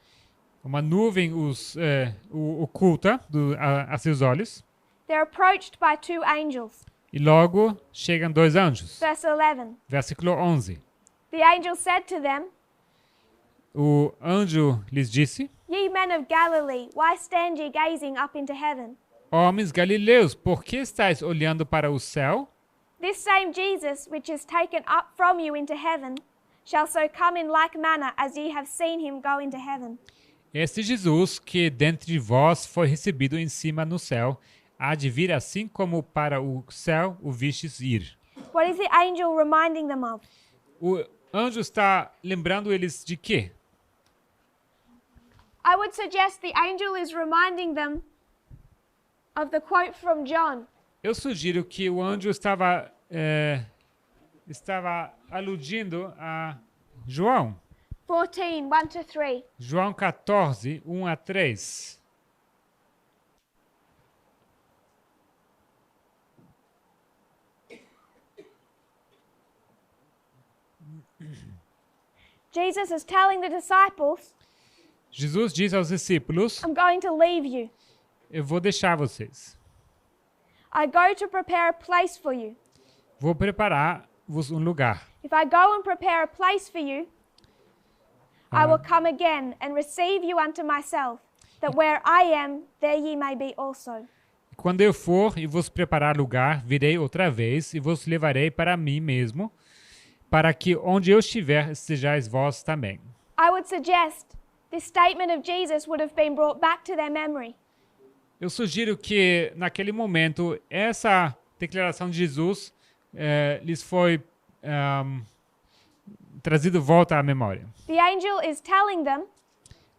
Speaker 1: Uma nuvem o oculta a seus olhos.
Speaker 2: They're approached by two angels.
Speaker 1: E logo chegam dois anjos.
Speaker 2: Verse 11.
Speaker 1: Versículo 11.
Speaker 2: The angel said to them,
Speaker 1: O anjo lhes disse,
Speaker 2: Ye men of Galilee, why stand ye gazing up into heaven?
Speaker 1: Homens galileus, por que estáis olhando para o céu?
Speaker 2: This same Jesus, which is taken up from you into heaven, shall so come in like manner as ye have seen him go into heaven.
Speaker 1: Este Jesus, que dentre vós foi recebido em cima no céu, há de vir assim como para o céu o vistes ir.
Speaker 2: What is the angel reminding them of?
Speaker 1: O anjo está lembrando eles de quê?
Speaker 2: I would suggest the angel is reminding them of the quote from John.
Speaker 1: Eu sugiro que o anjo estava aludindo a João.
Speaker 2: 14, 1 to 3.
Speaker 1: João 14, 1 a 3.
Speaker 2: Jesus is telling the disciples,
Speaker 1: Jesus diz aos discípulos,
Speaker 2: I'm going to leave you.
Speaker 1: eu vou deixar vocês.
Speaker 2: I go to prepare a place for you.
Speaker 1: Vou preparar-vos um lugar.
Speaker 2: If I go and prepare a place for you, I will come again and receive you unto myself, that where I am, there ye may be also.
Speaker 1: Quando eu for e vos preparar lugar, virei outra vez e vos levarei para mim mesmo, para que onde eu estiver, estejais vós também.
Speaker 2: I would suggest this statement of Jesus would have been brought back to their memory.
Speaker 1: Eu sugiro que, naquele momento, essa declaração de Jesus lhes foi trazido de volta à memória.
Speaker 2: The angel is telling them,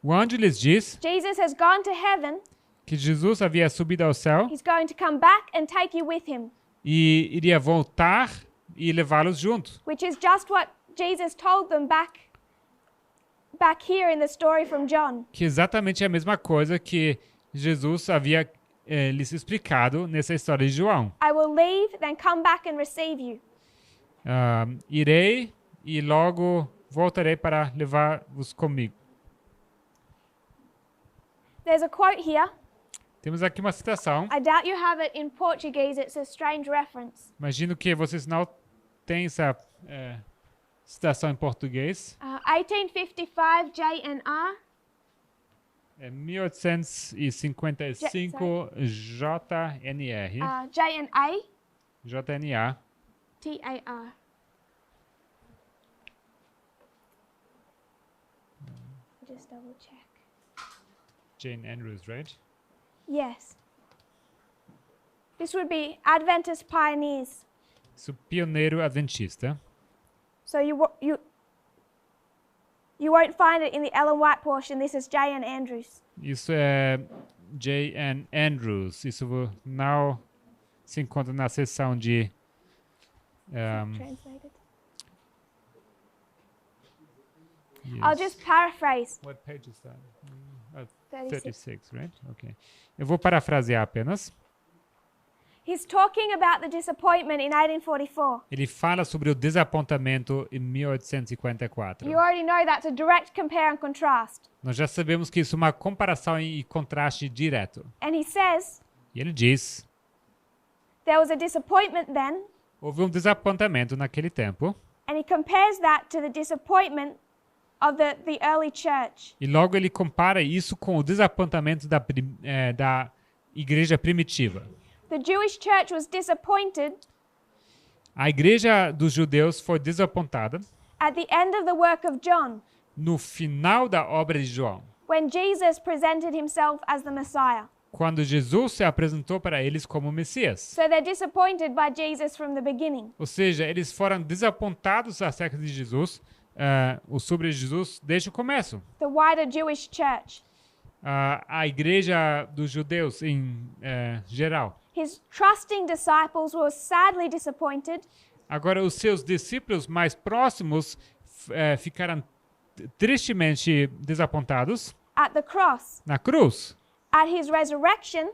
Speaker 1: O anjo lhes diz
Speaker 2: Jesus has gone to heaven,
Speaker 1: que Jesus havia subido ao céu
Speaker 2: he's going to come back and take you with him,
Speaker 1: e iria voltar e levá-los junto.
Speaker 2: which is just what Jesus told them back here in the story from John.
Speaker 1: Que exatamente é a mesma coisa que Jesus havia lhes explicado nessa história de João.
Speaker 2: I will leave, then come back and receive you.
Speaker 1: Irei e logo voltarei para levar-vos comigo.
Speaker 2: There's a quote here.
Speaker 1: Temos aqui uma citação.
Speaker 2: I doubt you have it in Portuguese. It's a strange reference.
Speaker 1: Imagino que vocês não têm essa citação em português.
Speaker 2: 1855 JNR.
Speaker 1: É 1855 JNR.
Speaker 2: JNA
Speaker 1: JNA.
Speaker 2: TAR. Just double check.
Speaker 1: Jane Andrews, right?
Speaker 2: Yes. This would be Adventist pioneers.
Speaker 1: Isso, pioneiro adventista.
Speaker 2: So you won't find it in the Ellen White portion. This is J.N. Andrews.
Speaker 1: Isso é J.N. Andrews. Isso não se encontra na seção de...
Speaker 2: Translated. I'll just paraphrase.
Speaker 1: What page is that?
Speaker 2: 36.
Speaker 1: 36, right? Okay. Eu vou parafrasear apenas.
Speaker 2: He's talking about the disappointment in 1844.
Speaker 1: Ele fala sobre o desapontamento em 1854.
Speaker 2: You already know that's a direct compare and contrast.
Speaker 1: Nós já sabemos que isso é uma comparação e contraste direto.
Speaker 2: And he says,
Speaker 1: E ele diz,
Speaker 2: there was a disappointment then,
Speaker 1: houve um desapontamento naquele tempo,
Speaker 2: and he compares that to the disappointment of the early church.
Speaker 1: e logo ele compara isso com o desapontamento da igreja primitiva.
Speaker 2: The Jewish church was disappointed
Speaker 1: A igreja dos judeus foi desapontada
Speaker 2: at the end of the work of John,
Speaker 1: no final da obra de João,
Speaker 2: when Jesus presented himself as the Messiah.
Speaker 1: quando Jesus se apresentou para eles como Messias.
Speaker 2: So they're disappointed by Jesus from the beginning.
Speaker 1: Ou seja, eles foram desapontados acerca de Jesus, ou sobre Jesus, desde o começo.
Speaker 2: The wider Jewish church.
Speaker 1: A igreja dos judeus em geral.
Speaker 2: His trusting disciples were sadly disappointed
Speaker 1: Agora, os seus discípulos mais próximos ficaram tristemente desapontados
Speaker 2: at the cross.
Speaker 1: na cruz.
Speaker 2: At his resurrection,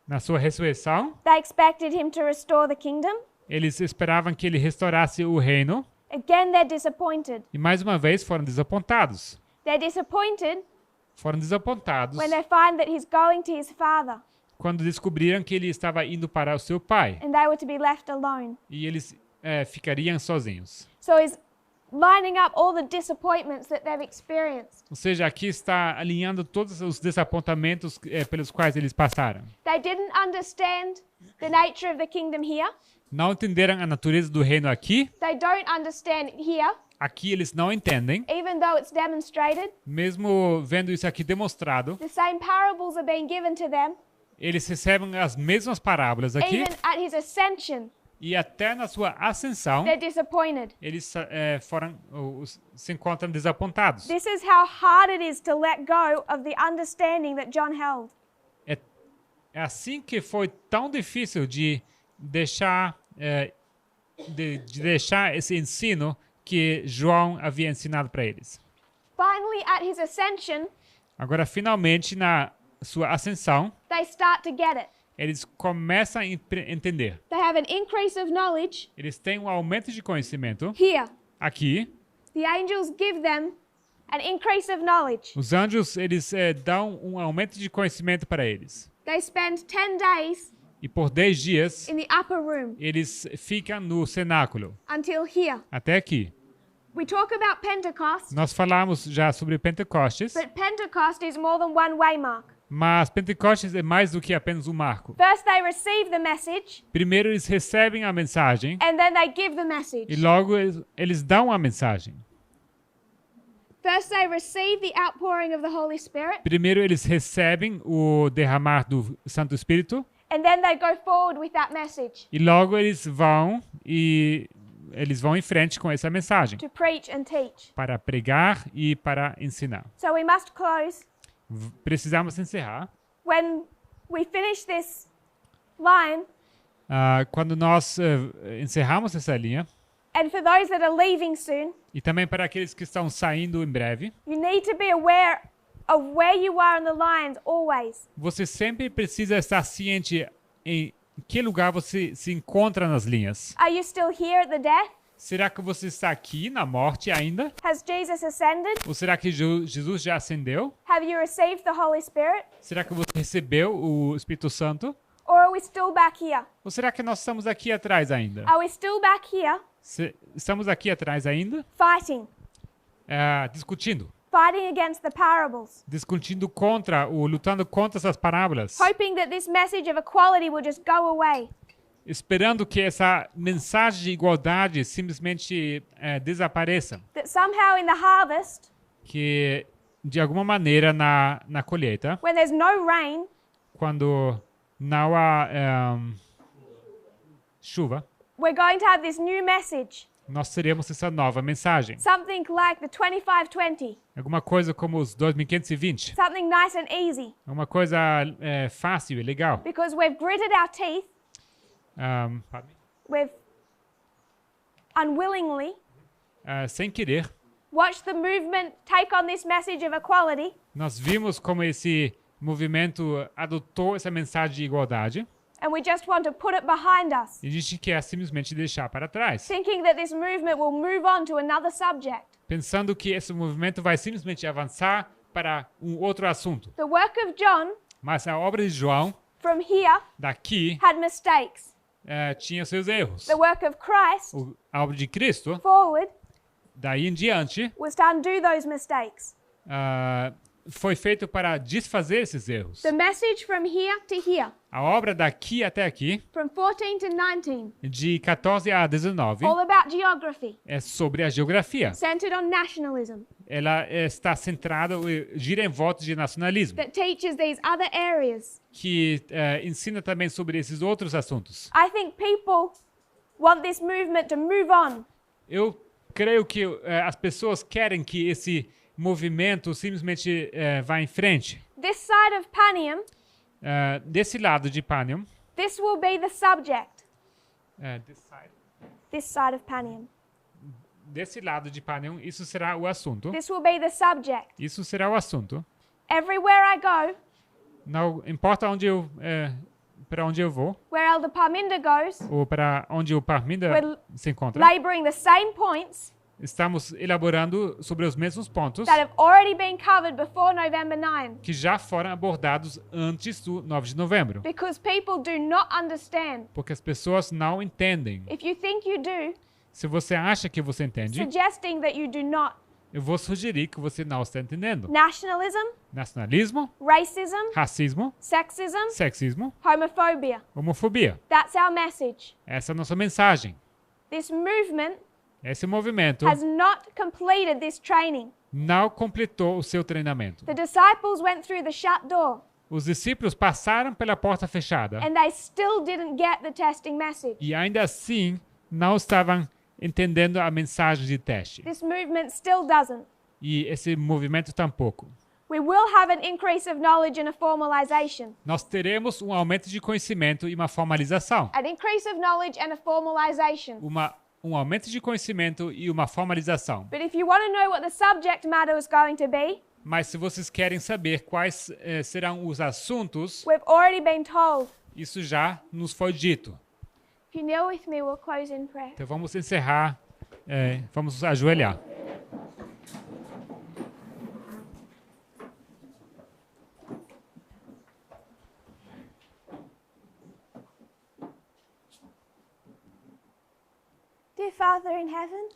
Speaker 1: Na sua ressurreição,
Speaker 2: they expected him to restore the kingdom.
Speaker 1: eles esperavam que ele restaurasse o reino
Speaker 2: Again, they're disappointed.
Speaker 1: e mais uma vez foram desapontados.
Speaker 2: They're disappointed
Speaker 1: Foram desapontados
Speaker 2: when they find that he's going to his Father
Speaker 1: quando descobriram que ele estava indo para o seu pai
Speaker 2: and they were to be left alone.
Speaker 1: e eles ficariam sozinhos.
Speaker 2: So he's lining up all the disappointments that they've experienced.
Speaker 1: Ou seja, aqui está alinhando todos os desapontamentos pelos quais eles passaram.
Speaker 2: They didn't understand the nature of the kingdom here.
Speaker 1: Não entenderam a natureza do reino aqui.
Speaker 2: They don't understand it here,
Speaker 1: Aqui eles não entendem.
Speaker 2: even though it's demonstrated.
Speaker 1: Mesmo vendo isso aqui demonstrado,
Speaker 2: The same parables are being given to them,
Speaker 1: eles recebem as mesmas parábolas aqui.
Speaker 2: even at his ascension.
Speaker 1: E até na sua ascensão,
Speaker 2: They're disappointed.
Speaker 1: eles se encontram desapontados.
Speaker 2: This is how hard it is to let go of the understanding that John held.
Speaker 1: É assim que foi tão difícil de deixar, de deixar esse ensino que João havia ensinado para eles.
Speaker 2: Finally, at his ascension,
Speaker 1: Agora, finalmente, na sua ascensão,
Speaker 2: they start to get it.
Speaker 1: eles começam a entender.
Speaker 2: They have an increase of knowledge
Speaker 1: Eles têm um aumento de conhecimento
Speaker 2: here.
Speaker 1: aqui.
Speaker 2: The angels give them an increase of knowledge.
Speaker 1: Os anjos, eles dão um aumento de conhecimento para eles.
Speaker 2: They spend 10 days
Speaker 1: E por 10 dias,
Speaker 2: in the upper room
Speaker 1: eles ficam no cenáculo.
Speaker 2: until here.
Speaker 1: Até aqui.
Speaker 2: We talk about Pentecost,
Speaker 1: Nós falamos já sobre Pentecostes,
Speaker 2: but Pentecost is more than one waymark.
Speaker 1: mas Pentecostes é mais do que apenas um marco.
Speaker 2: First, they receive the message,
Speaker 1: Primeiro eles recebem a mensagem
Speaker 2: and then they give the
Speaker 1: e
Speaker 2: message.
Speaker 1: logo eles dão a mensagem.
Speaker 2: First, they receive the outpouring of the Holy Spirit,
Speaker 1: Primeiro eles recebem o derramar do Santo Espírito
Speaker 2: and then they go forward with that message
Speaker 1: e logo eles vão em frente com essa mensagem
Speaker 2: to preach and teach.
Speaker 1: para pregar e para ensinar.
Speaker 2: So we must close.
Speaker 1: Precisamos encerrar.
Speaker 2: When we finish this line,
Speaker 1: Quando nós encerramos essa linha,
Speaker 2: and for those that are leaving soon,
Speaker 1: e também para aqueles que estão saindo em breve,
Speaker 2: you need to be aware of where you are in the lines always.
Speaker 1: você sempre precisa estar ciente em que lugar você se encontra nas linhas.
Speaker 2: Are you still here at the death?
Speaker 1: Será que você está aqui na morte ainda?
Speaker 2: Has Jesus ascended?
Speaker 1: Ou será que Jesus já ascendeu?
Speaker 2: Have you received the Holy Spirit?
Speaker 1: Será que você recebeu o Espírito Santo?
Speaker 2: Or are we still back here?
Speaker 1: Ou será que nós estamos aqui atrás ainda?
Speaker 2: Are we still back here
Speaker 1: Estamos aqui atrás ainda?
Speaker 2: fighting?
Speaker 1: Discutindo.
Speaker 2: Fighting against the parables,
Speaker 1: Lutando contra essas parábolas.
Speaker 2: hoping that this message of equality will just go away.
Speaker 1: Esperando que essa mensagem de igualdade simplesmente desapareça.
Speaker 2: That somehow in the harvest,
Speaker 1: Que, de alguma maneira, na colheita,
Speaker 2: when there's no rain,
Speaker 1: quando não há chuva,
Speaker 2: we're going to have this new message.
Speaker 1: nós teremos essa nova mensagem.
Speaker 2: Something like the 2520.
Speaker 1: Alguma coisa como os 2520.
Speaker 2: Something nice and easy.
Speaker 1: Uma coisa fácil e legal.
Speaker 2: Because we've gritted our teeth,
Speaker 1: Pardon me?
Speaker 2: we've unwillingly
Speaker 1: Sem querer,
Speaker 2: watched the movement take on this message of equality,
Speaker 1: nós vimos como esse movimento adotou essa mensagem de igualdade
Speaker 2: and we just want to put it behind us,
Speaker 1: e a gente quer simplesmente deixar para trás,
Speaker 2: thinking that this movement will move on to another subject.
Speaker 1: pensando que esse movimento vai simplesmente avançar para um outro assunto.
Speaker 2: The work of John
Speaker 1: Mas a obra de João,
Speaker 2: from here
Speaker 1: daqui,
Speaker 2: had mistakes.
Speaker 1: tinha seus erros.
Speaker 2: The work of Christ
Speaker 1: A obra de Cristo,
Speaker 2: forward
Speaker 1: daí em diante,
Speaker 2: was to undo those mistakes.
Speaker 1: foi feito para desfazer esses erros.
Speaker 2: The message from here to here,
Speaker 1: A obra daqui até aqui,
Speaker 2: from 14 to 19,
Speaker 1: de 14 a 19,
Speaker 2: all about geography,
Speaker 1: é sobre a geografia.
Speaker 2: centered on nationalism,
Speaker 1: Ela está centrada, gira em volta de nacionalismo,
Speaker 2: that teaches these other areas.
Speaker 1: que ensina também sobre esses outros assuntos.
Speaker 2: I think people want this movement to move on.
Speaker 1: Eu creio que as pessoas querem que esse movimento simplesmente vá em frente.
Speaker 2: This side of Panium,
Speaker 1: Desse lado de Panium,
Speaker 2: this will be the subject.
Speaker 1: this side.
Speaker 2: This side of Panium.
Speaker 1: Desse lado de Panium, isso será o assunto.
Speaker 2: This will be the subject.
Speaker 1: Isso será o assunto.
Speaker 2: Everywhere I go,
Speaker 1: Não importa para onde eu vou,
Speaker 2: where Elder Parminda goes,
Speaker 1: ou para onde o Parminda
Speaker 2: We're
Speaker 1: se encontra,
Speaker 2: laboring the same points
Speaker 1: estamos elaborando sobre os mesmos pontos
Speaker 2: that have already been covered before November 9.
Speaker 1: que já foram abordados antes do 9 de novembro.
Speaker 2: Because people do not understand.
Speaker 1: Porque as pessoas não entendem.
Speaker 2: If you think you do,
Speaker 1: Se você acha que você entende,
Speaker 2: suggesting that you do not.
Speaker 1: eu vou sugerir que você não está entendendo.
Speaker 2: Nationalism,
Speaker 1: Nacionalismo,
Speaker 2: racism,
Speaker 1: racismo,
Speaker 2: sexism,
Speaker 1: sexismo,
Speaker 2: homophobia.
Speaker 1: homofobia.
Speaker 2: That's our message.
Speaker 1: Essa é a nossa mensagem.
Speaker 2: This movement
Speaker 1: Esse movimento
Speaker 2: has not completed this training.
Speaker 1: não completou o seu treinamento.
Speaker 2: The disciples went through the shut door
Speaker 1: Os discípulos passaram pela porta fechada
Speaker 2: and they still didn't get the testing message.
Speaker 1: e ainda assim não estavam entendendo a mensagem de teste.
Speaker 2: This movement still doesn't.
Speaker 1: E esse movimento tampouco.
Speaker 2: We will have an increase of knowledge and a formalization.
Speaker 1: Nós teremos um aumento de conhecimento e uma formalização.
Speaker 2: An increase of knowledge and a formalization.
Speaker 1: Um aumento de conhecimento e uma formalização.
Speaker 2: But if you want to know what the subject matter is going to be,
Speaker 1: Mas se vocês querem saber quais serão os assuntos,
Speaker 2: we've already been told.
Speaker 1: isso já nos foi dito.
Speaker 2: If you kneel with me, we'll close in prayer.
Speaker 1: Então vamos encerrar, vamos ajoelhar.
Speaker 2: Father in heaven,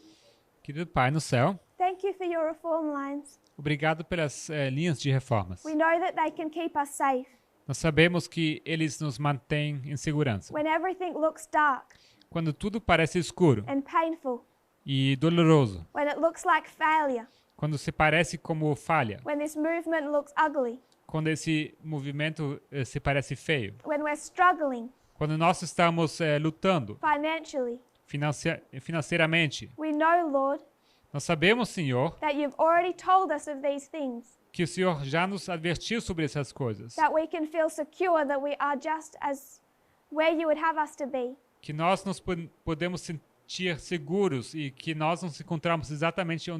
Speaker 1: Querido Pai no céu,
Speaker 2: thank you for your reform lines.
Speaker 1: obrigado pelas linhas de reformas.
Speaker 2: We know that they can keep us safe
Speaker 1: Nós sabemos que eles nos mantêm em segurança.
Speaker 2: when everything looks dark
Speaker 1: Quando tudo parece escuro
Speaker 2: and painful,
Speaker 1: e doloroso,
Speaker 2: when it looks like failure,
Speaker 1: quando se parece como falha,
Speaker 2: when this movement looks ugly,
Speaker 1: quando esse movimento se parece feio,
Speaker 2: when we're struggling
Speaker 1: quando nós estamos lutando
Speaker 2: financially,
Speaker 1: financeiramente,
Speaker 2: we know, Lord,
Speaker 1: nós sabemos, Senhor,
Speaker 2: that you've already told us of these things,
Speaker 1: que o Senhor já nos advertiu sobre essas coisas,
Speaker 2: that we can feel secure that we are just as where you would have us to be.
Speaker 1: que nós nos podemos sentir seguros e que nós nos encontramos exatamente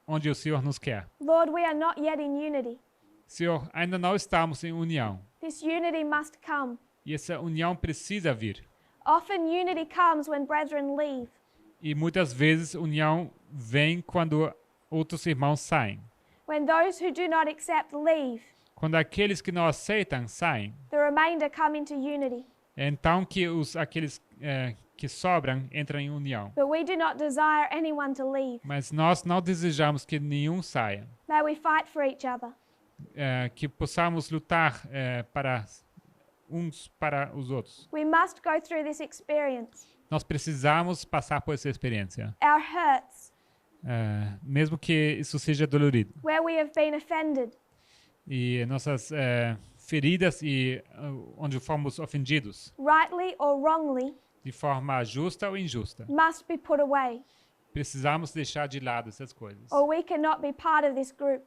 Speaker 1: onde o Senhor nos quer.
Speaker 2: Lord, we are not yet in unity.
Speaker 1: Senhor, ainda não estamos em união
Speaker 2: This unity must come.
Speaker 1: e essa união precisa vir.
Speaker 2: Often unity comes when brethren leave.
Speaker 1: E muitas vezes união vem quando outros irmãos saem.
Speaker 2: When those who do not accept leave,
Speaker 1: Quando aqueles que não aceitam saem,
Speaker 2: the remainder come into unity.
Speaker 1: é então que aqueles que sobram entram em união.
Speaker 2: But we do not desire anyone to leave.
Speaker 1: Mas nós não desejamos que nenhum saia.
Speaker 2: May we fight for each other.
Speaker 1: Que possamos lutar para uns para os outros.
Speaker 2: We must go through this experience.
Speaker 1: Nós precisamos passar por essa experiência,
Speaker 2: Our hurts,
Speaker 1: mesmo que isso seja dolorido.
Speaker 2: where we have been offended,
Speaker 1: E nossas feridas e onde fomos ofendidos,
Speaker 2: rightly or wrongly,
Speaker 1: de forma justa ou injusta.
Speaker 2: must be put away,
Speaker 1: Precisamos deixar de lado essas coisas.
Speaker 2: or we cannot be part of this group.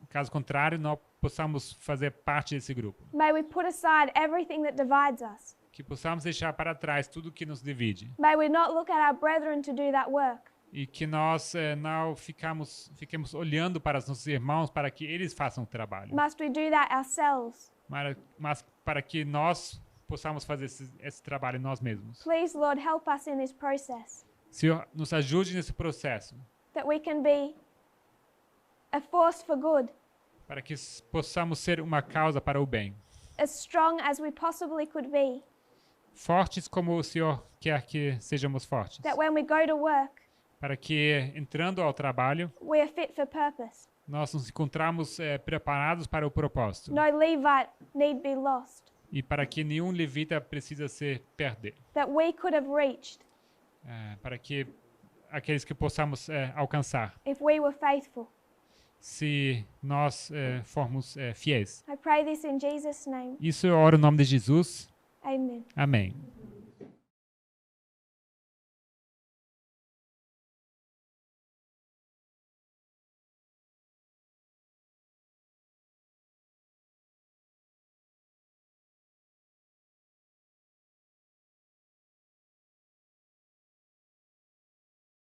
Speaker 1: Caso contrário, não possamos fazer parte desse grupo.
Speaker 2: May we put aside everything that divides us.
Speaker 1: Que possamos deixar para trás tudo que nos divide.
Speaker 2: May we not look at our brethren to do that work.
Speaker 1: E que nós não fiquemos olhando para os nossos irmãos para que eles façam o trabalho.
Speaker 2: Must we do that ourselves?
Speaker 1: Mas para que nós possamos fazer esse trabalho nós mesmos.
Speaker 2: Please, Lord, help us in this process,
Speaker 1: Senhor, nos ajude nesse processo,
Speaker 2: that we can be a force for good,
Speaker 1: para que possamos ser uma causa para o bem.
Speaker 2: as strong as we possibly could be,
Speaker 1: Fortes como o Senhor quer que sejamos fortes.
Speaker 2: that when we go to work,
Speaker 1: Para que, entrando ao trabalho,
Speaker 2: we are fit for purpose.
Speaker 1: nós nos encontramos preparados para o propósito.
Speaker 2: No Levite need be lost,
Speaker 1: E para que nenhum levita precisa se perder.
Speaker 2: that we could have reached
Speaker 1: Para que aqueles que possamos alcançar,
Speaker 2: if we were faithful.
Speaker 1: se nós formos fiéis.
Speaker 2: I pray this in Jesus' name.
Speaker 1: Isso eu oro em nome de Jesus.
Speaker 2: Amen.
Speaker 1: Amém.